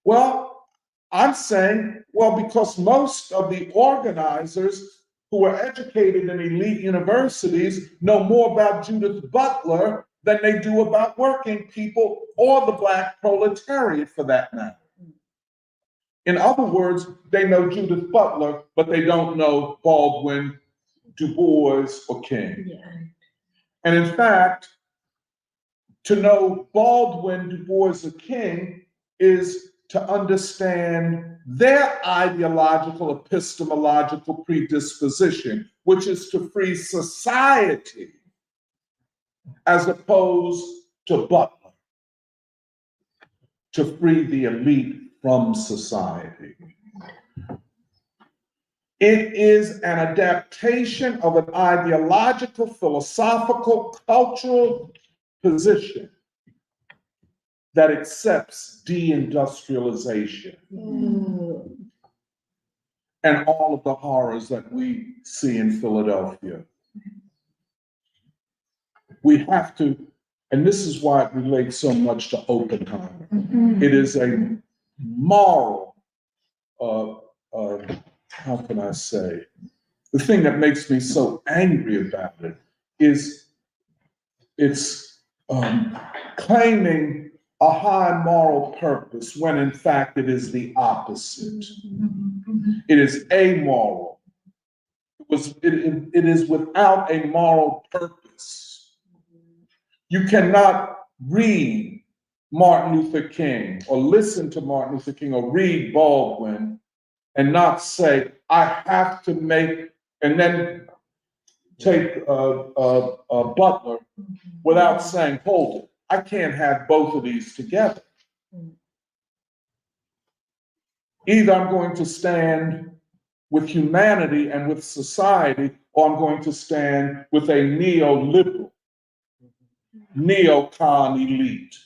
[SPEAKER 9] Well, I'm saying, well, because most of the organizers who are educated in elite universities know more about Judith Butler than they do about working people or the Black proletariat for that matter. In other words, they know Judith Butler, but they don't know Baldwin Du Bois or King.
[SPEAKER 1] Yeah.
[SPEAKER 9] And in fact, to know Baldwin, Du Bois, or King is to understand their ideological, epistemological predisposition, which is to free society as opposed to Butler, to free the elite from society. It is an adaptation of an ideological, philosophical, cultural position that accepts deindustrialization and all of the horrors that we see in Philadelphia. We have to, and this is why it relates so much to Oppenheimer. It is a moral, how can I say, the thing that makes me so angry about it is it's claiming a high moral purpose when in fact it is the opposite. It is amoral. It is without a moral purpose. You cannot read Martin Luther King or listen to Martin Luther King or read Baldwin and not say, I have to make, and then take Butler without saying, hold it, I can't have both of these together. Either I'm going to stand with humanity and with society, or I'm going to stand with a neoliberal, neocon elite.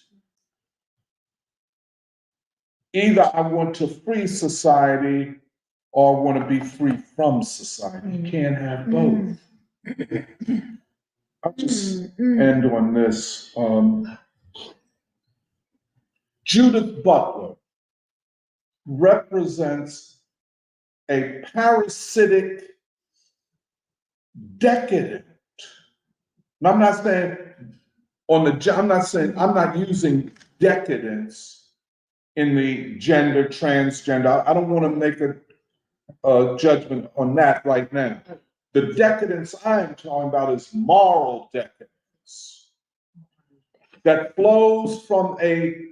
[SPEAKER 9] Either I want to free society or I want to be free from society. You can't have both. I'll just end on this. Judith Butler represents a parasitic, decadent, and I'm not saying I'm not using decadence in the gender, transgender. I don't want to make a judgment on that right now. The decadence I am talking about is moral decadence that flows from a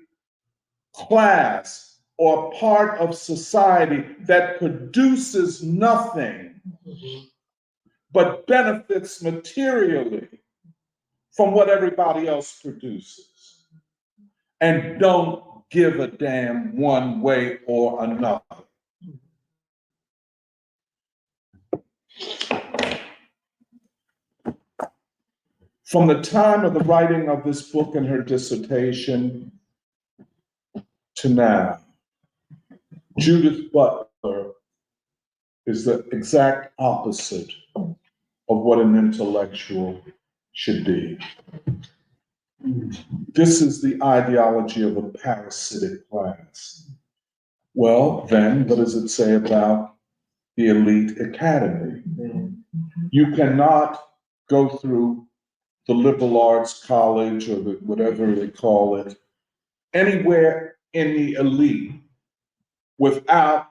[SPEAKER 9] class or part of society that produces nothing but benefits materially from what everybody else produces and don't give a damn one way or another. From the time of the writing of this book and her dissertation to now, Judith Butler is the exact opposite of what an intellectual should be. This is the ideology of a parasitic class. Well, then, what does it say about the elite academy? You cannot go through the liberal arts college or whatever they call it, anywhere in the elite without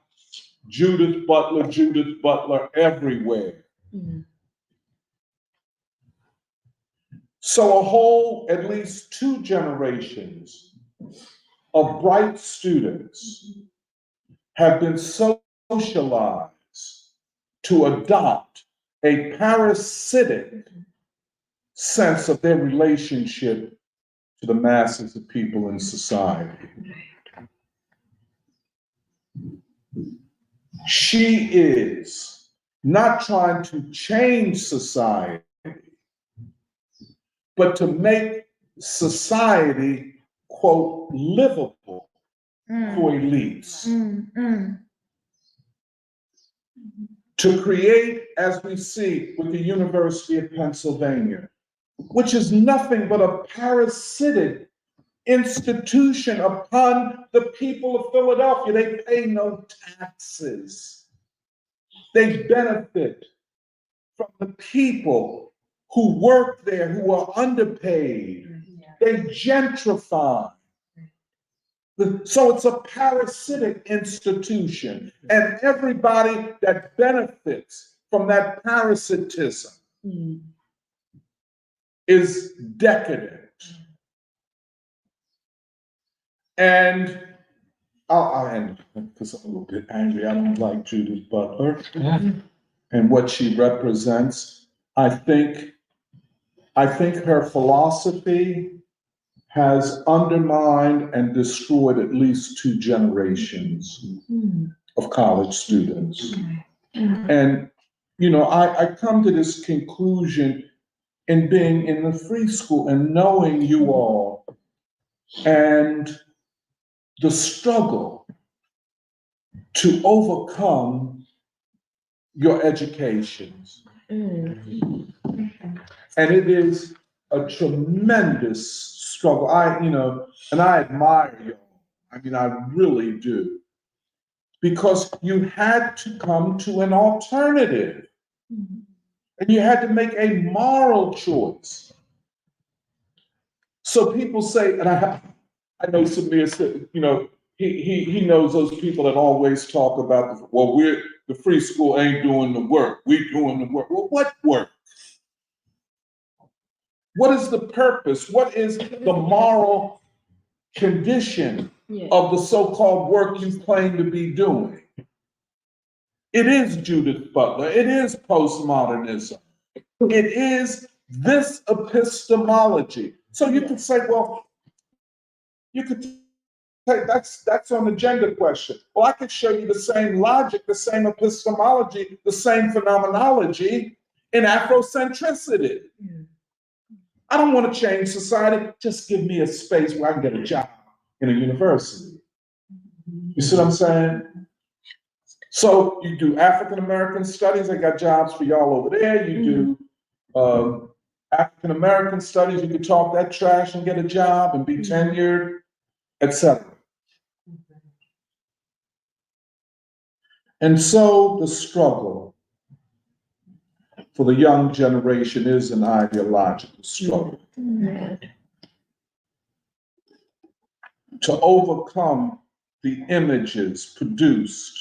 [SPEAKER 9] Judith Butler everywhere. So a whole, at least 2 generations of bright students have been socialized to adopt a parasitic sense of their relationship to the masses of people in society. She is not trying to change society, but to make society, quote, livable for elites. To create, as we see with the University of Pennsylvania, which is nothing but a parasitic institution upon the people of Philadelphia. They pay no taxes. They benefit from the people who work there, who are underpaid. They gentrify. So it's a parasitic institution, and everybody that benefits from that parasitism is decadent. And I'll end because I'm a little bit angry. I don't like Judith Butler and what she represents. I think her philosophy has undermined and destroyed at least 2 generations of college students. And, you know, I come to this conclusion in being in the free school and knowing you all and the struggle to overcome your educations. And it is a tremendous struggle. And I admire you. I mean, I really do. Because you had to come to an alternative. And you had to make a moral choice. So people say, and I know Samir said, you know, he knows those people that always talk about, well, the free school ain't doing the work. We're doing the work. Well, what work? What is the purpose? What is the moral condition of the so-called work you claim to be doing? It is Judith Butler. It is postmodernism. It is this epistemology. So you could say, well, you could say that's on the gender question. Well, I could show you the same logic, the same epistemology, the same phenomenology in Afrocentricity. I don't want to change society. Just give me a space where I can get a job in a university. You see what I'm saying? So you do African American studies. I got jobs for y'all over there. You do African American studies. You can talk that trash and get a job and be tenured, etc. And so the struggle for the young generation is an ideological struggle. To overcome the images produced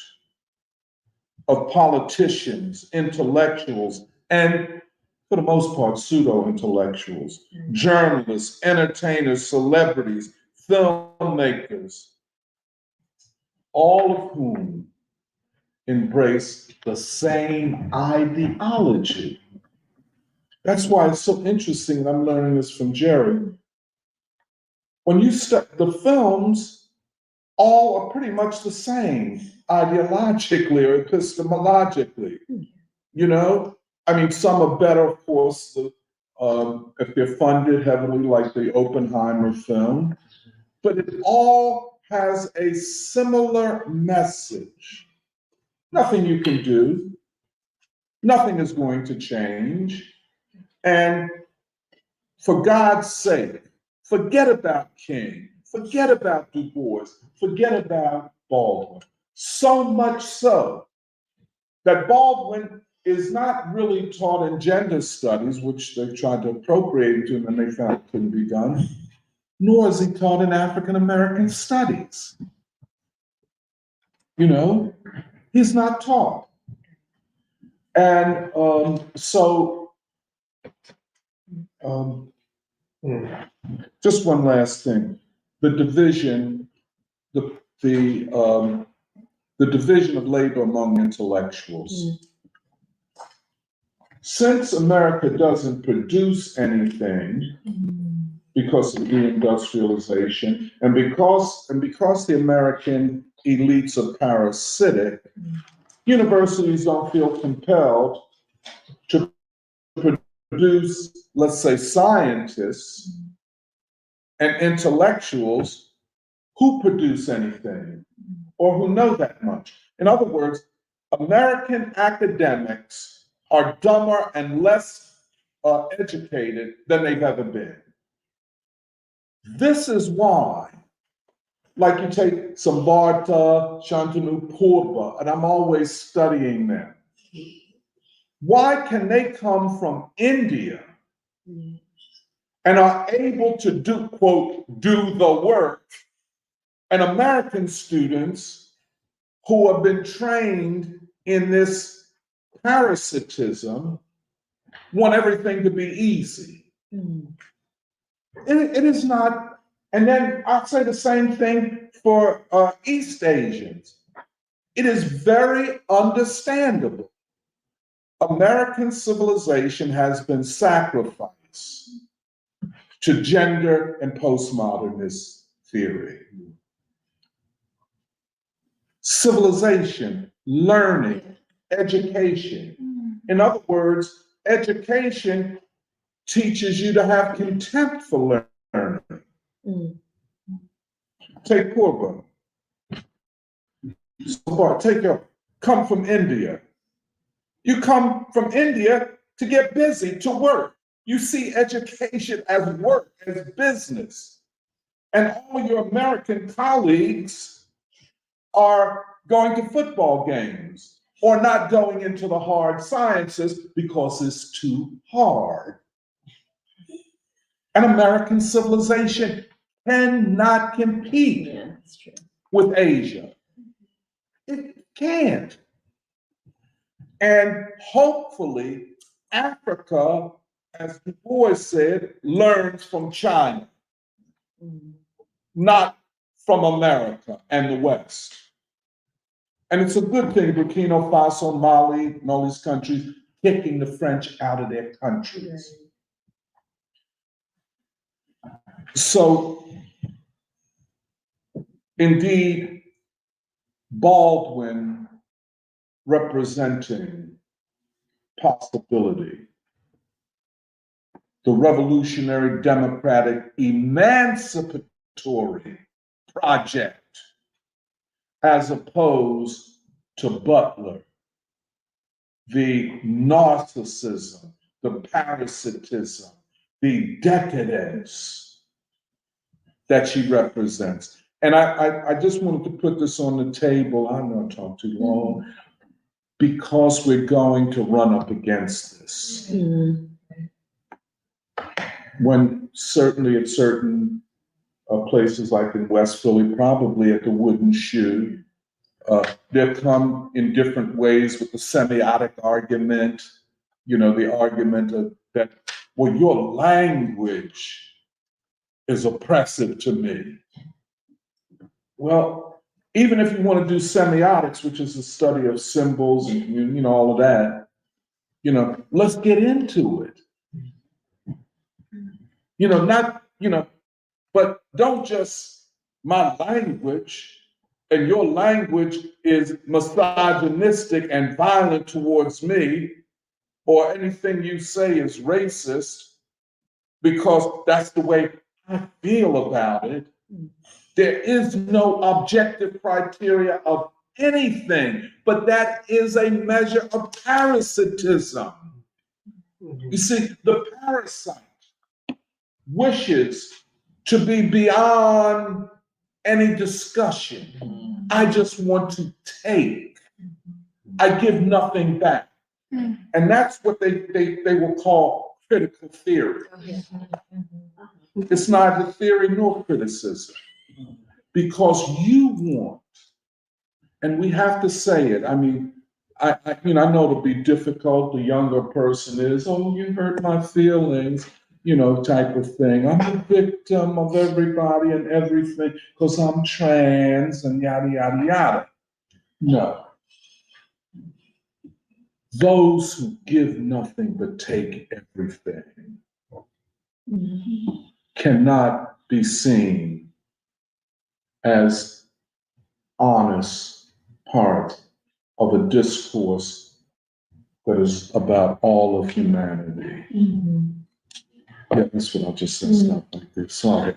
[SPEAKER 9] of politicians, intellectuals, and for the most part, pseudo-intellectuals, journalists, entertainers, celebrities, filmmakers, all of whom embrace the same ideology. That's why it's so interesting, and I'm learning this from Jerry. When you study the films, all are pretty much the same ideologically or epistemologically. You know, I mean, some are better, of course, if they're funded heavily, like the Oppenheimer film, but it all has a similar message. Nothing you can do, nothing is going to change, and for God's sake, forget about King, forget about Du Bois, forget about Baldwin. So much so that Baldwin is not really taught in gender studies, which they tried to appropriate into and then they found it couldn't be done, nor is he taught in African American studies. You know, he's not taught. And just one last thing. The division, the division of labor among intellectuals. Since America doesn't produce anything because of deindustrialization, and because the American elites are parasitic, universities don't feel compelled to produce, let's say, scientists and intellectuals who produce anything or who know that much. In other words, American academics are dumber and less educated than they've ever been. This is why, like you take some Bharata, Shantanu Purva, and I'm always studying them. Why can they come from India and are able to do, quote, do the work, and American students who have been trained in this parasitism want everything to be easy. It is not, and then I'll say the same thing for East Asians. It is very understandable. American civilization has been sacrificed to gender and postmodernist theory. Civilization, learning, education. In other words, education teaches you to have contempt for learning. Take Purva. Come from India. You come from India to get busy, to work. You see education as work, as business. And all your American colleagues are going to football games or not going into the hard sciences because it's too hard. And American civilization cannot compete with Asia. It can't. And hopefully, Africa, as Du Bois said, learns from China, not from America and the West. And it's a good thing Burkina Faso, Mali, and all these countries kicking the French out of their countries. So, indeed, Baldwin representing possibility, the revolutionary democratic emancipatory project, as opposed to Butler, the narcissism, the parasitism, the decadence that she represents. And I just wanted to put this on the table. I know I talked too long, because we're going to run up against this. When certainly at certain places like in West Philly, probably at the Wooden Shoe, they'll come in different ways with the semiotic argument, the argument of that, well, your language is oppressive to me. Well, even if you want to do semiotics, which is the study of symbols and all of that, let's get into it. But don't just my language, and your language is misogynistic and violent towards me, or anything you say is racist, because that's the way I feel about it. There is no objective criteria of anything, but that is a measure of parasitism. You see, the parasite wishes to be beyond any discussion. I just want to take. I give nothing back. And that's what they will call critical theory. It's neither theory nor criticism, because you want, and we have to say it. I mean, I know it'll be difficult. The younger person is, oh, you hurt my feelings, type of thing. I'm a victim of everybody and everything because I'm trans and yada, yada, yada. No. Those who give nothing but take everything cannot be seen as honest part of a discourse that is about all of humanity. Yeah, that's what I'll just say. Stop like this. Sorry.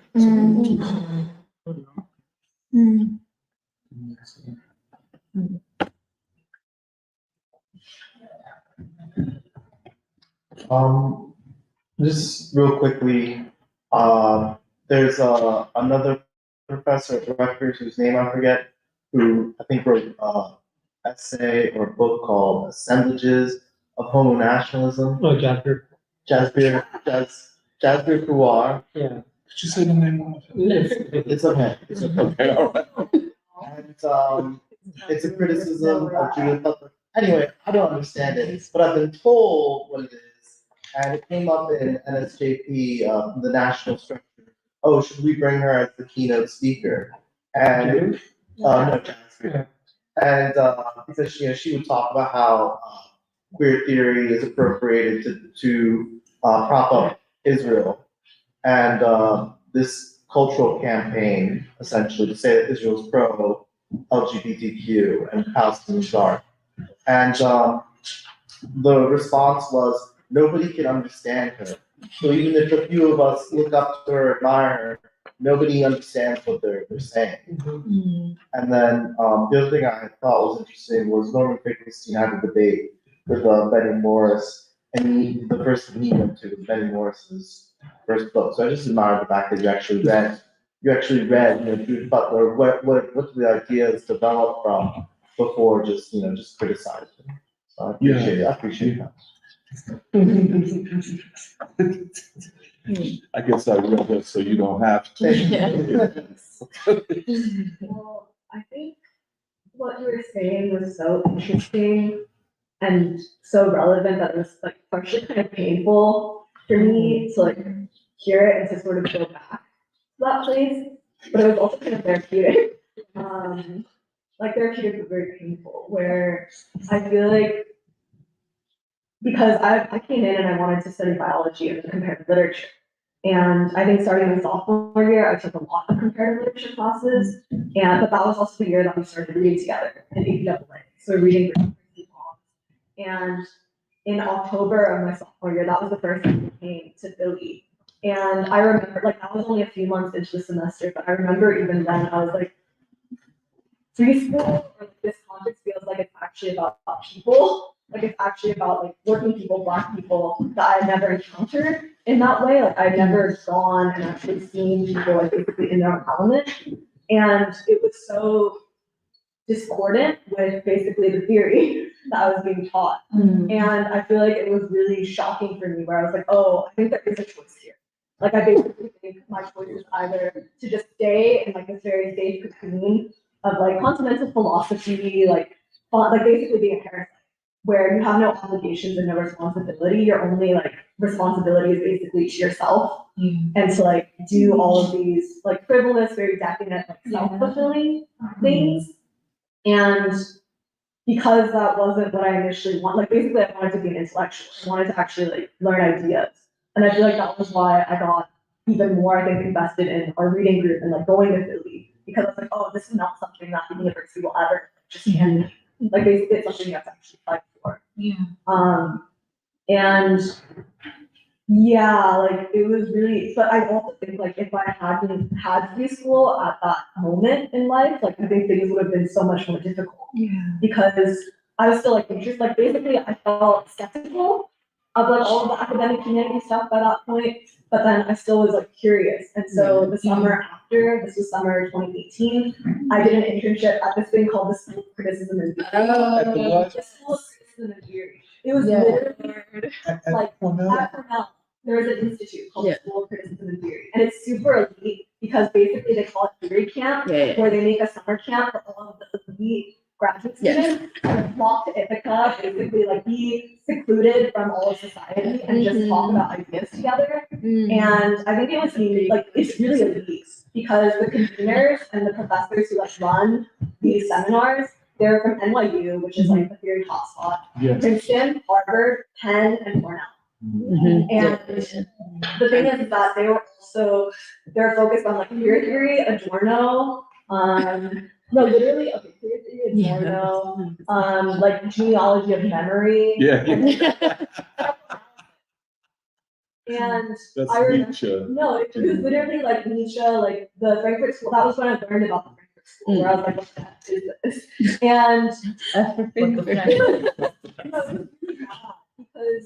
[SPEAKER 8] Just real quickly, there's another professor at Rutgers whose name I forget, who I think wrote an essay or a book called Assemblages of Homo Nationalism.
[SPEAKER 7] Oh, Jasper.
[SPEAKER 8] Jasper Kouar.
[SPEAKER 7] Yeah.
[SPEAKER 9] Did you say the name of it?
[SPEAKER 8] It's okay.
[SPEAKER 9] Okay, all right.
[SPEAKER 8] And it's a criticism of Judith Butler. Anyway, I don't understand it, but I've been told what it is, and it came up in NSJP, the national structure. Oh, should we bring her as the keynote speaker? And no, Jasmine. And because she would talk about how queer theory is appropriated to prop up Israel, and this cultural campaign essentially to say that Israel's pro LGBTQ and Palestinians are. And the response was nobody can understand her. So even if a few of us look up to her, admire her, nobody understands what they're saying. And then the other thing I thought was interesting was Norman Finkelstein had a debate with Benny Morris, and the first thing he went to was Benny Morris's first book. So I just admire the fact that you actually read, Judith Butler, what the ideas developed from before just criticizing. So I appreciate that.
[SPEAKER 9] I guess I read that so you don't have to.
[SPEAKER 13] Well, I think what you were saying was so interesting and so relevant that it was like partially kind of painful for me to like hear it and to sort of go back to that place. But it was also kind of therapeutic. Therapeutic but very painful, where I feel like because I came in and I wanted to study biology and comparative literature. And I think starting my sophomore year, I took a lot of comparative literature classes. But that was also the year that we started reading together in APAA. So reading and in October of my sophomore year, that was the first time we came to Philly. And I remember, that was only a few months into the semester, but I remember even then, I was like, preschool, or this context feels like it's actually about people. It's actually about working people, Black people that I had never encountered in that way. I'd never gone and actually seen people basically in their own element. And it was so discordant with basically the theory that I was being taught. And I feel like it was really shocking for me, where I was like, oh, I think there is a choice here. I basically think my choice is either to just stay in this very safe cocoon of continental philosophy, basically being a parasite, where you have no obligations and no responsibility. Your only responsibility is basically to yourself, and to do all of these frivolous, very decadent, self-fulfilling things. And because that wasn't what I initially wanted, basically I wanted to be an intellectual. I wanted to actually learn ideas. And I feel like that was why I got even more, I think, invested in our reading group and going to Philly, because I was like, oh, this is not something that the university will ever just hand me. Basically it's something you have to actually fight for. And yeah, it was really, but I also think if I hadn't had preschool at that moment in life, I think things would have been so much more difficult. Because I was still interested, basically I felt skeptical of all of the academic humanity stuff by that point, but then I still was curious. And so the summer after, this was summer 2018, I did an internship at this thing called the School of Criticism and Theory. The School of Criticism and Theory. It was literally at Cornell. There is an institute called the School of Criticism and Theory, and it's super elite because basically they call it theory camp, where they make a summer camp for all of the elite graduate students and flock to Ithaca, basically be secluded from all of society and just talk about ideas together. And I think it was it's really elite because the conveners and the professors who run these seminars, they're from NYU, which is the theory hotspot, Princeton, Harvard, Penn, and Cornell. And the thing is that they're focused on queer theory, Adorno, queer theory, Adorno, genealogy of memory. And
[SPEAKER 9] That's
[SPEAKER 13] I remember,
[SPEAKER 9] Nietzsche.
[SPEAKER 13] no, it was literally Nietzsche, the Frankfurt School. That was when I learned about the Frankfurt School, where I was what the heck is this? And because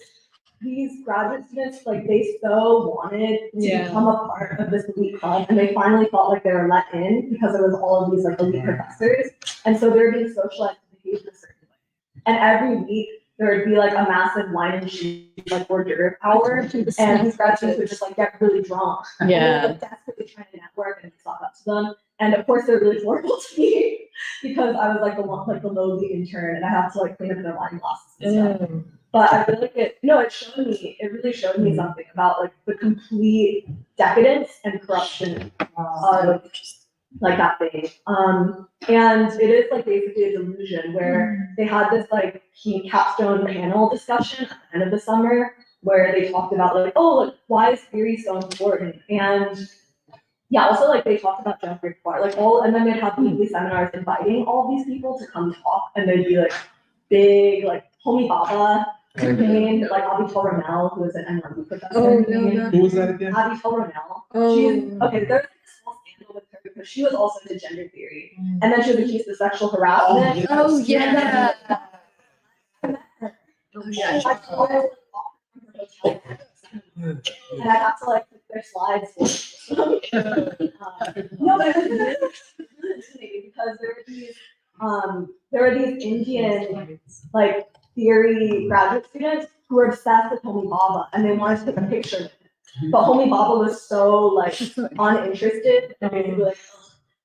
[SPEAKER 13] these graduate students, they so wanted to become a part of this elite club, and they finally felt like they were let in because there was all of these elite professors, and so they were being socialized to behave in a certain way. And every week there would be a massive wine and cheese hors d'oeuvre hour, and these graduate students would just get really drunk. And they were desperately trying to network and talk up to them. And of course they're really horrible to me because I was like the one, like the lowly intern, and I had to like clean up their wine glasses and stuff. But I feel like it really showed me something about like the complete decadence and corruption of like that thing. And it is like basically a delusion where they had this like key capstone panel discussion at the end of the summer where they talked about like, oh, like why is theory so important? And yeah, also like they talked about Jeffrey Clark, like and then they'd have weekly seminars inviting all these people to come talk, and they'd be like big, like Homi Baba came, like Abital Ramel, who was an NYU professor.
[SPEAKER 1] Oh, no.
[SPEAKER 9] Who was that again?
[SPEAKER 13] Abital Ramel.
[SPEAKER 1] Oh.
[SPEAKER 13] Okay, there's like a small scandal with her because she was also into gender theory, and then she was accused of sexual harassment.
[SPEAKER 1] Oh, yeah.
[SPEAKER 13] And I got to like put their slides. No, but it was really interesting because there were these Indian like theory graduate students who were obsessed with Homi Bhabha and they wanted to take a picture with him. But Homi Bhabha was so like uninterested and basically like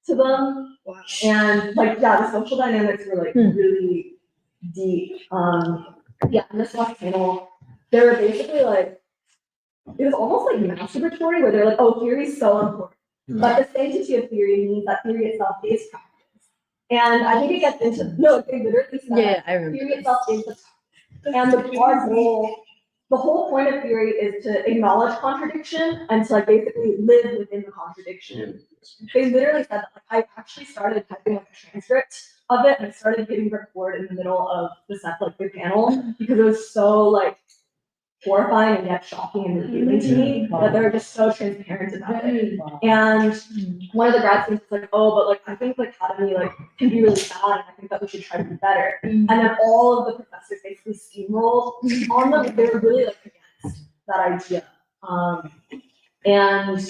[SPEAKER 13] to them. And like yeah, the social dynamics were like really deep. Yeah, in this last panel, they were basically like, it was almost like masturbatory where they're like, oh, theory is so important. But the sanctity of theory means that theory itself is practice. And I think it gets into, no, they literally said
[SPEAKER 1] I remember.
[SPEAKER 13] theory itself is the practice. And the whole point of theory is to acknowledge contradiction and to like basically live within the contradiction. They literally said that like, I actually started typing like a transcript of it and I started hitting record in the middle of the panel because it was so like horrifying and yet shocking and revealing to me that they were just so transparent about it. And one of the grad students was like, oh, but like I think like academy like can be really bad and I think that we should try to be better. And then all of the professors basically steamrolled on them. They were really like against that idea. And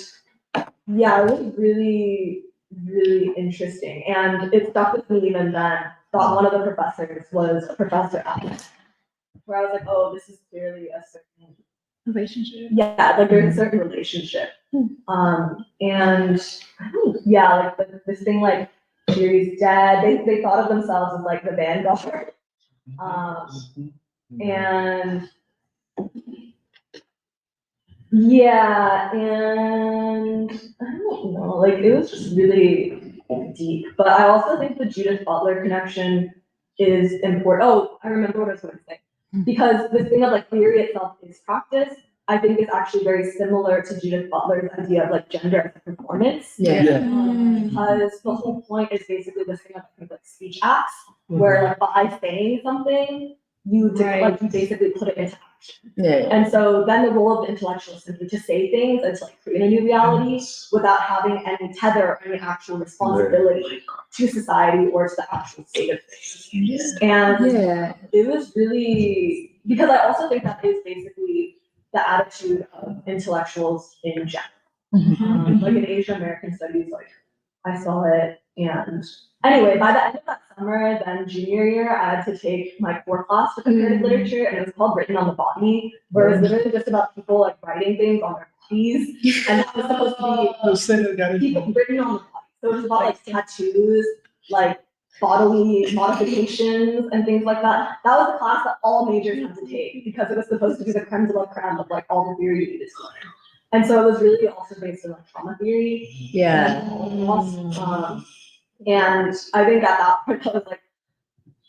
[SPEAKER 13] yeah, it was really, really interesting. And it stuck with me even then. Thought one of the professors was a professor at where I was like, oh, this is clearly a certain
[SPEAKER 1] relationship.
[SPEAKER 13] Yeah, like there's a certain relationship. And yeah, like this thing like theory's dead. They thought of themselves as like the vanguard. And yeah, and I don't know, like it was just really deep. But I also think the Judith Butler connection is important. Oh, I remember what I was going to say. Because this thing of like theory itself is practice, I think is actually very similar to Judith Butler's idea of like gender as a performance. Because the whole point is basically this thing of like speech acts, where like by saying something, you like you basically put it into action. And so then the role of the intellectual is simply to say things and to like create a new reality without having any tether or any actual responsibility to society or to the actual state of things. And it was really, because I also think that is basically the attitude of intellectuals in general. Like in Asian American studies, like I saw it. And anyway, by the end of that summer, then junior year, I had to take my core class for comparative literature, and it was called Written on the Body, where it was literally just about people like writing things on their bodies, and it was supposed to be people written on the body. So it was about like tattoos, like bodily modifications and things like that. That was the class that all majors had to take because it was supposed to be the creme de la creme of like all the theory you needed to learn. And so it was really also based on like trauma theory. And I think at that point I was like,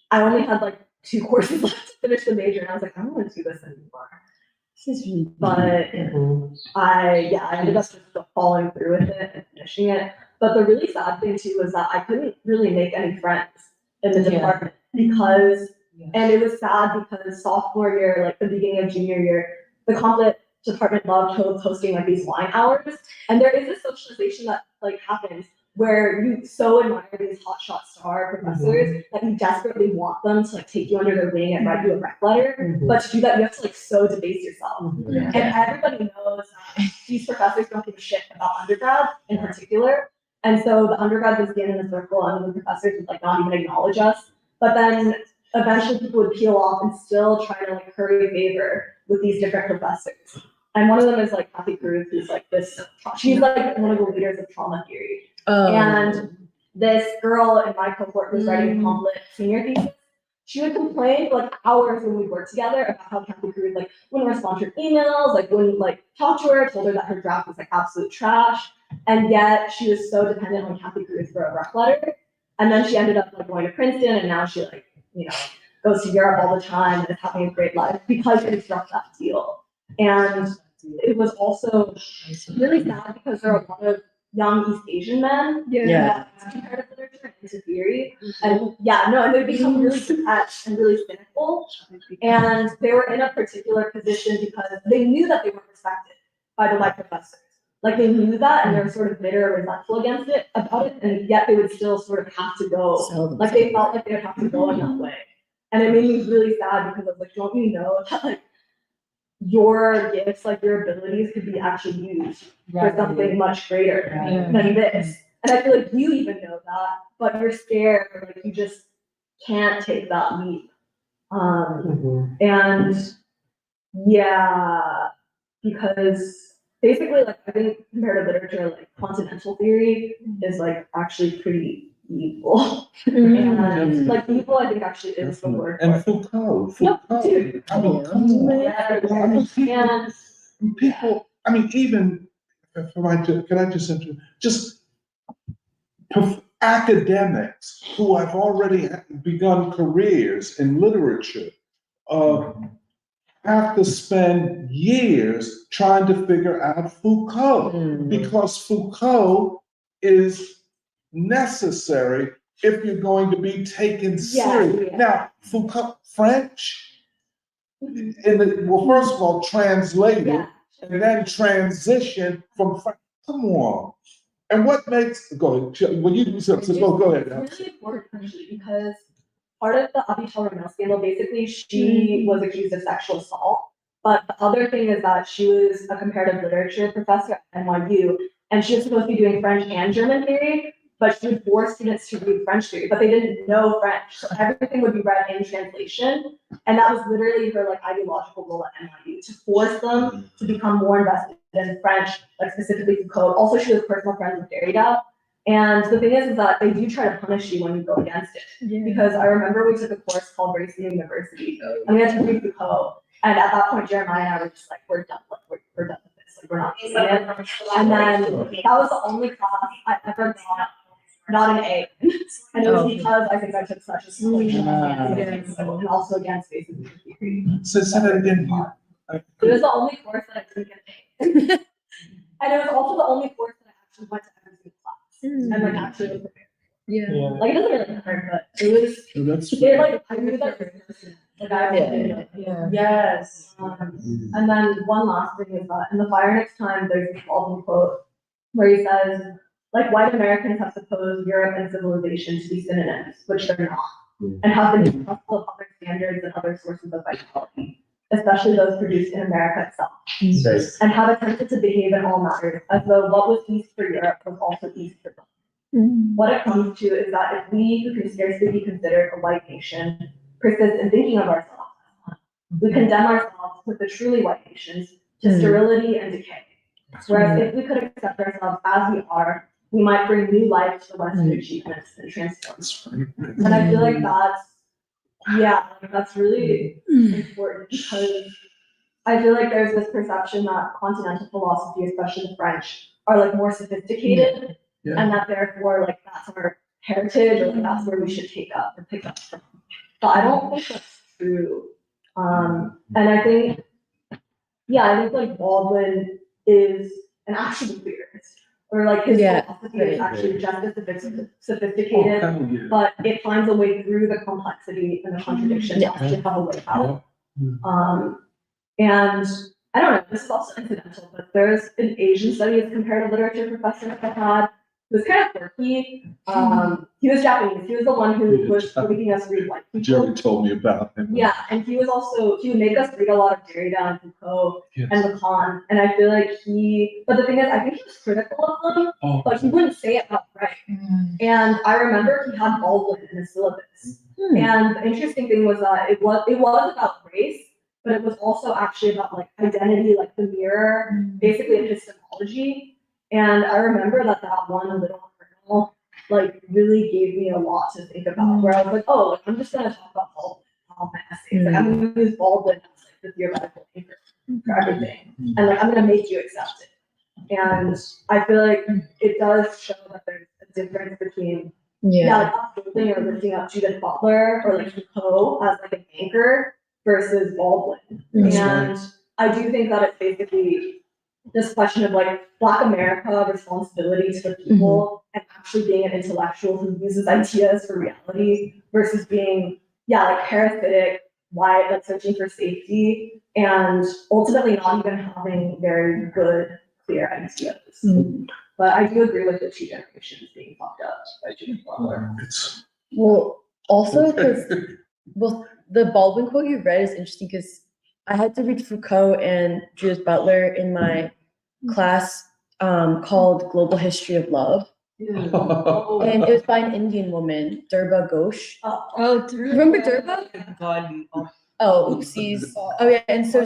[SPEAKER 13] I only had like 2 courses left to finish the major, and I was like, I don't want to do this anymore. But I ended up just following through with it and finishing it. But the really sad thing too was that I couldn't really make any friends in the department because, and it was sad because sophomore year, like the beginning of junior year, the conflict department loved hosting like these wine hours, and there is this socialization that like happens where you so admire these hotshot star professors that you desperately want them to like take you under their wing and write you a rec letter. But to do that, you have to like so debase yourself. And everybody knows that these professors don't give a shit about undergrad in particular. And so the undergrads would stand in a circle and the professors would like not even acknowledge us. But then eventually people would peel off and still try to like curry favor with these different professors. And one of them is like Kathy Cruz, who's like this, she's like one of the leaders of trauma theory. And this girl in my cohort was writing a pamphlet senior thesis. She would complain for like hours when we worked together about how Kathy Cruz like wouldn't respond to her emails, like wouldn't like talk to her, told her that her draft was like absolute trash, and yet she was so dependent on Kathy Cruz for a rec letter. And then she ended up like going to Princeton, and now she like goes to Europe all the time and is having a great life because she struck that deal. And it was also really sad because there are a lot of young East Asian men that comparative literature into theory, and and they become really detached and really cynical, and they were in a particular position because they knew that they weren't respected by the white professors. Like they knew that, and they were sort of bitter or resentful about it, and yet they would still sort of have to go. Like they felt like they would have to go in that way, and it made me really sad because I was like, don't you know that like your gifts, like your abilities, could be actually used for something much greater than this. And I feel like you even know that, but you're scared, or like you just can't take that leap. And because basically, like I think comparative literature, like continental theory, is like actually pretty evil. And like evil, I think actually is the word.
[SPEAKER 9] And Foucault.
[SPEAKER 13] And
[SPEAKER 9] people, I mean, even can I just interrupt? Just academics who have already begun careers in literature have to spend years trying to figure out Foucault, because Foucault is necessary if you're going to be taken seriously. Now, Foucault, French, first of all, translated and then transition from French. Come on. And what makes, go ahead, when you do something, go ahead.
[SPEAKER 13] It's really important actually because part of the Avital Romeo scandal, basically, she was accused of sexual assault. But the other thing is that she was a comparative literature professor at NYU, and she was supposed to be doing French and German theory, but she would force students to read French theory, but they didn't know French. So everything would be read in translation. And that was literally her like ideological goal at NYU, to force them to become more invested in French, like specifically Foucault. Also, she was personal friends with Derrida. And the thing is that they do try to punish you when you go against it. Because I remember we took a course called Race in University, and we had to read Foucault. And at that point, Jeremiah and I were just like, we're done. Like, we're done with this. Like, we're not doing it. And then that was the only class I ever got not an A. And it was because I think I took such a small and also against basic theory.
[SPEAKER 9] So say that again.
[SPEAKER 13] It was the only course that I didn't get an A. And it was also the only course that I actually went to every single class. And like actually was prepared. Like it doesn't really matter, but it was like I knew that like I Yes. And then one last thing is that in The Fire Next Time there's this Baldwin quote where he says, like white Americans have supposed Europe and civilization to be synonyms, which they're not, and have been distrustful of other standards and other sources of vitality, especially those produced in America itself, and have attempted to behave in all matters as though what was East for Europe was also East for them. What it comes to is that if we, who can scarcely be considered a white nation, persist in thinking of ourselves as one, we condemn ourselves with the truly white nations to sterility and decay. Whereas if we could accept ourselves as we are, we might bring new life to Western achievements and transform. And I feel like that's really important because I feel like there's this perception that continental philosophy, especially the French, are like more sophisticated, and that therefore like that's our heritage or like that's where we should take up or pick up from. But I don't think that's true. And I think like Baldwin is an actual theorist. Or like his philosophy is actually just as sophisticated, but it finds a way through the complexity and the contradiction to actually have a way out. And I don't know, this is also incidental, but there's an Asian studies comparative literature professor that I had who was kind of quirky. He was Japanese. He was the one who was making us read white people.
[SPEAKER 9] Jerry told me about him.
[SPEAKER 13] Yeah, and he would make us read a lot of Derrida and Foucault and Lacan. And I feel like but the thing is, I think he was critical of them, but he wouldn't say it outright. And I remember he had Baldwin in his syllabus. And the interesting thing was that it was about race, but it was also actually about like identity, like the mirror, basically epistemology. And I remember that one little kernel like really gave me a lot to think about, where I was like, oh, I'm just gonna talk about all my essays. Like, I'm gonna use Baldwin as like the theoretical anchor for everything. And like, I'm gonna make you accept it. And I feel like it does show that there's a difference between like us building or lifting up Judith Butler or like Foucault as like an anchor versus Baldwin. And I do think that it's basically this question of like Black America responsibilities for people and actually being an intellectual who uses ideas for reality versus being, like parasitic, white, like searching for safety and ultimately not even having very good, clear ideas. But I do agree with the two generations being fucked up by Judith Butler.
[SPEAKER 1] Well, also because, the Baldwin quote you read is interesting because I had to read Foucault and Judith Butler in my class called Global History of Love. And it was by an Indian woman, Durba Ghosh. Remember Durba? Oh, oopsies. Oh yeah, and so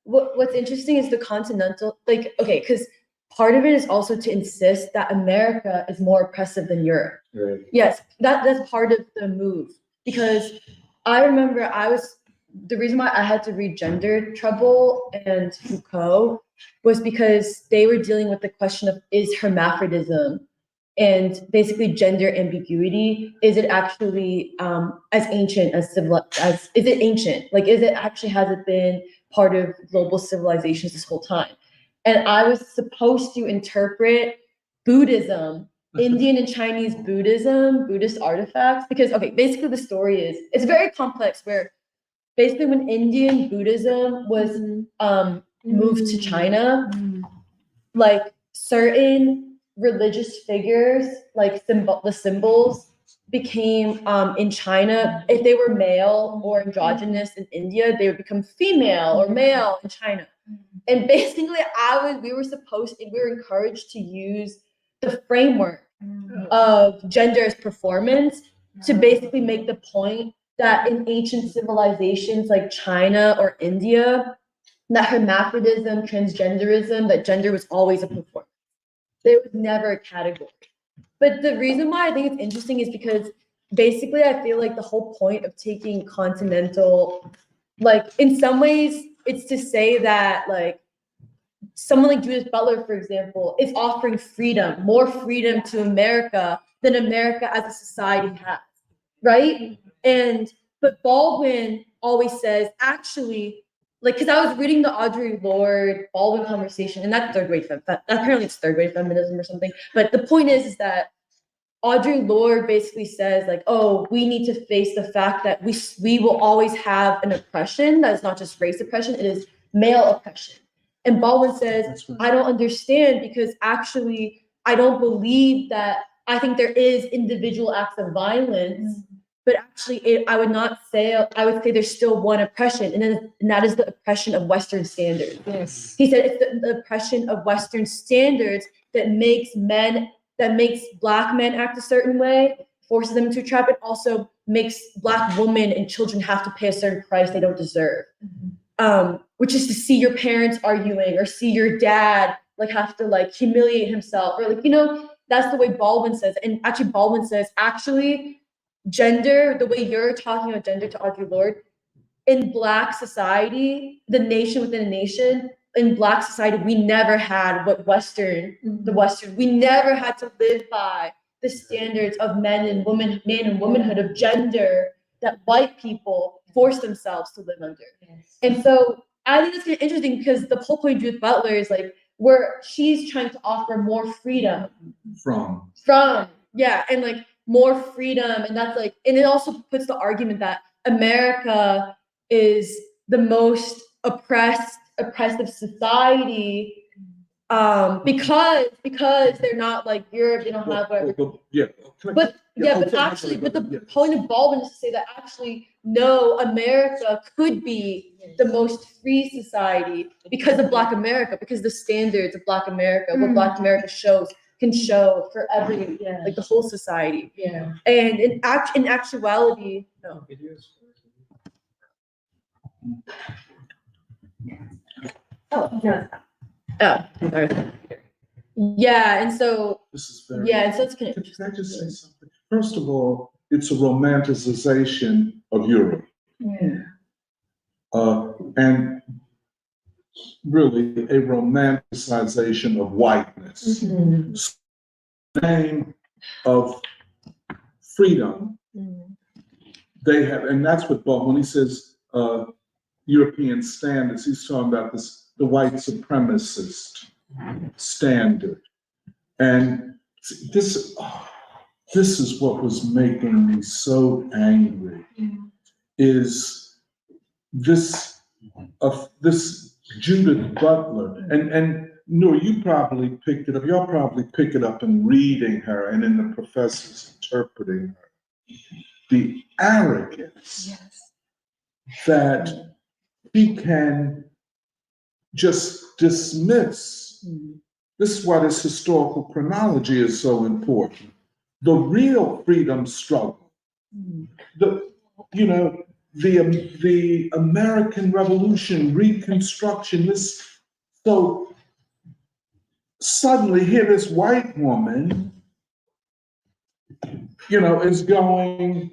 [SPEAKER 1] what's interesting is the continental, like, okay, because part of it is also to insist that America is more oppressive than Europe.
[SPEAKER 2] Right.
[SPEAKER 1] Yes, that's part of the move. Because I remember the reason why I had to read Gender Trouble and Foucault was because they were dealing with the question of, is hermaphrodism and basically gender ambiguity, is it actually as ancient as is it ancient? Like, has it been part of global civilizations this whole time? And I was supposed to interpret Buddhism, Indian and Chinese Buddhism, Buddhist artifacts, because, okay, basically the story is, it's very complex where basically when Indian Buddhism was moved to China, like certain religious figures, like the symbols became in China, if they were male or androgynous in India, they would become female or male in China. And basically we were encouraged to use the framework of gender as performance to basically make the point that in ancient civilizations like China or India, that hermaphrodism, transgenderism, that gender was always a performance. There was never a category. But the reason why I think it's interesting is because basically I feel like the whole point of taking continental, like in some ways it's to say that like someone like Judith Butler, for example, is offering freedom, more freedom to America than America as a society has, right? But Baldwin always says, actually, like, because I was reading the Audre Lorde Baldwin conversation, and that's apparently it's third grade feminism or something. But the point is that Audre Lorde basically says, like, oh, we need to face the fact that we will always have an oppression that is not just race oppression, it is male oppression. And Baldwin says, I don't understand because actually I don't believe that, I think there is individual acts of violence, but actually I would say there's still one oppression, and that is the oppression of Western standards.
[SPEAKER 11] Yes.
[SPEAKER 1] He said it's the oppression of Western standards that makes Black men act a certain way, forces them into a trap, and also makes Black women and children have to pay a certain price they don't deserve. Which is to see your parents arguing or see your dad like have to like humiliate himself or like, that's the way Baldwin says. And actually Baldwin says, actually, gender, the way you're talking about gender to Audre Lorde, in Black society, the nation within a nation, in Black society, we never had what we never had to live by the standards of man and womanhood of gender that white people force themselves to live under. Yes. And so I think it's kind of interesting because the whole point of Judith Butler is like where she's trying to offer more freedom
[SPEAKER 9] From
[SPEAKER 1] and like more freedom, and that's like, and it also puts the argument that America is the most oppressive society because they're not like Europe, they don't have whatever. But the point of Baldwin is to say that actually, no, America could be the most free society because of Black America, because the standards of Black America, what Black America can show for every, like the whole society. Yeah. And in actuality, no. Oh, sorry. Yeah, and so,
[SPEAKER 9] This is very.
[SPEAKER 1] yeah, and so it's kind of
[SPEAKER 9] Can I just say something? First of all, it's a romanticization of Europe.
[SPEAKER 1] Yeah.
[SPEAKER 9] And really a romanticization of whiteness. Name of freedom. They have, and that's what Baldwin, when he says European standards, he's talking about the white supremacist standard. And this is what was making me so angry, is this Judith Butler, and Noor, you probably picked it up, y'all probably pick it up in reading her and in the professors interpreting her. The arrogance that he can just dismiss. This is why this historical chronology is so important. The real freedom struggle, the American Revolution, Reconstruction, so suddenly here this white woman, is going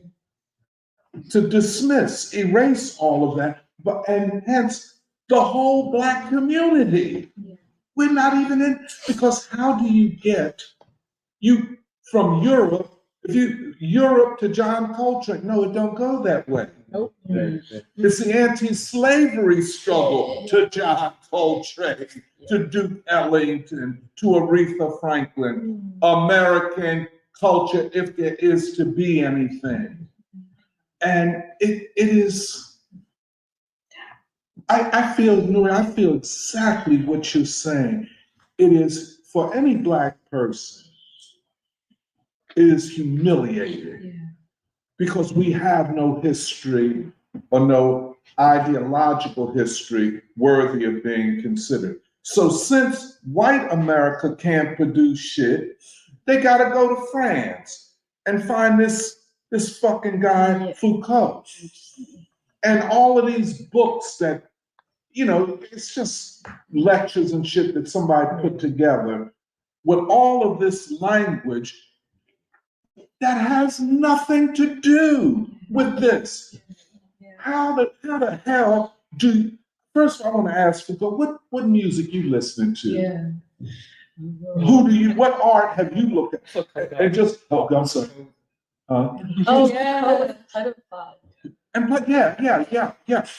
[SPEAKER 9] to dismiss, erase all of that, and hence the whole Black community. We're not even in, because how do you get from Europe, Europe to John Coltrane? No, it don't go that way. Nope. It's the anti-slavery struggle to John Coltrane, to Duke Ellington, to Aretha Franklin, American culture, if there is to be anything. And it is, I feel exactly what you're saying. It is, for any Black person, it is humiliating because we have no history or no ideological history worthy of being considered. So since white America can't produce shit, they gotta go to France and find this fucking guy Foucault. And all of these books that, it's just lectures and shit that somebody put together with all of this language that has nothing to do with this. How the hell first of all, I want to ask Foucault, what music you listening to? Yeah. What art have you looked at? And just, I'm sorry. Yeah.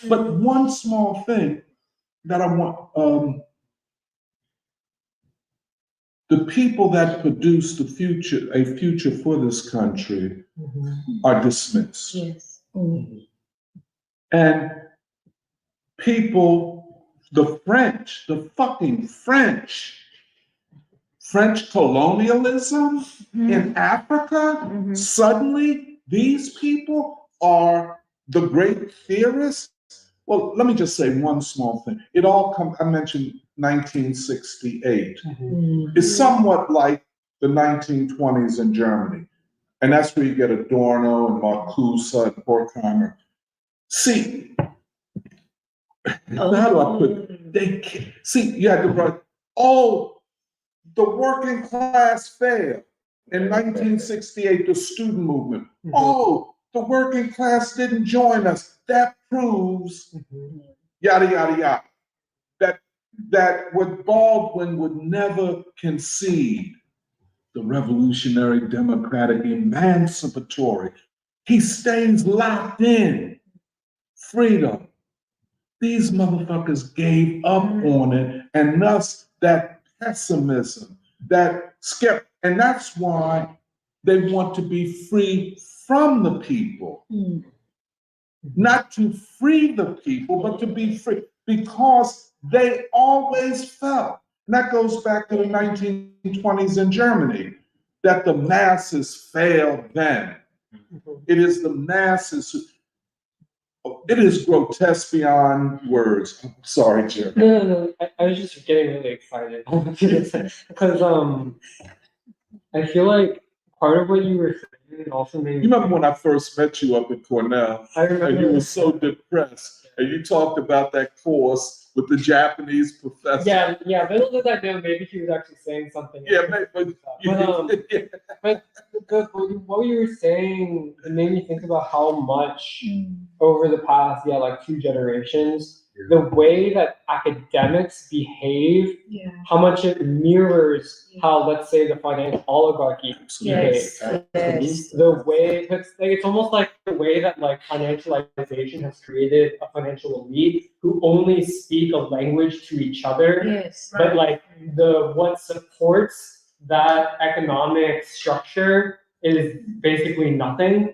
[SPEAKER 9] But one small thing that I want, the people that produce a future for this country are dismissed. Yes. And people, the fucking French colonialism in Africa, suddenly these people are the great theorists. Well, let me just say one small thing. I mentioned 1968. It's somewhat like the 1920s in Germany. And that's where you get Adorno and Marcuse and Horkheimer. See, how do I put it? You had to write, the working class failed in 1968, the student movement. The working class didn't join us. That proves, yada, yada, yada. That what Baldwin would never concede, the revolutionary, democratic, emancipatory. He stays locked in. Freedom. These motherfuckers gave up on it, and thus that pessimism, that skepticism, and that's why they want to be free from the people. Not to free the people, but to be free, because they always felt, and that goes back to the 1920s in Germany, that the masses failed then. It is the masses it is grotesque beyond words. I'm sorry, Jerry.
[SPEAKER 7] No. I was just getting really excited because I feel like part of what you were saying also made.
[SPEAKER 9] You remember when I first met you up at Cornell?
[SPEAKER 7] I remember.
[SPEAKER 9] And you were so depressed, and you talked about that course with the Japanese professor.
[SPEAKER 7] Yeah, little did I know, maybe he was actually saying something.
[SPEAKER 9] Yeah,
[SPEAKER 7] but what you were saying, it made me think about how much over the past, like 2 generations, the way that academics behave, how much it mirrors how, let's say, the financial oligarchy behaves. The way, it's almost like the way that like financialization has created a financial elite who only speak a language to each other, but like what supports that economic structure is basically nothing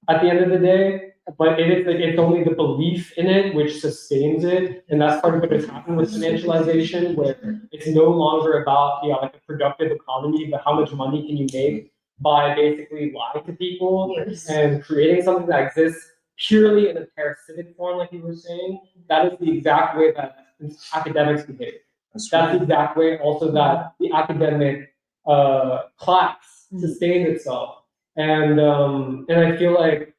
[SPEAKER 7] at the end of the day. But it's only the belief in it which sustains it, and that's part of what has happened with financialization, where it's no longer about like a productive economy, but how much money can you make by basically lying to people and creating something that exists purely in a parasitic form, like you were saying. That is the exact way that academics behave. That's the exact way also that the academic class sustains itself, and I feel like.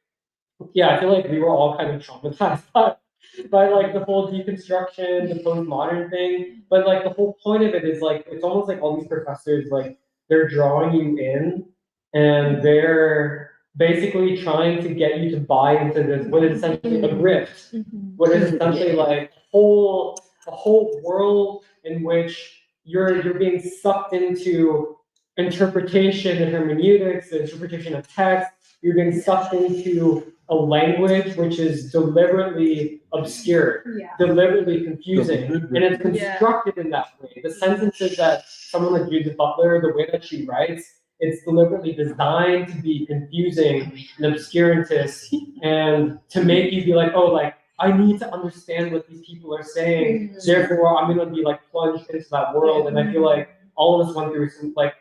[SPEAKER 7] Yeah, I feel like we were all kind of traumatized by like the whole deconstruction, the postmodern thing. But like the whole point of it is like it's almost like all these professors, like they're drawing you in and they're basically trying to get you to buy into this what is essentially a grift, what is essentially like a whole world in which you're being sucked into interpretation and hermeneutics, the interpretation of text. You're being sucked into a language which is deliberately obscure, deliberately confusing, and it's constructed in that way. The sentences that someone like Judith Butler, the way that she writes, it's deliberately designed to be confusing and obscurantist, and to make you be like, oh, like I need to understand what these people are saying. Therefore, I'm going to be like plunged into that world. And I feel like all of us went through some, like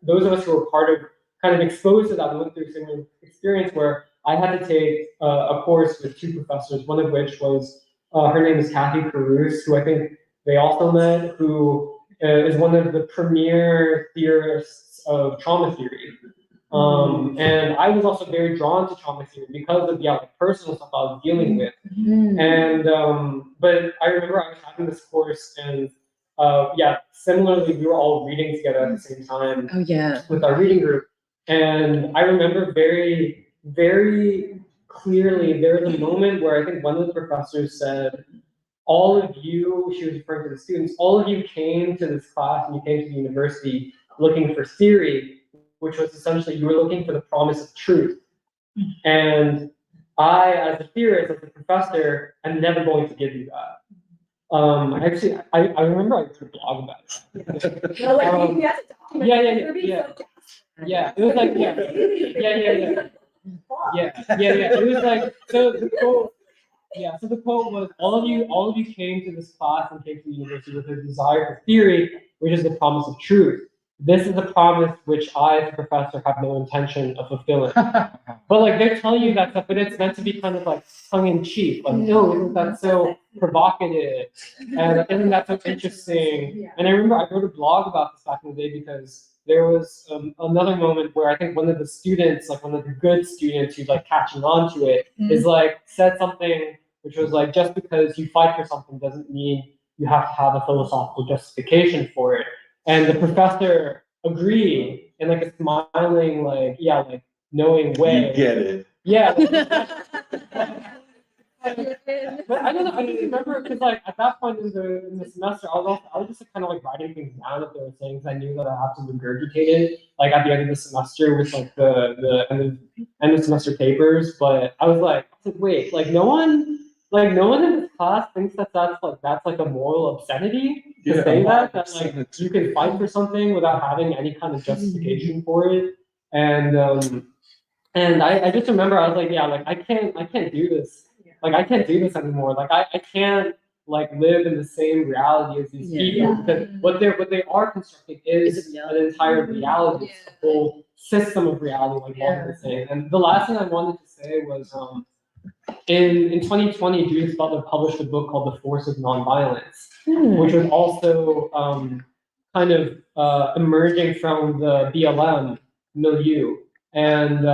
[SPEAKER 7] those of us who were part of, kind of exposed to that, we went through a similar experience where I had to take a course with 2 professors, one of which was, her name is Kathy Carouse, who I think they also met, who is one of the premier theorists of trauma theory. And I was also very drawn to trauma theory because of the personal stuff I was dealing with. And but I remember I was having this course, and similarly we were all reading together at the same time. With our reading group. And I remember very, very clearly there was a moment where I think one of the professors said, all of you, she was referring to the students, all of you came to this class and you came to the university looking for theory, which was essentially you were looking for the promise of truth. And I, as a theorist, as a professor, am never going to give you that. Actually, I remember I wrote a blog about it. Yeah, it was like, it was like, so the quote was, all of you came to this class and came to the university with a desire for theory, which is the promise of truth. This is a promise which I, as a professor, have no intention of fulfilling. But like they're telling you that stuff, but it's meant to be kind of like tongue in cheek. Like, no, isn't that so provocative? And isn't that so interesting? And I remember I wrote a blog about this back in the day because there was another moment where I think one of the students, like one of the good students who's like catching on to it, is like said something which was like, just because you fight for something doesn't mean you have to have a philosophical justification for it. And the professor agreed in like a smiling, like, like knowing way.
[SPEAKER 9] You get it.
[SPEAKER 7] Yeah. But I don't know. I don't remember because like at that point in the semester, I was just kind of like writing things down that they were saying because I knew that I had to regurgitate it like at the end of the semester with like the end of semester papers. But I was like, wait, like no one in this class thinks that that's like a moral obscenity to say that like you can fight for something without having any kind of justification for it. And I just remember I was like, I can't do this. Like I can't do this anymore. Like I can't like live in the same reality as these people because what they are constructing is an entire reality, a whole system of reality, like Baldwin was saying. And the last thing I wanted to say was in 2020, Judith Butler published a book called The Force of Nonviolence, which was also kind of emerging from the BLM milieu. And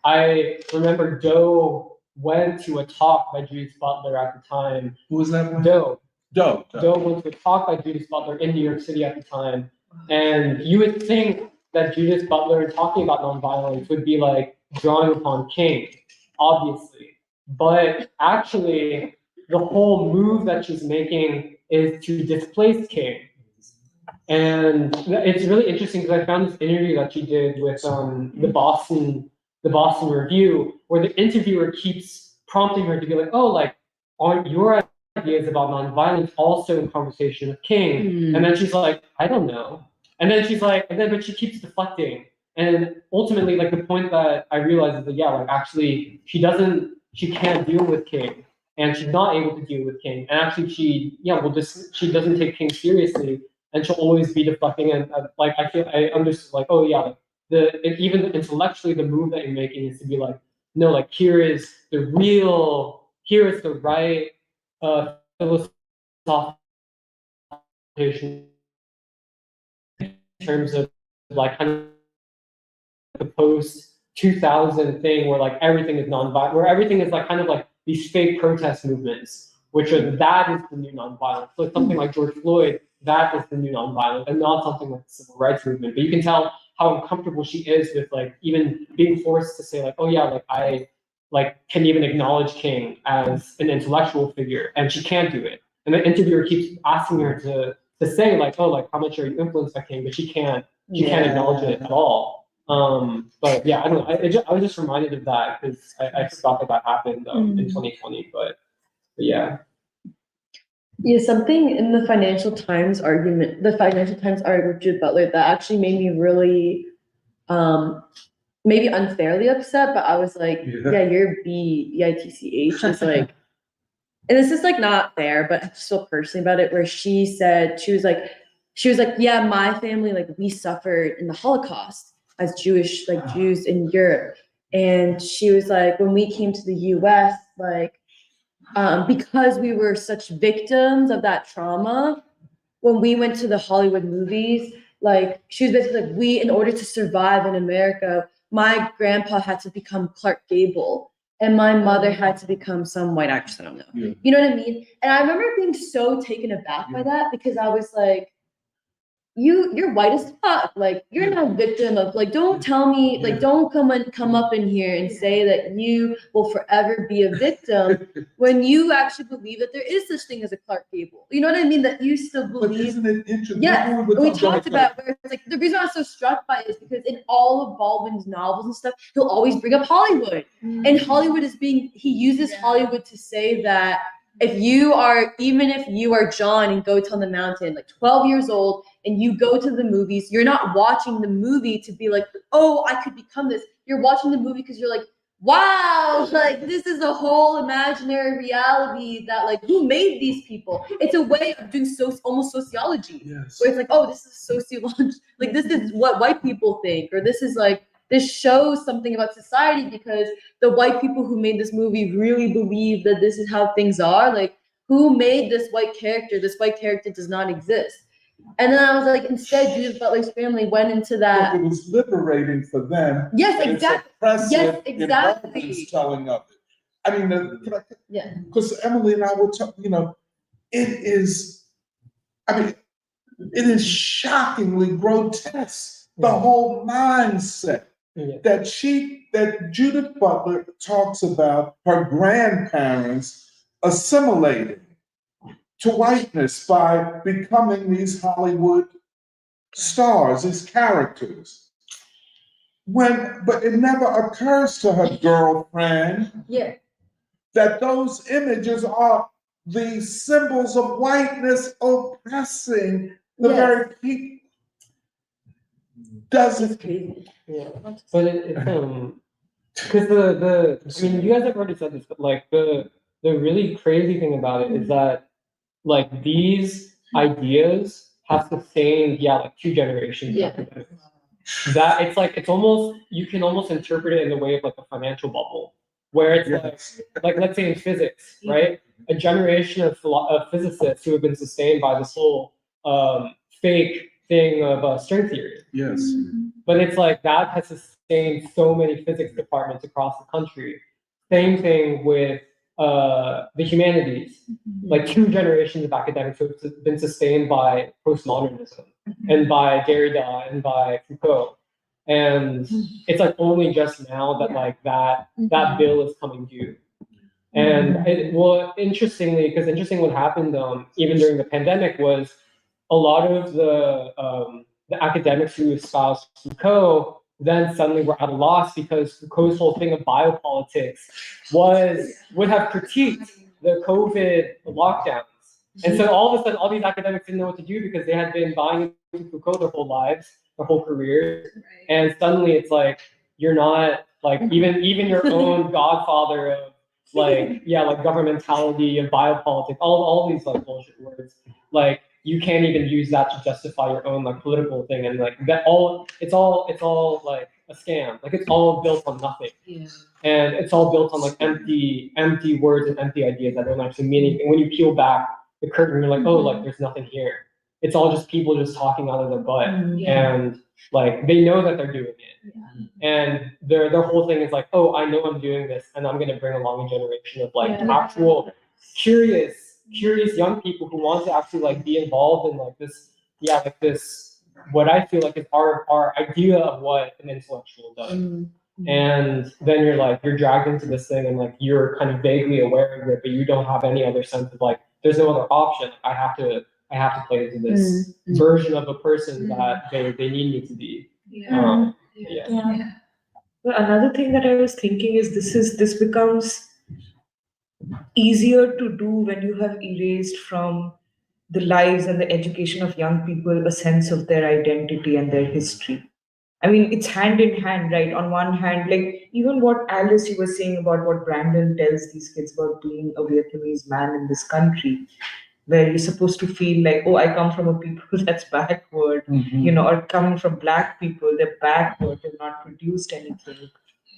[SPEAKER 7] I remember Doe went to a talk by Judith Butler at the time.
[SPEAKER 9] Who was that one?
[SPEAKER 7] Doe.
[SPEAKER 9] Doe.
[SPEAKER 7] was a talk by Judith Butler in New York City at the time. And you would think that Judith Butler talking about nonviolence would be like drawing upon King, obviously. But actually, the whole move that she's making is to displace King. And it's really interesting because I found this interview that she did with the Boston Review, where the interviewer keeps prompting her to be like, oh, like, aren't your ideas about nonviolence also in conversation with King? And then she's like, I don't know. And then she's like, but she keeps deflecting. And ultimately, like, the point that I realized is that, yeah, like, actually, she can't deal with King. And she's not able to deal with King. And actually, she doesn't take King seriously. And she'll always be deflecting. And like, I understood, like, oh, yeah, like, even intellectually, the move that you're making is to be like, no, like, here is the right philosophical in terms of like kind of the post 2000 thing where like everything is nonviolent, where everything is like kind of like these fake protest movements, that is the new nonviolence. So something like George Floyd, that is the new nonviolence, and not something like the civil rights movement. But you can tell how uncomfortable she is with like even being forced to say like, oh yeah, like I like can even acknowledge King as an intellectual figure, and she can't do it. And the interviewer keeps asking her to say like, oh, like how much are you influenced by King, but she can't acknowledge it at all. But yeah, I don't know. I was just reminded of that because I forgot that happened in 2020. But yeah.
[SPEAKER 1] Yeah, something in the Financial Times article with Judith Butler that actually made me really, maybe unfairly upset, but I was like, yeah, your BITCH is like, and this is like not fair, but I just feel personally about it, where she was like, yeah, my family, like we suffered in the Holocaust as Jews in Europe. And she was like, when we came to the US, like, because we were such victims of that trauma, when we went to the Hollywood movies, like she was basically like, in order to survive in America, my grandpa had to become Clark Gable and my mother had to become some white actress. I don't know. Yeah. You know what I mean? And I remember being so taken aback by that because I was like, you're white as fuck. Like you're not a victim of like, don't tell me, like, don't come up in here and say that you will forever be a victim when you actually believe that there is such thing as a Clark Gable. You know what I mean? That you still believe. But isn't it interesting? Yeah, we talked about where it's like the reason I was so struck by it is because in all of Baldwin's novels and stuff, he'll always bring up Hollywood. And Hollywood he uses Hollywood to say that if you are John and go to on the mountain, like 12 years old, and you go to the movies, you're not watching the movie to be like, oh, I could become this. You're watching the movie because you're like, wow, like this is a whole imaginary reality that like, who made these people? It's a way of doing almost sociology. Yes. Where it's like, oh, this is sociology. Like this is what white people think, or this is like, this shows something about society because the white people who made this movie really believe that this is how things are. Like, who made this white character? This white character does not exist. And then I was like, instead, Judith Butler's family went into that.
[SPEAKER 9] Well, it was liberating for them.
[SPEAKER 1] Yes, exactly.
[SPEAKER 9] Yes, exactly. Telling of it. I mean, because Emily and I were talking, it is shockingly grotesque. The whole mindset that Judith Butler talks about her grandparents assimilating to whiteness by becoming these Hollywood stars, these characters. But it never occurs to her girlfriend that those images are the symbols of whiteness oppressing the very people. Doesn't
[SPEAKER 7] yeah, but it's because I mean, you guys have already said this, but like the really crazy thing about it is that like these ideas have sustained like 2 generations. That it's almost, you can almost interpret it in the way of like a financial bubble, where it's like let's say in physics, right? A generation of physicists who have been sustained by this whole fake thing of string theory.
[SPEAKER 9] Yes.
[SPEAKER 7] But it's like that has sustained so many physics departments across the country. Same thing with the humanities, like 2 generations of academics who have been sustained by postmodernism and by Derrida and by Foucault. And it's like only just now that like that bill is coming due. And interestingly what happened even during the pandemic was a lot of the academics who espoused Foucault then suddenly were at a loss because Foucault's whole thing of biopolitics would have critiqued the COVID lockdowns. And so all of a sudden, all these academics didn't know what to do because they had been buying into Foucault their whole lives, their whole careers. And suddenly it's like, you're not like, even your own godfather of like governmentality and biopolitics, all these like bullshit words, like you can't even use that to justify your own like political thing, and like that it's all like a scam, like it's all built on nothing. And it's all built on like empty words and empty ideas that don't actually mean anything. When you peel back the curtain, you're like, oh, like there's nothing here. It's all just people just talking out of their butt, and like they know that they're doing it, and their whole thing is like, oh, I know I'm doing this, and I'm gonna bring along a generation of like actual curious young people who want to actually like be involved in like this what I feel like is our idea of what an intellectual does. And then you're dragged into this thing, and like you're kind of vaguely aware of it, but you don't have any other sense of like there's no other option. I have to play into this version of a person that they need me to be.
[SPEAKER 11] Well, another thing that I was thinking is this becomes easier to do when you have erased from the lives and the education of young people a sense of their identity and their history. I mean, it's hand in hand, right? On one hand, like even what Alice, you were saying about what Brandon tells these kids about being a Vietnamese man in this country, where you're supposed to feel like, oh, I come from a people that's backward, or coming from Black people, they're backward, they've not produced anything.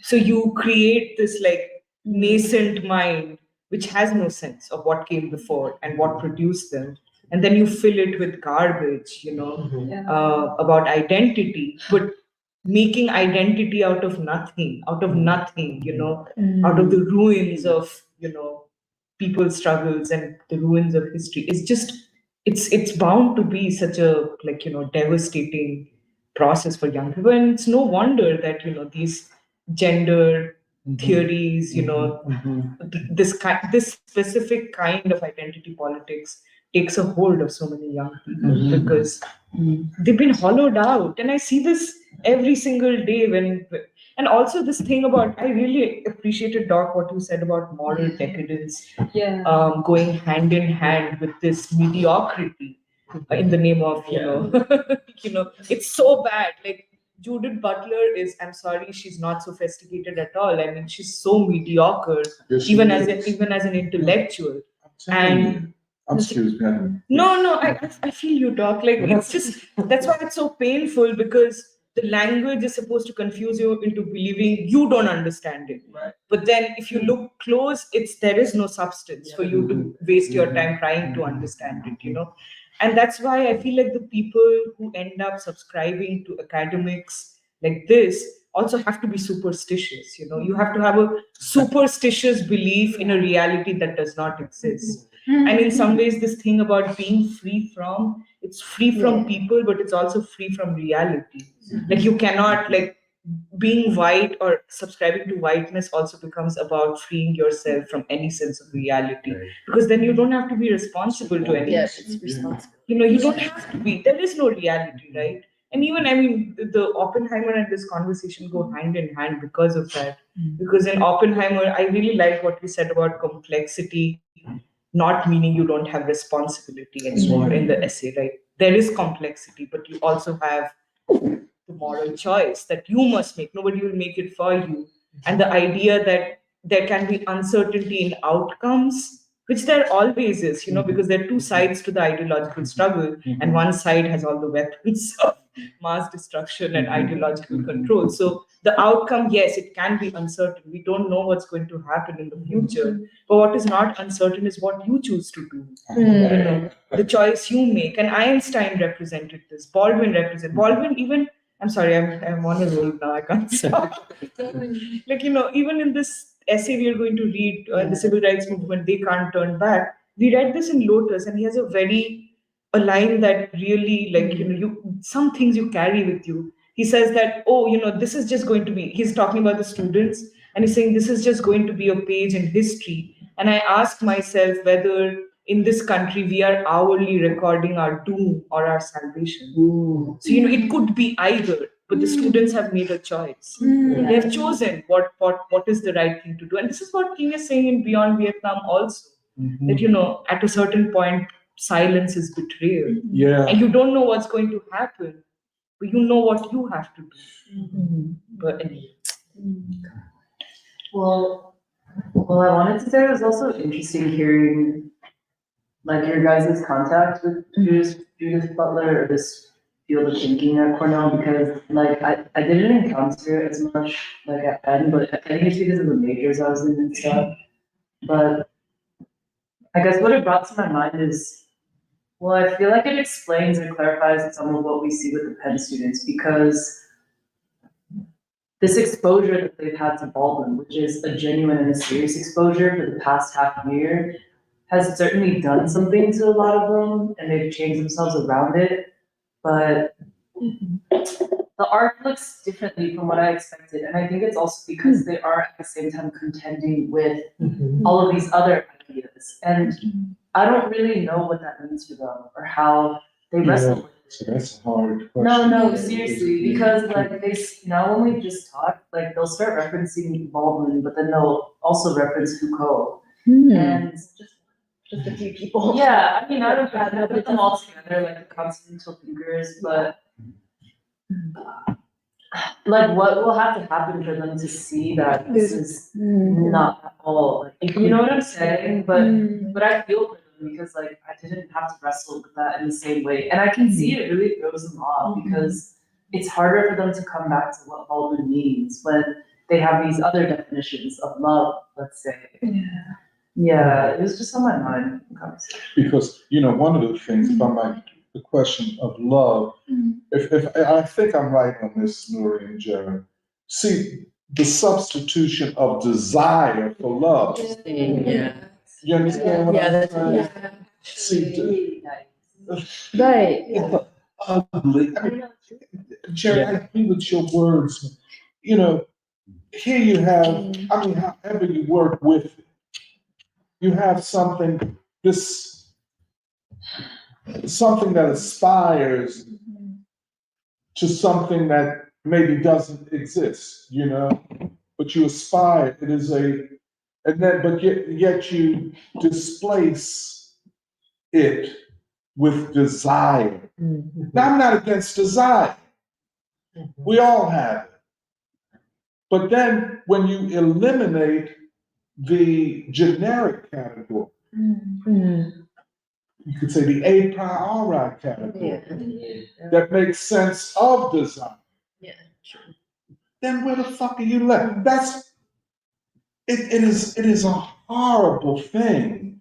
[SPEAKER 11] So you create this like nascent mind, which has no sense of what came before and what produced them. And then you fill it with garbage, about identity, but making identity out of nothing, out of the ruins of, people's struggles and the ruins of history. It's just, it's bound to be such a devastating process for young people. And it's no wonder that, these gender theories, this specific kind of identity politics takes a hold of so many young people because they've been hollowed out. And I see this every single day and also this thing about, I really appreciated, Doc, what you said about moral decadence going hand in hand with this mediocrity in the name of, it's so bad. Like Judith Butler I'm sorry, she's not sophisticated at all. I mean, she's so mediocre, even as an intellectual. And
[SPEAKER 9] Excuse me.
[SPEAKER 11] no, I feel you, Doc. Like it's just that's why it's so painful, because the language is supposed to confuse you into believing you don't understand it. Right. But then if you look close, there is no substance for you to waste your time trying to understand it, And that's why I feel like the people who end up subscribing to academics like this also have to be superstitious. You have to have a superstitious belief in a reality that does not exist. And in some ways, this thing about being it's free from people, but it's also free from reality. Like you cannot, being white or subscribing to whiteness also becomes about freeing yourself from any sense of reality. Right. Because then you don't have to be responsible to anything.
[SPEAKER 1] Yes, it's responsible.
[SPEAKER 11] You don't have to be. There is no reality, right? And even, the Oppenheimer and this conversation go hand in hand because of that. Because in Oppenheimer, I really like what you said about complexity, not meaning you don't have responsibility anymore in the essay, right? There is complexity, but you also have the moral choice that you must make. Nobody will make it for you. And the idea that there can be uncertainty in outcomes, which there always is, because there are two sides to the ideological struggle, and one side has all the weapons of mass destruction and ideological control. So the outcome, yes, it can be uncertain. We don't know what's going to happen in the future. But what is not uncertain is what you choose to do. The choice you make. And Einstein represented this. Baldwin even, I'm sorry, I'm on a roll now, I can't stop. Even in this essay we are going to read, the civil rights movement, They Can't Turn Back. We read this in Lotus, and he has a line that really, like, some things you carry with you. He says that, this is just going to be, he's talking about the students, and he's saying this is just going to be a page in history. And I ask myself whether in this country we are hourly recording our doom or our salvation.
[SPEAKER 12] Ooh.
[SPEAKER 11] So, it could be either, but the students have made a choice. They have chosen what is the right thing to do. And this is what King is saying in Beyond Vietnam also, that, at a certain point, silence is betrayal.
[SPEAKER 9] Yeah.
[SPEAKER 11] And you don't know what's going to happen, but you know what you have to do. But anyway.
[SPEAKER 12] Well, I wanted to say it was also interesting hearing, like, your guys' contact with Judith Butler, or this field of thinking at Cornell, because, like, I didn't encounter it as much, like, at Penn, but I think it's because of the majors I was in and stuff. But I guess what it brought to my mind is, well, I feel like it explains or clarifies some of what we see with the Penn students, because this exposure that they've had to Baldwin, which is a genuine and a serious exposure for the past half year, has certainly done something to a lot of them, and they've changed themselves around it. But the art looks differently from what I expected, and I think it's also because they are at the same time contending with all of these other ideas, and I don't really know what that means for them or how they wrestle with it.
[SPEAKER 9] So that's a hard question.
[SPEAKER 12] No, seriously, because, like, they not only just talk, like, they'll start referencing Baldwin, but then they'll also reference Foucault. And
[SPEAKER 13] Just a few people.
[SPEAKER 12] yeah, I mean, I don't put them all together like the continental thinkers, but like, what will have to happen for them to see that this is not at all, like, you know what I'm saying? But I feel for them, because, like, I didn't have to wrestle with that in the same way, and I can see it really throws them off, because it's harder for them to come back to what Baldwin means when they have these other definitions of love, let's say. Yeah, it was just on my mind.
[SPEAKER 9] Because, one of the things, if I might, the question of love, if I think I'm right on this, Nuri and Jared. See, the substitution of desire for love.
[SPEAKER 1] Yeah.
[SPEAKER 9] You understand what I'm saying? See,
[SPEAKER 1] Right.
[SPEAKER 9] it's ugly. I mean, Jared, I agree with your words. Here you have, I mean, however you work with it, you have something that aspires to something that maybe doesn't exist, but you aspire. It is but yet you displace it with desire. Now, I'm not against desire. We all have it. But then when you eliminate the generic category, you could say the a priori category that makes sense of design. Then where the fuck are you left? It is a horrible thing.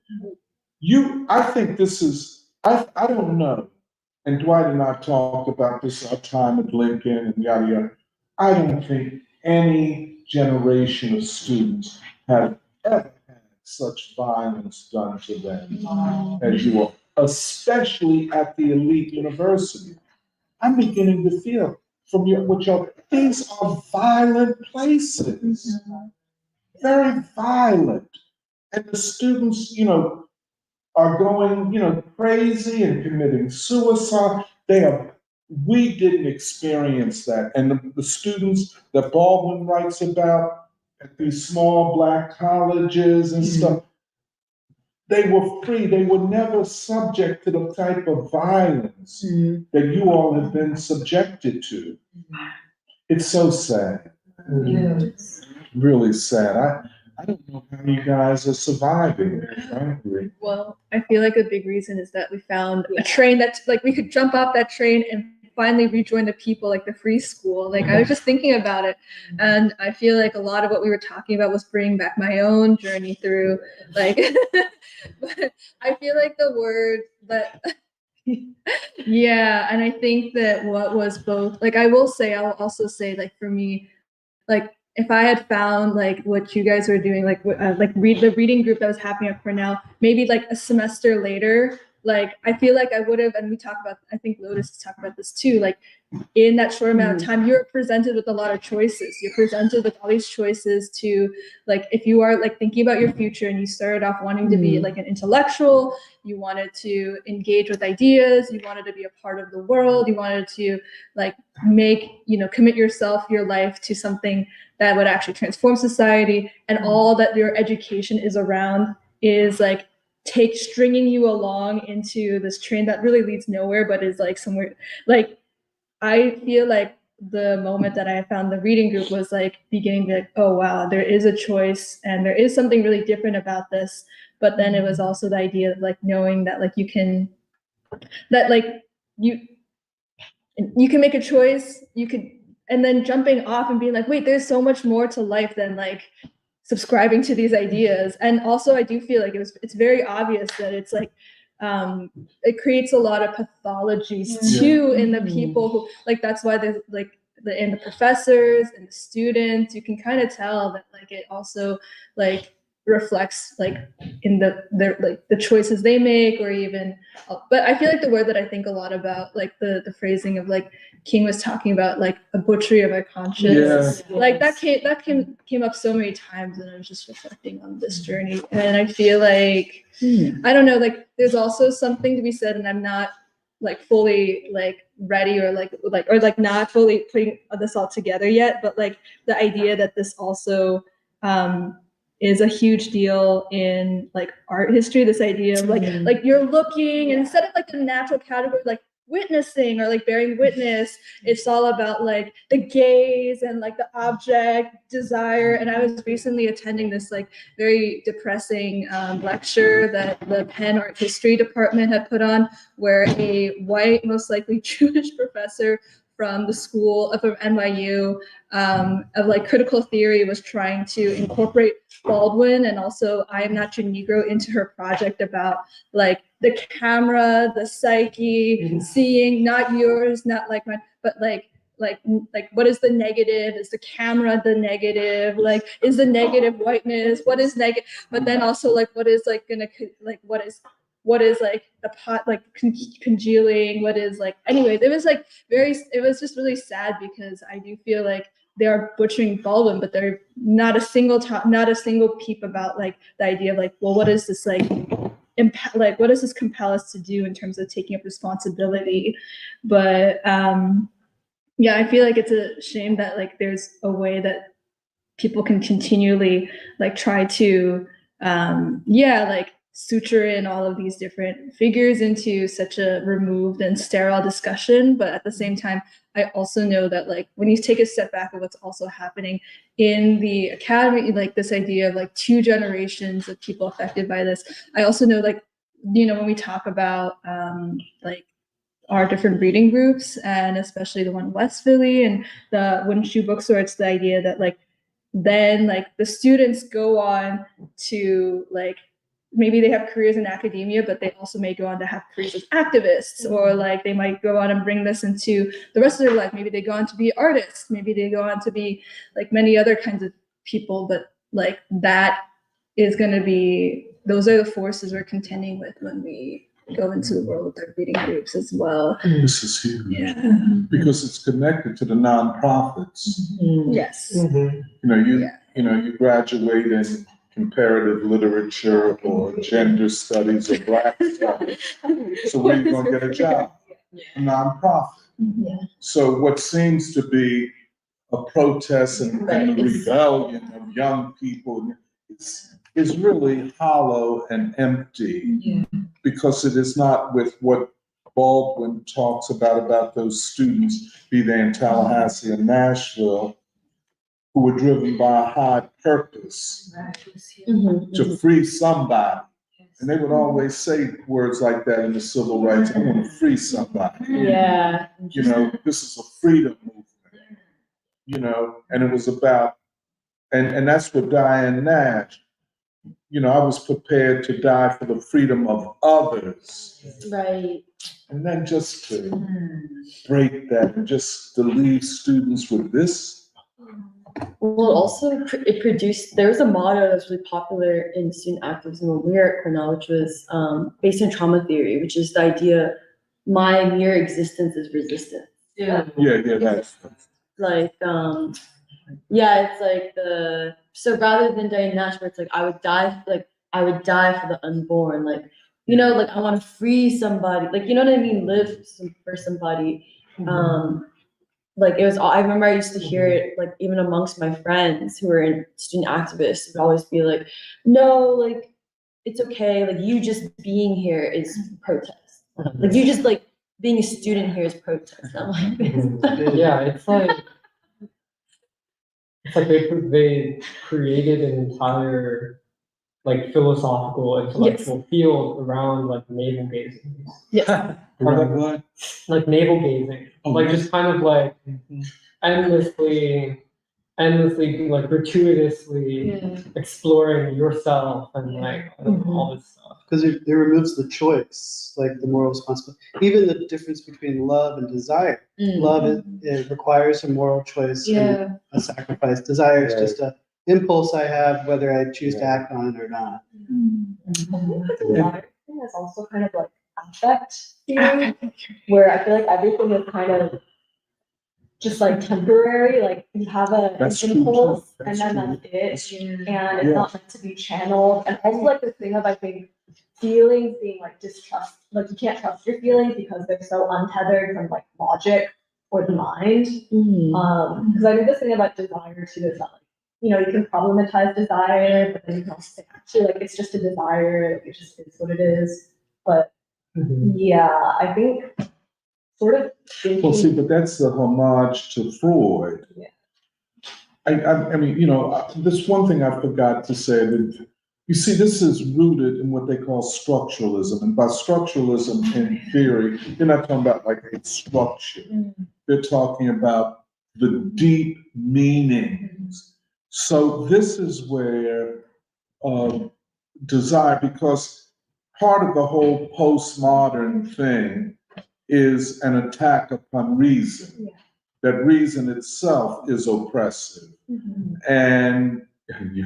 [SPEAKER 9] I think this is, I don't know, and Dwight and I talked about this our time at Lincoln and yada yada. I don't think any generation of students have ever had such violence done to them as you are, especially at the elite university. I'm beginning to feel from these are violent places, very violent. And the students, are going, crazy and committing suicide. We didn't experience that. And the students that Baldwin writes about at these small Black colleges and stuff, they were free. They were never subject to the type of violence that you all have been subjected to. It's so sad. Really sad. I don't know how you guys are surviving it, frankly.
[SPEAKER 1] Well, I feel like a big reason is that we found a train that, like, we could jump off that train and finally rejoin the people, like the free school. Like, I was just thinking about it, and I feel like a lot of what we were talking about was bringing back my own journey through, like, but I feel like the word that, and I think that what was both, like, I'll also say, like, for me, like,
[SPEAKER 3] if I had found like what you guys were doing, like the reading group that was happening at Cornell, maybe like a semester later, like I feel like I would have, and we talk about, I think Lotus talked about this too, like in that short amount of time, you're presented with a lot of choices. You're presented with all these choices to, like, if you are like thinking about your future and you started off wanting to be like an intellectual, you wanted to engage with ideas, you wanted to be a part of the world, you wanted to like make, commit yourself, your life to something that would actually transform society, and all that your education is around is like stringing you along into this train that really leads nowhere, but is like somewhere like, I feel like the moment that I found the reading group was like beginning to be like, oh wow, there is a choice and there is something really different about this. But then it was also the idea of like knowing that like you can make a choice, and then jumping off and being like, wait, there's so much more to life than like subscribing to these ideas. And also I do feel like it's very obvious that it's like, it creates a lot of pathologies too in the people who, like, that's why there's like in the professors and the students, you can kind of tell that like it also like reflects like in the choices they make, or even, but I feel like the word that I think a lot about, like the phrasing of like King was talking about, like a butchery of our conscience, like that came up so many times, and I was just reflecting on this journey, and I feel like I don't know, like there's also something to be said, and I'm not like fully like ready or not fully putting this all together yet, but like the idea that this also is a huge deal in like art history, this idea of like you're looking, and instead of like the natural category like witnessing or like bearing witness, it's all about like the gaze and like the object desire. And I was recently attending this like very depressing lecture that the Penn Art History department had put on, where a white, most likely Jewish professor from the school from NYU of like critical theory was trying to incorporate Baldwin and also I Am Not Your Negro into her project about like the camera, the psyche, seeing, not yours, not like mine, but like what is the negative? Is the camera the negative? Like, is the negative whiteness? What is negative? But then also like what is like gonna like what is like the pot like congealing? What is like, anyways, it was like it was just really sad, because I do feel like they are butchering Baldwin, but they're not a single peep about like the idea of like, well, what is this like what does this compel us to do in terms of taking up responsibility? But yeah, I feel like it's a shame that like there's a way that people can continually like try to like suture in all of these different figures into such a removed and sterile discussion. But at the same time, I also know that like when you take a step back of what's also happening in the academy, like this idea of like 2 generations of people affected by this, I also know like, when we talk about like our different reading groups, and especially the one in West Philly and the Wooden Shoe Bookstore, it's the idea that like then like the students go on to like maybe they have careers in academia, but they also may go on to have careers as activists, or like they might go on and bring this into the rest of their life. Maybe they go on to be artists, maybe they go on to be like many other kinds of people, but like that is going to be, those are the forces we're contending with when we go into the world with our reading groups as well.
[SPEAKER 9] This is huge, because it's connected to the nonprofits.
[SPEAKER 3] Yes.
[SPEAKER 9] You graduate in comparative literature or gender studies or Black studies. So where are you going to get a job? A nonprofit. So what seems to be a protest and a rebellion of young people is really hollow and empty, because it is not with what Baldwin talks about those students, be they in Tallahassee and Nashville, who were driven by a high purpose to free somebody. And they would always say words like that in the civil rights: I want to free somebody. This is a freedom movement, and it was about, and that's what Diane Nash, I was prepared to die for the freedom of others.
[SPEAKER 6] Right.
[SPEAKER 9] And then just to break that and just to leave students with this,
[SPEAKER 1] Well, also it produced. There was a motto that was really popular in student activism when we were at Cornell, which was based on trauma theory, which is the idea, my mere existence is resistance.
[SPEAKER 9] Yeah, that's.
[SPEAKER 1] Like, yeah, it's like so rather than dying naturally, it's like I would die for the unborn. Like, like I want to free somebody. Like, you know what I mean? Live for somebody. Like it was, I remember I used to hear it, like even amongst my friends who were in student activists, would always be like, no, like it's okay. Like you just being here is protest. Like you just like being a student here is protest. I'm like,
[SPEAKER 7] Yeah, it's like they created an entire like philosophical intellectual field around like navel gazing.
[SPEAKER 1] Yes.
[SPEAKER 9] Around what?
[SPEAKER 7] Like navel gazing. Like just kind of like endlessly like gratuitously exploring yourself and like all this stuff.
[SPEAKER 5] Because it removes the choice, like the moral responsibility. Even the difference between love and desire. Love it requires a moral choice and a sacrifice. Desire is just a impulse I have, whether I choose to act on it or not.
[SPEAKER 13] The desire thing is also kind of like affect theory, where I feel like everything is kind of just like temporary, like you have an impulse and then that's it, and it's not meant to be channeled. And also like the thing of, I think, feelings being like distrust, like you can't trust your feelings because they're so untethered from like logic or the mind. Because I think this thing about desire too is that like, you can problematize desire, but then you can also say actually like it's just a desire, like, it just is what it is. But yeah, I think sort of thinking.
[SPEAKER 9] Well, see, but that's the homage to Freud.
[SPEAKER 13] Yeah.
[SPEAKER 9] I mean, this one thing I forgot to say, that you see, this is rooted in what they call structuralism. And by structuralism in theory, they're not talking about like a structure. They're talking about the deep meanings. So this is where desire, because part of the whole postmodern thing is an attack upon reason, that reason itself is oppressive. And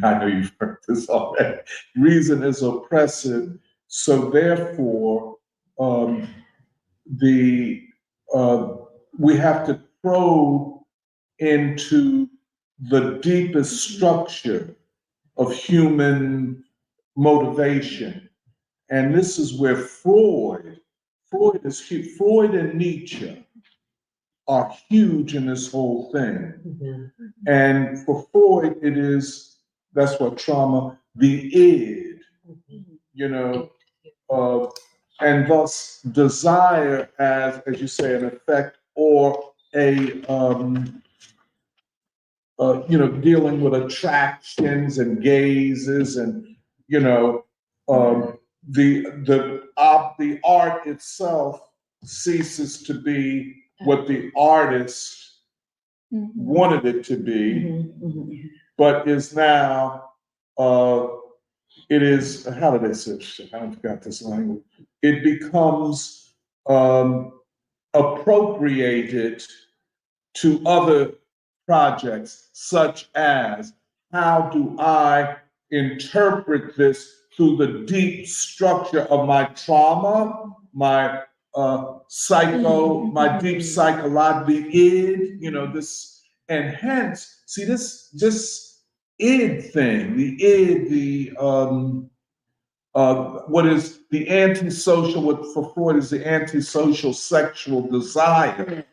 [SPEAKER 9] I know you've heard this already. Reason is oppressive, so therefore, we have to probe into the deepest structure of human motivation. And this is where Freud and Nietzsche are huge in this whole thing. And for Freud, that's what trauma, the id, and thus desire as you say, an effect or dealing with attractions and gazes and, the art itself ceases to be what the artist wanted it to be, but is now, it is, how did they say shit? I forgot this language. It becomes appropriated to other projects, such as, how do I interpret this through the deep structure of my trauma, my my deep psychological id, this, and hence, see this id thing, the id, what is the antisocial, what for Freud is the antisocial sexual desire,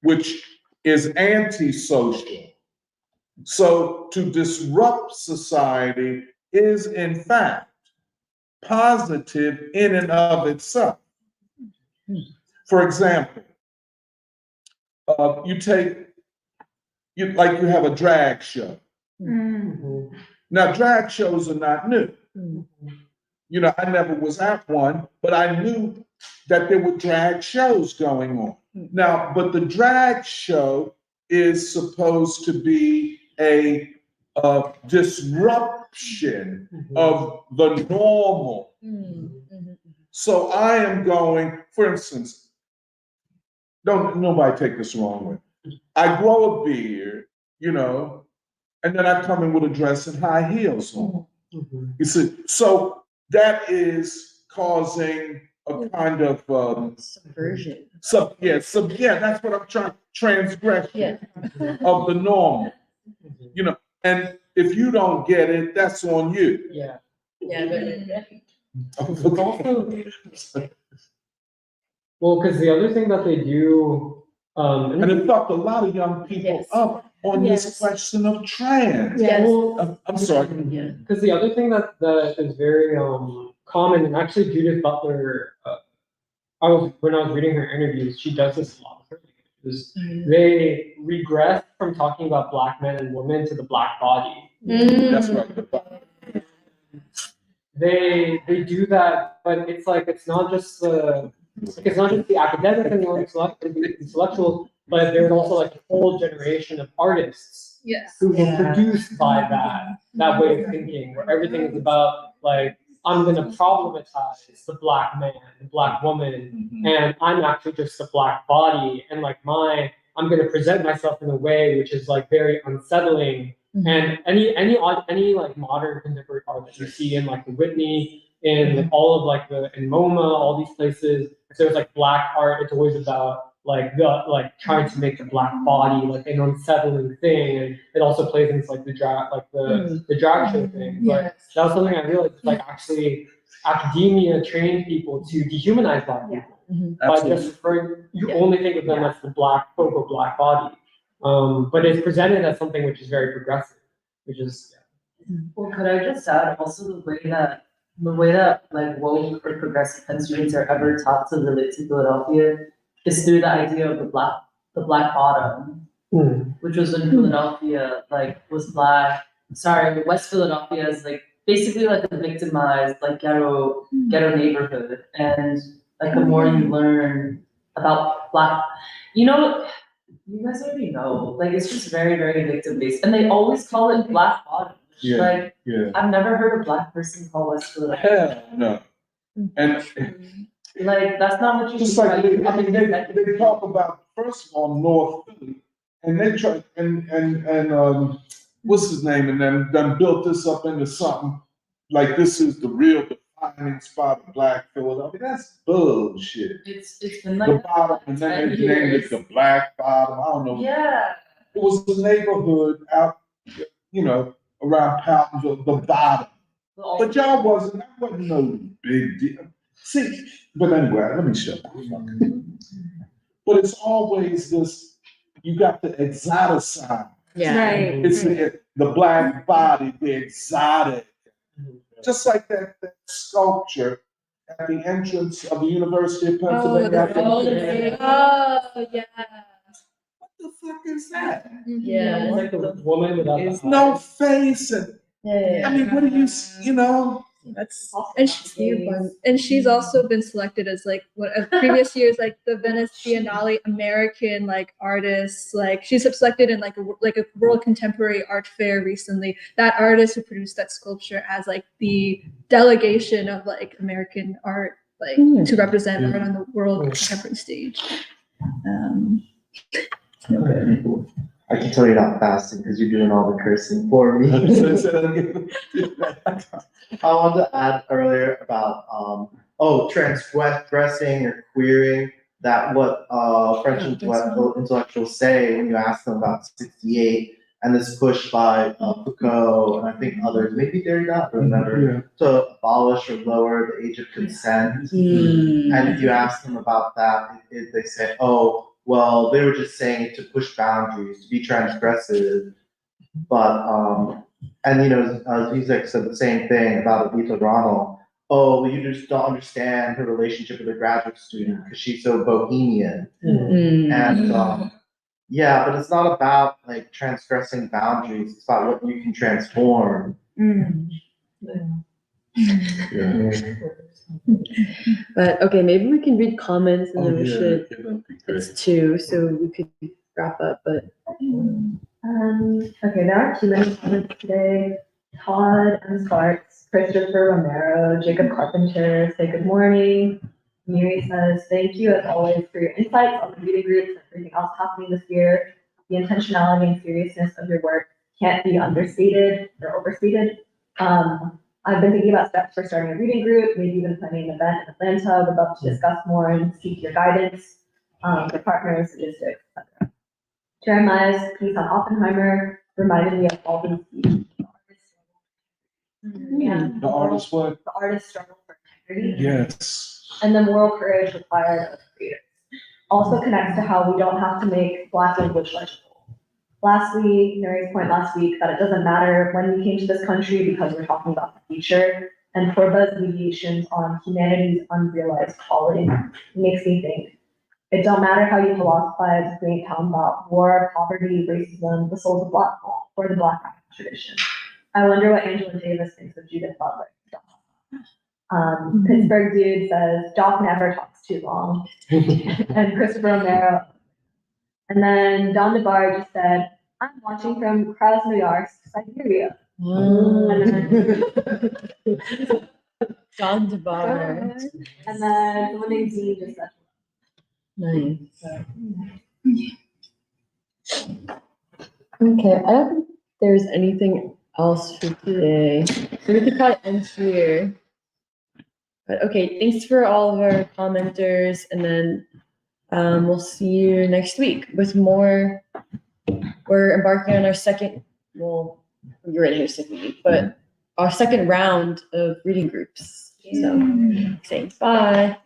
[SPEAKER 9] which is antisocial. So to disrupt society is in fact positive in and of itself. For example, you have a drag show. Now, drag shows are not new. I never was at one, but I knew that there were drag shows going on. Now, but the drag show is supposed to be a disruption of the normal. So I am going, for instance, don't nobody take this the wrong way. I grow a beard, and then I come in with a dress and high heels on. You see, so that is causing a kind of
[SPEAKER 1] Subversion.
[SPEAKER 9] that's what I'm trying, transgression of the normal. You know, and if you don't get it, that's on you.
[SPEAKER 7] Yeah. Well, because the other thing that they do,
[SPEAKER 9] and it fucked a lot of young people up on this question of trans.
[SPEAKER 7] Well,
[SPEAKER 9] I'm sorry.
[SPEAKER 7] Because the other thing that is very common, and actually Judith Butler, when I was reading her interviews, she does this a lot with her is they regress from talking about Black men and women to the Black body.
[SPEAKER 9] That's right.
[SPEAKER 7] They do that, but it's like it's not just the academic and the intellectuals, but there's also like a whole generation of artists who were produced by that way of thinking, where everything is about like I'm gonna problematize the Black man, the Black woman, and I'm actually just a Black body, and like I'm gonna present myself in a way which is like very unsettling. And any like modern contemporary art that you see in like the Whitney, in like all of like in MoMA, all these places, if there's like Black art, it's always about like trying to make the Black body like an unsettling thing, and it also plays into like the drag show thing. But that was something I realized, like actually academia trained people to dehumanize Black people by just referring. You only think of them as the Black quote unquote Black body. But it's presented as something which is very progressive, which is.
[SPEAKER 12] Well, could I just add also the way that like woke or progressive pen students are ever taught to relate to Philadelphia is through the idea of the black bottom, which was when Philadelphia was West Philadelphia is like basically like a victimized like ghetto neighborhood, and like the more you learn about Black, you guys already know, like it's just very, very victim based, and they always call it Black bottom. I've never heard a Black person call West Philadelphia.
[SPEAKER 9] Hell no. And
[SPEAKER 12] like that's not what you
[SPEAKER 9] just like they talk about first of all North Philly, and they try and what's his name, and then built this up into something like this is the real defining spot of Black Philadelphia. That's bullshit.
[SPEAKER 12] It's been like
[SPEAKER 9] the bottom, and then they named it the Black Bottom. I don't know.
[SPEAKER 12] Yeah.
[SPEAKER 9] It was the neighborhood out, around Powtonville, the bottom. But y'all wasn't no big deal. See, but anyway, let me shut up. But it's always this, you got the exoticize.
[SPEAKER 1] Right.
[SPEAKER 9] It's the Black body, the exotic. Just like that sculpture at the entrance of the University of Pennsylvania.
[SPEAKER 1] Oh, yeah.
[SPEAKER 9] What the fuck is that?
[SPEAKER 1] Yeah.
[SPEAKER 7] It's like the woman without the eyes.
[SPEAKER 9] No face. And, I mean, what do you,
[SPEAKER 3] That's and she's also been selected as like one of previous years, like the Venice Biennale American like artists. Like she's selected in like a World Contemporary Art Fair recently. That artist who produced that sculpture as like the delegation of like American art, like to represent art on the world contemporary stage.
[SPEAKER 8] I can tell you're not fasting because you're doing all the cursing for me. I wanted to add earlier about transgressing or queering, that what French intellectuals say when you ask them about 68 and this push by Foucault and I think others, maybe Derrida, I don't remember, to abolish or lower the age of consent. And if you ask them about that, they say, oh, well, they were just saying it to push boundaries, to be transgressive. But, Zizek said the same thing about Alita Ronald. Oh, well, you just don't understand her relationship with a graduate student because she's so bohemian. And but it's not about like transgressing boundaries. It's about what you can transform.
[SPEAKER 1] But okay, maybe we can read comments and then we should. It's 2, so we could wrap up. But
[SPEAKER 13] okay, there aren't too many comments today. Todd M. Sparks, Christopher Romero, Jacob Carpenter say good morning. Miri says thank you as always for your insights on the reading groups and everything else happening this year. The intentionality and seriousness of your work can't be understated or overstated. I've been thinking about steps for starting a reading group, maybe even planning an event in Atlanta. Would love to discuss more and seek your guidance for partners, logistics, etc. Jeremiah's piece on Oppenheimer reminded me of Baldwin's speech.
[SPEAKER 9] The artist what?
[SPEAKER 13] The artist struggle for integrity.
[SPEAKER 9] Yes.
[SPEAKER 13] And the moral courage required of creators. Also connects to how we don't have to make Black language legible. Lastly, Mary's point last week that it doesn't matter when we came to this country because we're talking about the future, and Purva's mediations on humanity's unrealized calling makes me think. It don't matter how you philosophize, create town about war, poverty, racism, the souls of Black folk, or the Black tradition. I wonder what Angela Davis thinks of Judith Butler. Pittsburgh Dude says, Doc never talks too long. And Christopher Romero. And then Don DeBar just said, I'm watching from Krasnoyarsk, Siberia.
[SPEAKER 1] John DeBar.
[SPEAKER 13] And then someone named Z just said,
[SPEAKER 1] Nice. Okay, I don't think there's anything else for today. So we could probably end here. But okay, thanks for all of our commenters, and then we'll see you next week with more. We're embarking on our second, well, you're in here second week, but our second round of reading groups. So, saying bye.